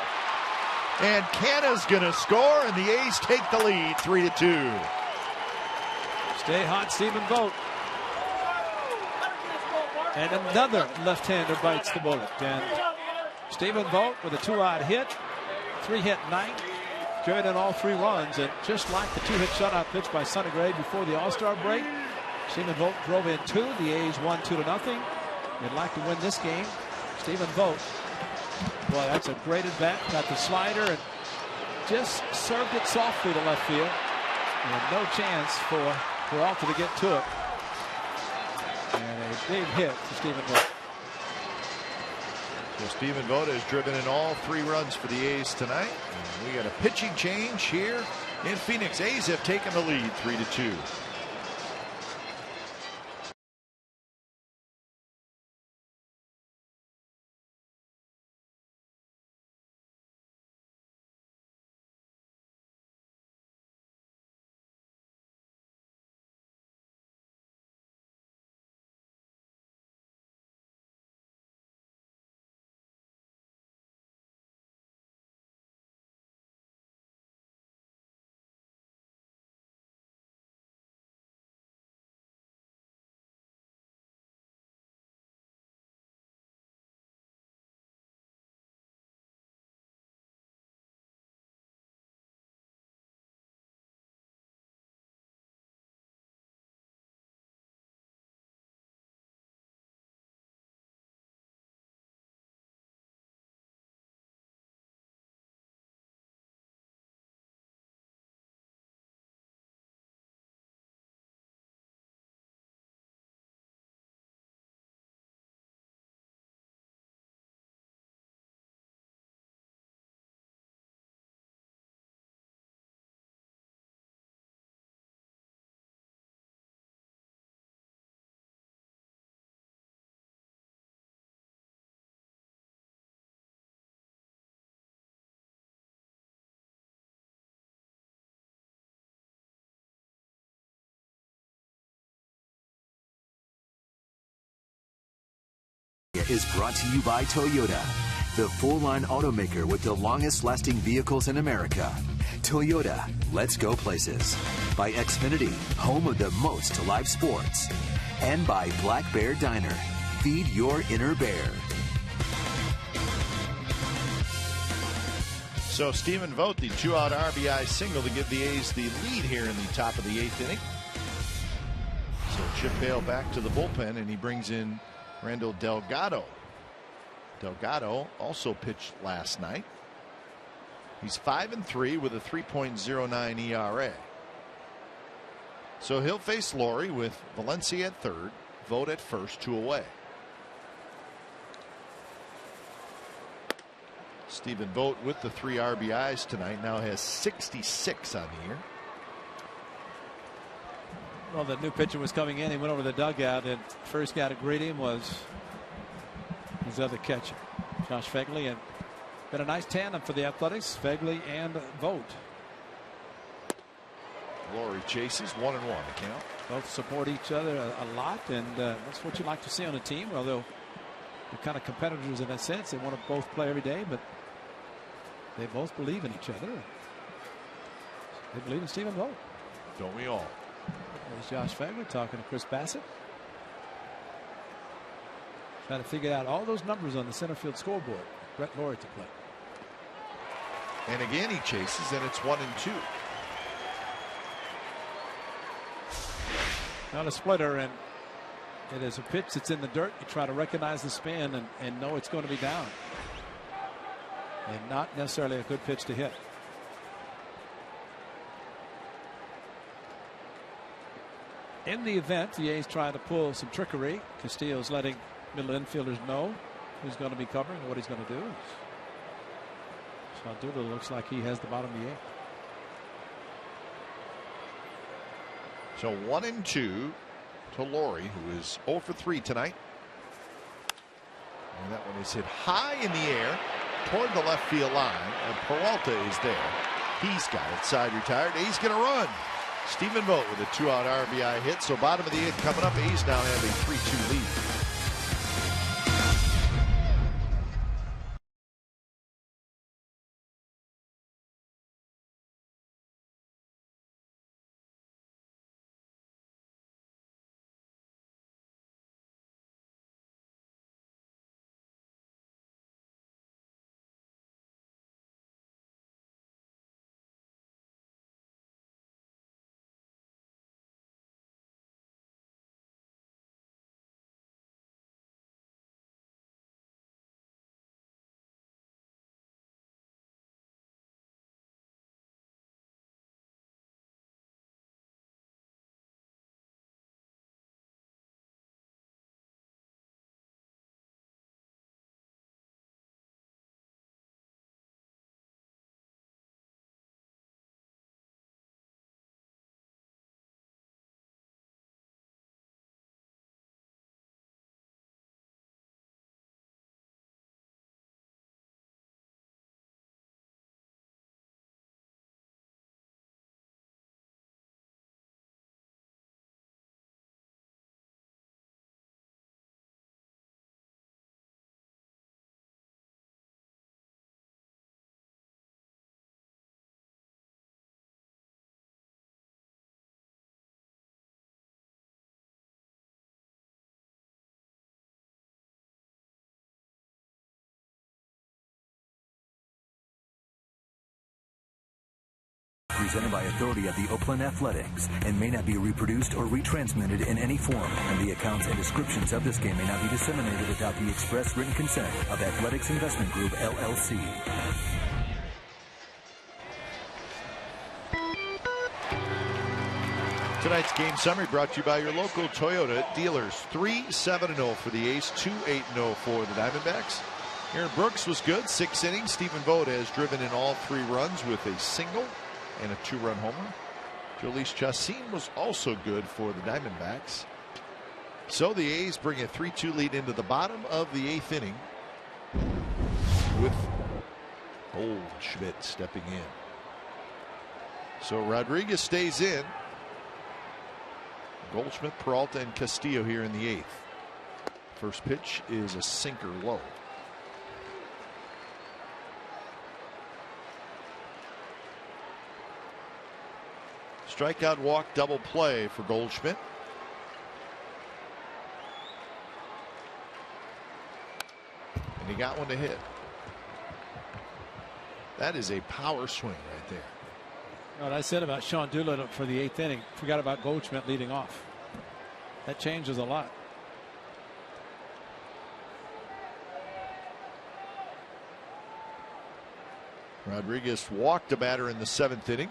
And Canna's going to score, and the A's take the lead, 3-2. Stay hot, Stephen Vogt. And another left-hander bites the bullet. And Stephen Vogt with a 2-out hit, 3-hit night, driven in all 3 runs, and just like the 2-hit shutout pitch by Sonny Gray before the All-Star break, Stephen Vogt drove in 2. The A's won 2-0. They'd like to win this game. Stephen Vogt, boy, that's a great at bat. Got the slider and just served it softly to left field. And no chance for Peralta to get to it. And a big hit for Stephen Vogt. So Stephen Vogt has driven in all 3 runs for the A's tonight. And we got a pitching change here in Phoenix. A's have taken the lead, 3-2. is brought to you by Toyota, the full-line automaker with the longest-lasting vehicles in America. Toyota, let's go places. By Xfinity, home of the most to live sports. And by Black Bear Diner, feed your inner bear. So Stephen Vogt, the 2-out RBI single to give the A's the lead here in the top of the 8th inning. So Chip Hale back to the bullpen, and he brings in Randall Delgado. Delgado also pitched last night. He's 5-3 with a 3.09 ERA. So he'll face Laurie with Valencia at third, Vogt at first, 2 away. Stephen Vogt with the 3 RBIs tonight now has 66 on the year. Well, the new pitcher was coming in. He went over the dugout, and first guy to greet him was his other catcher, Josh Phegley, and been a nice tandem for the Athletics, Phegley and Vogt. Laurie chases 1-1 to count. Both support each other a lot, and that's what you like to see on a team. Although they're kind of competitors in that sense, they want to both play every day, but they both believe in each other. They believe in Stephen Vogt. Don't we all? There's Josh Phegley talking to Chris Bassett. Trying to figure out all those numbers on the center field scoreboard. Brett Laurie to play. And again he chases, and it's 1-2. Now the splitter, and it is a pitch that's in the dirt. You try to recognize the spin and know it's going to be down. And not necessarily a good pitch to hit. In the event the A's try to pull some trickery, Castillo's letting middle infielders know who's going to be covering and what he's going to do. So Doolittle looks like he has the bottom of the 8th. So 1-2 to Laurie, who is 0 for 3 tonight. And that one is hit high in the air toward the left field line, and Peralta is there. He's got it side retired. A's going to run. Stephen Vogt with a 2-out RBI hit. So bottom of the 8th coming up. A's now have a 3-2 lead. Presented by authority of the Oakland Athletics and may not be reproduced or retransmitted in any form, and the accounts and descriptions of this game may not be disseminated without the express written consent of Athletics Investment Group, LLC. Tonight's game summary brought to you by your local Toyota dealers. 3-7-0 for the A's, 2-8-0 for the Diamondbacks. Aaron Brooks was good, 6 innings. Stephen Vogt has driven in all 3 runs with a single and a 2-run homer. Jhoulys Chacin was also good for the Diamondbacks. So the A's bring a 3-2 lead into the bottom of the 8th inning with Goldschmidt stepping in. So Rodriguez stays in. Goldschmidt, Peralta, and Castillo here in the 8th. First pitch is a sinker low. Strikeout, walk, double play for Goldschmidt. And he got one to hit. That is a power swing right there. What I said about Sean Doolittle for the 8th inning, forgot about Goldschmidt leading off. That changes a lot. Rodriguez walked a batter in the 7th inning.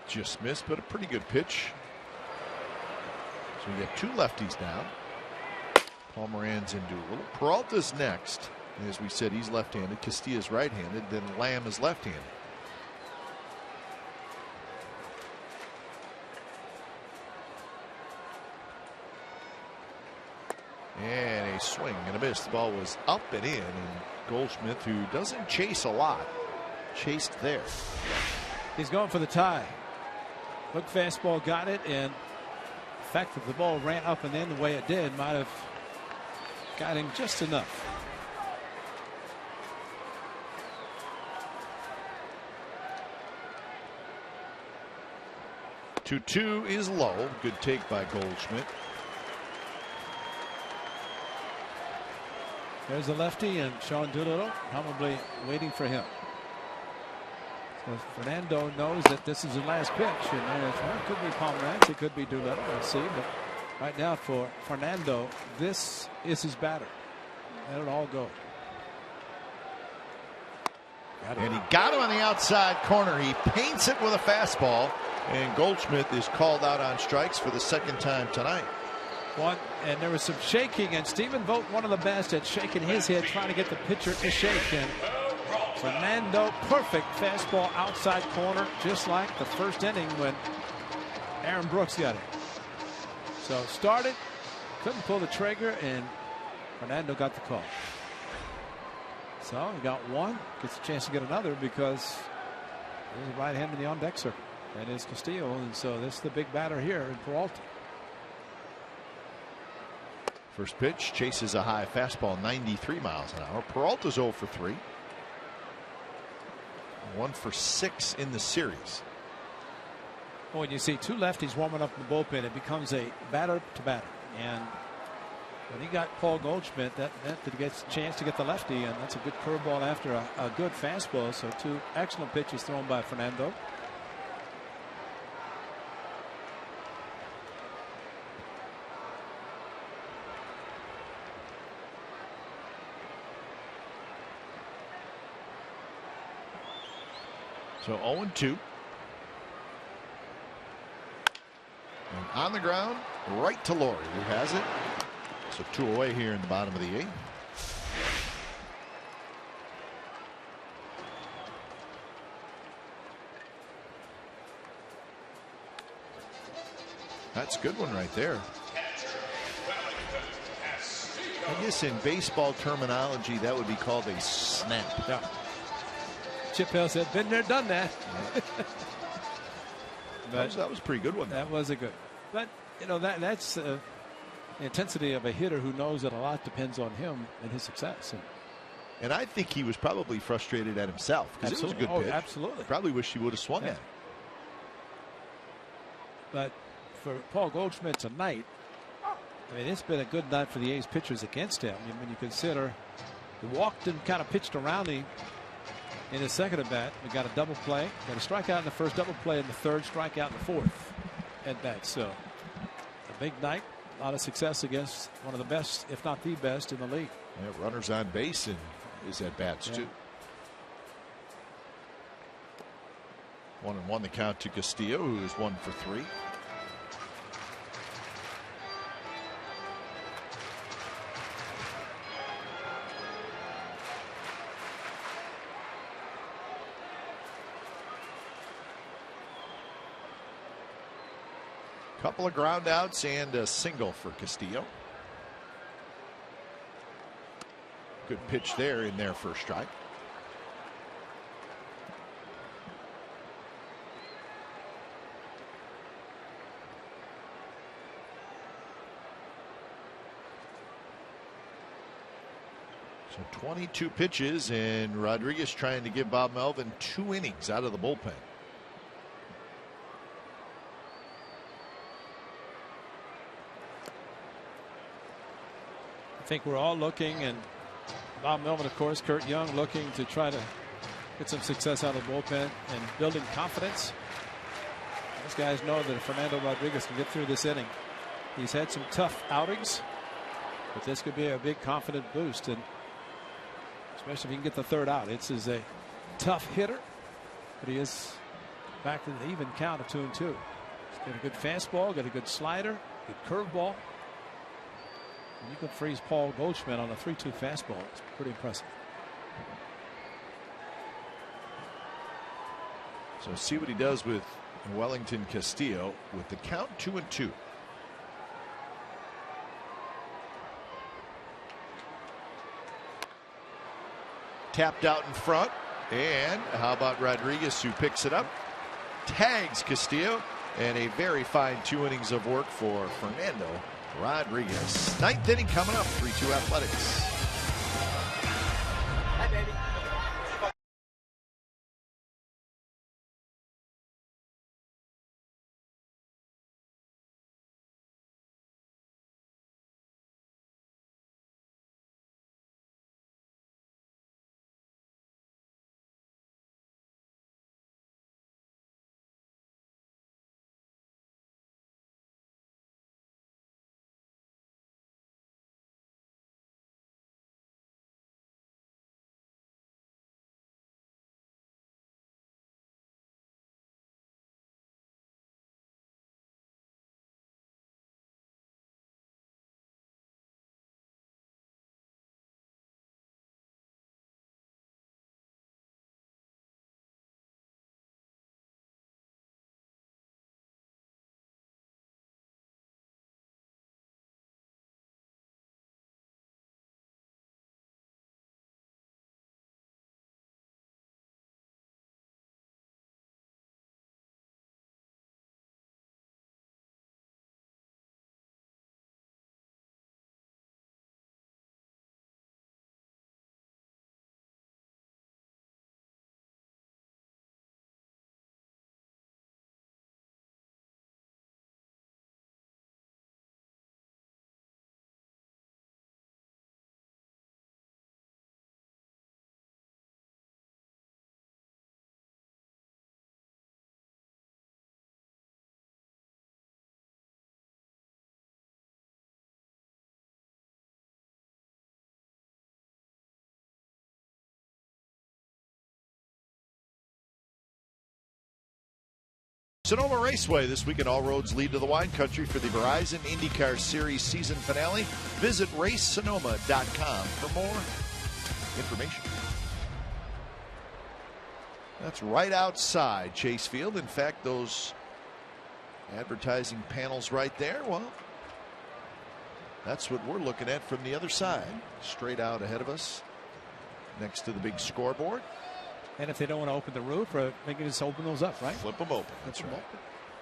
Just missed, but a pretty good pitch. So we get 2 lefties now. Pomeranz and Doolittle. Peralta's next. As we said, he's left-handed. Castilla's right-handed. Then Lamb is left-handed. And a swing and a miss. The ball was up and in. And Goldschmidt, who doesn't chase a lot, chased there. He's going for the tie. Hook fastball, got it, and the fact that the ball ran up and in the way it did might have got him just enough. Two is low. Good take by Goldschmidt. There's the lefty, and Sean Doolittle probably waiting for him. So Fernando knows that this is the last pitch, and it could be Pomeranz, it could be Doolittle. We'll see, but right now for Fernando, this is his batter. Let it all go. And he got him on the outside corner. He paints it with a fastball, and Goldschmidt is called out on strikes for the 2nd time tonight. And there was some shaking, and Stephen Vogt, one of the best at shaking his head, trying to get the pitcher to shake. And Fernando, perfect fastball outside corner, just like the 1st inning when Aaron Brooks got it. So started, couldn't pull the trigger, and Fernando got the call. So he got one, gets a chance to get another because there's a right hand in the on-deck circle. That is Castillo, and so this is the big batter here in Peralta. First pitch chases a high fastball, 93 miles an hour. Peralta's 0 for 3. 1 for 6 in the series. Well, when you see 2 lefties warming up in the bullpen, it becomes a batter to batter. And when he got Paul Goldschmidt, that meant that he gets a chance to get the lefty, and that's a good curveball after a good fastball. So 2 excellent pitches thrown by Fernando. So 0-2. And on the ground, right to Laurie, who has it. So 2 away here in the bottom of the 8th. That's a good one right there. I guess in baseball terminology, that would be called a snap. Yeah. Chip Hill said, been there, done that. That was a pretty good one. That was a good. But, you know, that's the intensity of a hitter who knows that a lot depends on him and his success. And I think he was probably frustrated at himself because it was a good pitch. Absolutely. Probably wish he would have swung at it. But for Paul Goldschmidt tonight, I mean, it's been a good night for the A's pitchers against him. I mean, when you consider he walked and kind of pitched around him in his second at bat. We got a double play, got a strikeout in the first, double play in the third, strikeout in the fourth at bat. So a big night, a lot of success against one of the best, if not the best, in the league. Yeah, runners on base and his at bats too. 1-1 the count to Castillo, who is 1 for 3. Couple of ground outs and a single for Castillo. Good pitch there in their first strike. So 22 pitches, and Rodriguez trying to give Bob Melvin 2 innings out of the bullpen. I think we're all looking, and Bob Melvin, of course, Kurt Young looking to try to get some success out of the bullpen and building confidence. These guys know that if Fernando Rodriguez can get through this inning, he's had some tough outings, but this could be a big confident boost, and especially if he can get the third out. This is a tough hitter, but he is back to the even count of 2-2. He's got a good fastball, got a good slider, good curveball. And you can freeze Paul Goldschmidt on a 3-2 fastball. It's pretty impressive. So see what he does with Wellington Castillo with the count 2-2. Tapped out in front, and how about Rodriguez, who picks it up, tags Castillo, and a very fine 2 innings of work for Fernando Rodriguez. 9th inning coming up. 3-2 Athletics. Hi, baby. Sonoma Raceway this weekend. All roads lead to the wine country for the Verizon IndyCar Series season finale. Visit racesonoma.com for more information. That's right outside Chase Field. In fact, those advertising panels right there, well, that's what we're looking at from the other side. Straight out ahead of us next to the big scoreboard. And if they don't want to open the roof, they can just open those up, right? Flip them open. That's right.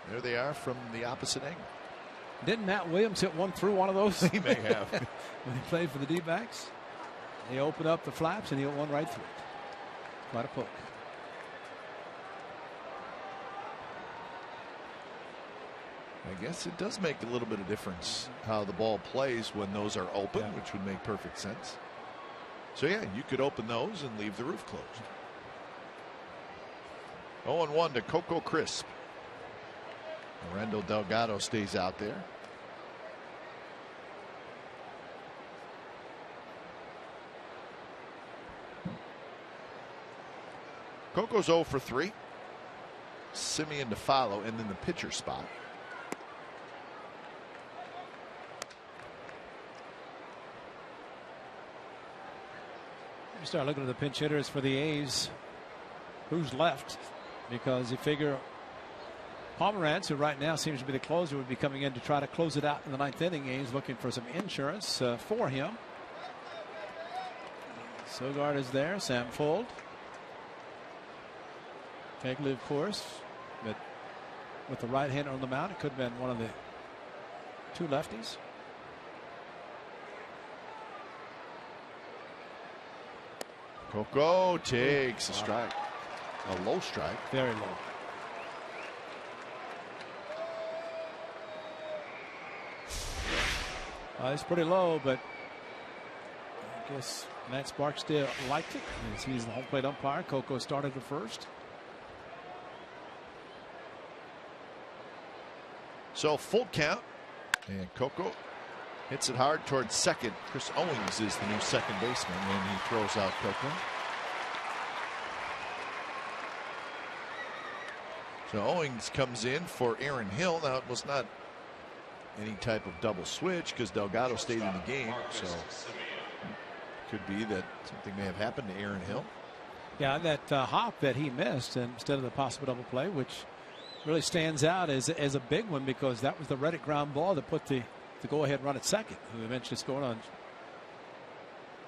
There they are from the opposite angle. Didn't Matt Williams hit one through one of those? He may have. When he played for the D-backs. He opened up the flaps and he hit one right through it. Quite a poke. I guess it does make a little bit of difference how the ball plays when those are open, which would make perfect sense. So, yeah, you could open those and leave the roof closed. 0-1 to Coco Crisp. Orlando Delgado stays out there. Coco's 0 for 3. Simeon to follow, and then the pitcher spot. You start looking at the pinch hitters for the A's. Who's left? Because you figure Pomeranz, who right now seems to be the closer, would be coming in to try to close it out in the 9th inning. A's looking for some insurance for him. Sogard is there. Sam Fuld. Kegley, of course, but with the right hander on the mound, it could have been one of the 2 lefties. Coco takes a strike. A low strike. Very low. It's pretty low, but I guess Matt Sparksdale liked it. As he's the home plate umpire. Coco started at first. So full count. And Coco hits it hard towards second. Chris Owings is the new second baseman when he throws out Coco. So Owings comes in for Aaron Hill. Now it was not any type of double switch because Delgado stayed in the game. So could be that something may have happened to Aaron Hill. Yeah, that hop that he missed instead of the possible double play, which really stands out as a big one because that was the Reddick ground ball that put the go-ahead run at second, who eventually scored on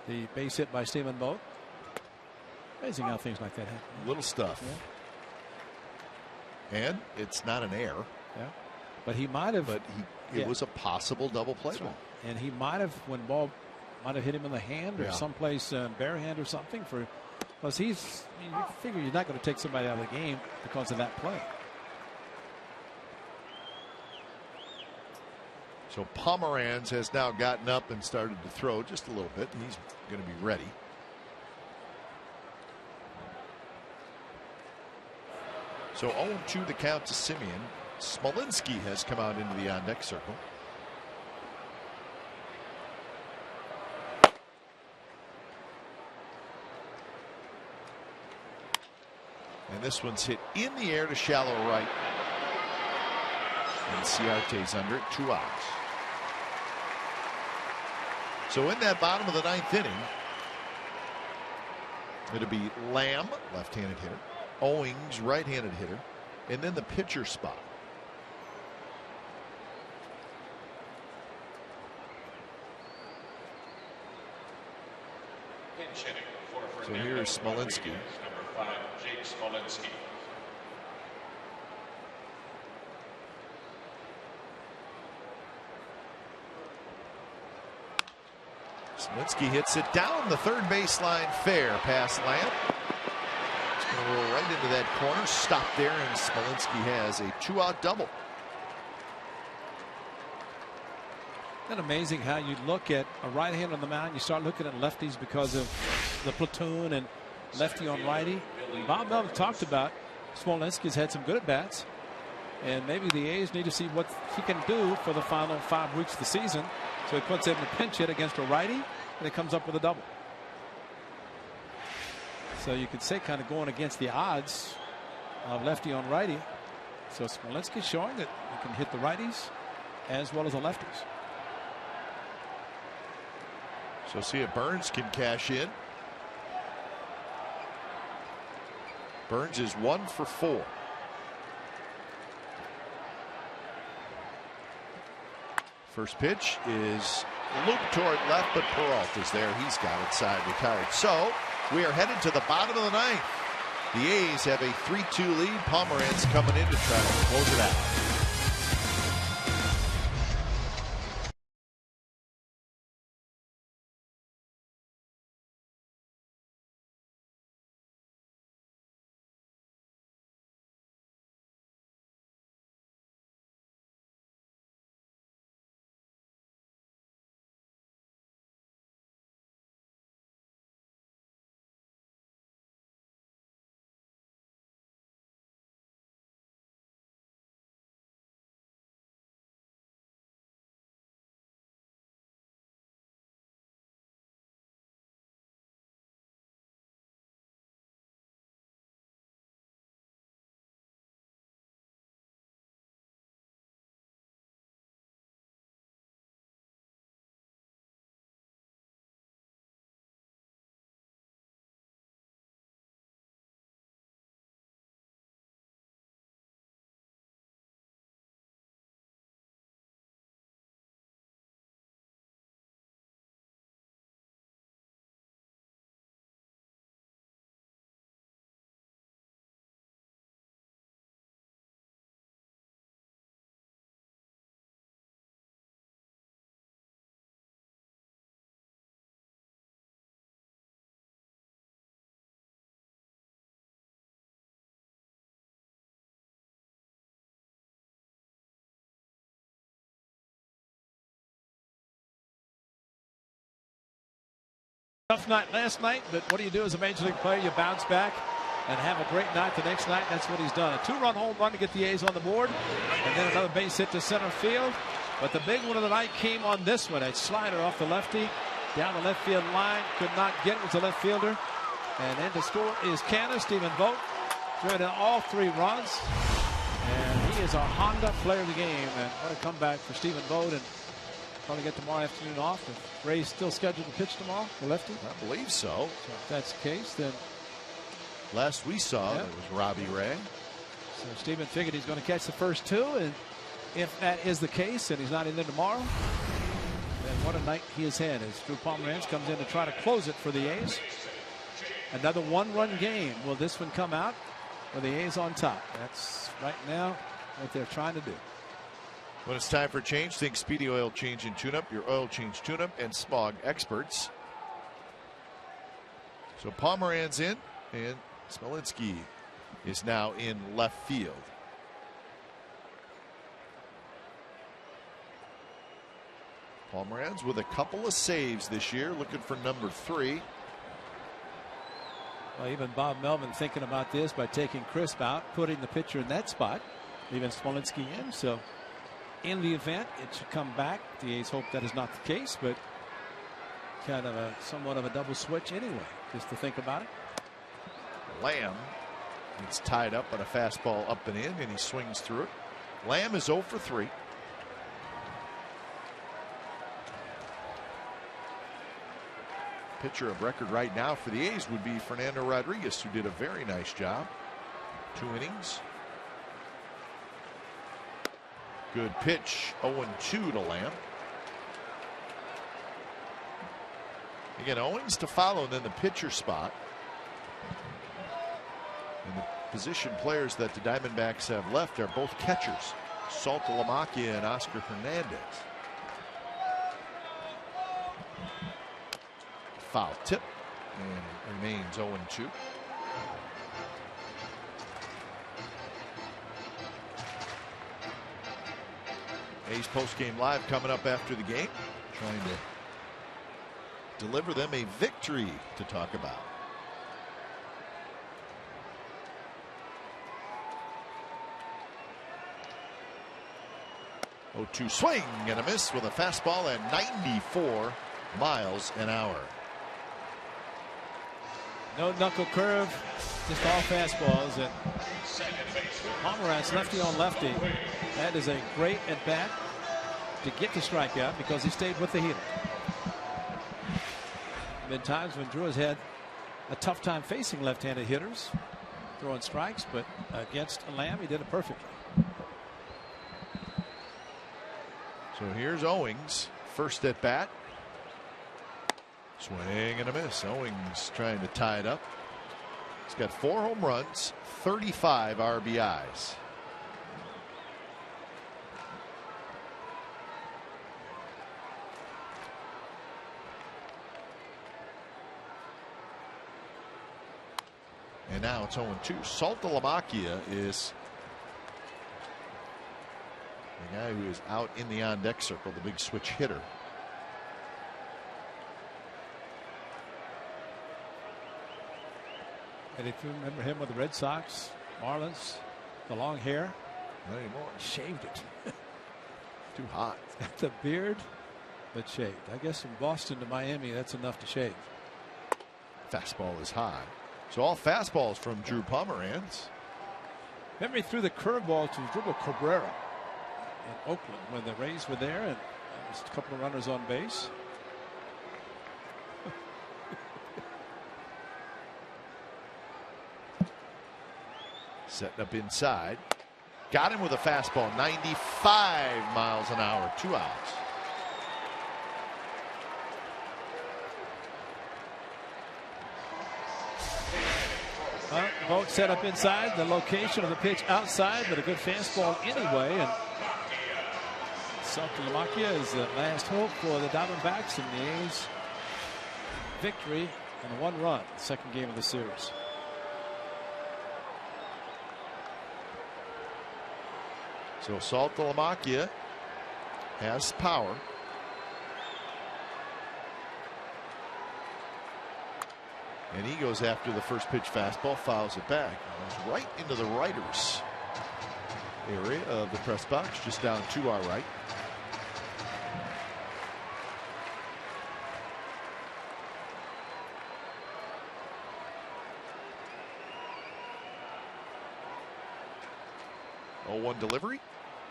the base hit by Stephen Vogt. Amazing how things like that happen. Little stuff. Yeah. And it's not an error. Yeah. But he might have. But it was a possible double play ball. Right. And he might have, when ball might have hit him in the hand or someplace bare hand or something, because you figure you're not going to take somebody out of the game because of that play. So Pomeranz has now gotten up and started to throw just a little bit. He's going to be ready. So 0-2 the count to Simeon. Smolinski has come out into the on-deck circle. And this one's hit in the air to shallow right. And Ciarte's under it, 2 outs. So in that bottom of the 9th inning, it'll be Lamb, left-handed hitter, Owings, right-handed hitter, and then the pitcher spot. So here's Smolinski. Number 5, Jake Smolinski. Smolinski hits it down the third baseline fair past Lamb. It's going to roll right into that corner. Stop there, and Smolinski has a 2-out double. Isn't it amazing how you look at a right hand on the mound, you start looking at lefties because of the platoon and lefty on righty. Bob Melvin talked about Smolinski's had some good at bats, and maybe the A's need to see what he can do for the final 5 weeks of the season. So he puts it in a pinch hit against a righty, and it comes up with a double. So you could say kind of going against the odds of lefty on righty. So Smolinski's showing that you can hit the righties as well as the lefties. So see if Burns can cash in. Burns is 1 for 4. First pitch is looped toward left, but Peralta's there. He's got it side retired. So we are headed to the bottom of the 9th. The A's have a 3-2 lead. Pomeranz coming in to try to close it out. Tough night last night, but what do you do as a major league player? You bounce back and have a great night the next night. That's what he's done. A 2-run home run to get the A's on the board, and then another base hit to center field. But the big one of the night came on this one. A slider off the lefty down the left field line. Could not get it. It was a left fielder. And in to score is Canna, Stephen Vogt. Driven in all 3 runs. And he is our Honda player of the game. And what a comeback for Stephen Vogt. And probably get tomorrow afternoon off. If Ray's still scheduled to pitch tomorrow, the lefty? I believe so. So if that's the case, then last we saw, it was Robbie Ray. So Stephen figured he's going to catch the first 2, and if that is the case and he's not in there tomorrow, then what a night he has had as Drew Pomeranz comes in to try to close it for the A's. Another 1-run game. Will this one come out with the A's on top? That's right now what they're trying to do. When it's time for change, think Speedy Oil Change and Tune-Up, your oil change tune-up and smog experts. So Pomeranz in, and Smolinski is now in left field. Pomeranz with a couple of saves this year, looking for number 3. Well, even Bob Melvin thinking about this by taking Crisp out, putting the pitcher in that spot, leaving Smolinski in. So in the event it should come back, the A's hope that is not the case, but kind of somewhat of a double switch anyway, just to think about it. Lamb gets tied up on a fastball up and in, and he swings through it. Lamb is 0 for 3. Pitcher of record right now for the A's would be Fernando Rodriguez, who did a very nice job. 2 innings. Good pitch. 0-2 to Lamb. Again, Owings to follow, and then the pitcher spot. And the position players that the Diamondbacks have left are both catchers, Saltalamacchia and Oscar Hernandez. Foul tip, and remains 0-2. A's postgame live coming up after the game, trying to deliver them a victory to talk about. Oh, 2 swing and a miss with a fastball at 94 miles an hour. No knuckle curve, just all fastballs. And Pomeranz lefty on lefty. That is a great at bat to get the strikeout because he stayed with the hitter. Been times when Drew has had a tough time facing left-handed hitters, throwing strikes, but against Lamb he did it perfectly. So here's Owings, first at bat. Swing and a miss. Owings trying to tie it up. He's got 4 home runs, 35 RBIs. And now it's 0-2. Saltalamacchia is the guy who is out in the on-deck circle, the big switch hitter. And if you remember him with the Red Sox, Marlins, the long hair. Not anymore. Shaved it. Too hot. The beard, but shaved. I guess from Boston to Miami, that's enough to shave. Fastball is high. So all fastballs from Drew Pomeranz. Remember he threw the curveball to Dribble Cabrera in Oakland when the Rays were there, and there was a couple of runners on base. Setting up inside. Got him with a fastball. 95 miles an hour. 2 outs. Vogt set up inside. The location of the pitch outside, but a good fastball anyway. And Saltalamacchia is the last hope for the Diamondbacks, and the A's victory and 1 run, second game of the series. So Saltalamacchia has power. And he goes after the first pitch fastball, fouls it back. Goes right into the writers' area of the press box, just down to our right. Oh, 1 delivery,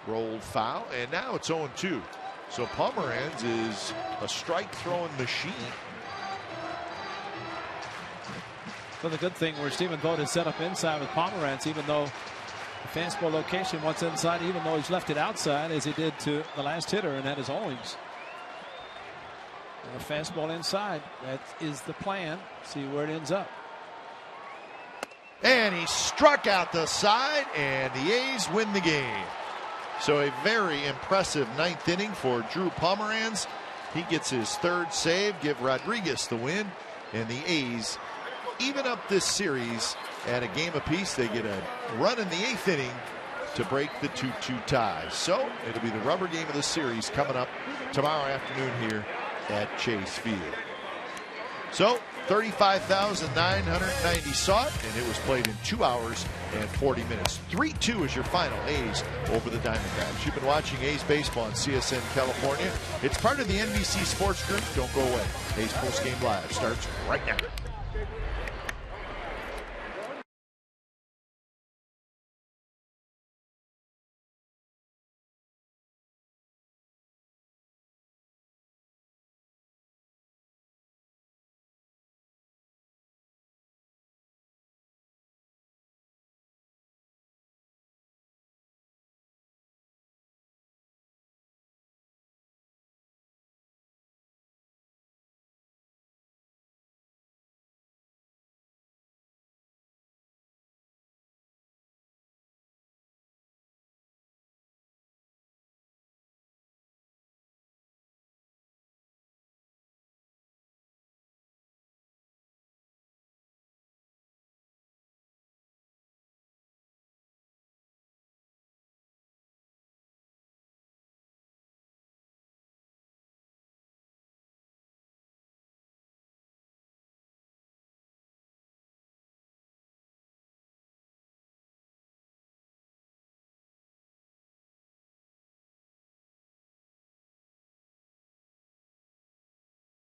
rolled foul, and now it's 0-2. So Pomeranz is a strike throwing machine. So the good thing where Stephen Vogt is set up inside with Pomeranz, even though the fastball location wants inside, even though he's left it outside as he did to the last hitter, and that is Owings. And a fastball inside. That is the plan. See where it ends up. And he struck out the side, and the A's win the game. So a very impressive 9th inning for Drew Pomeranz. He gets his 3rd save, give Rodriguez the win, and the A's even up this series at a game apiece. They get a run in the 8th inning to break the 2-2 tie. So it'll be the rubber game of the series coming up tomorrow afternoon here at Chase Field. So 35,990 saw it, and it was played in 2 hours and 40 minutes. 3-2 is your final, A's over the Diamondbacks. You've been watching A's baseball on CSN California. It's part of the NBC Sports Group. Don't go away. A's Postgame Live starts right now.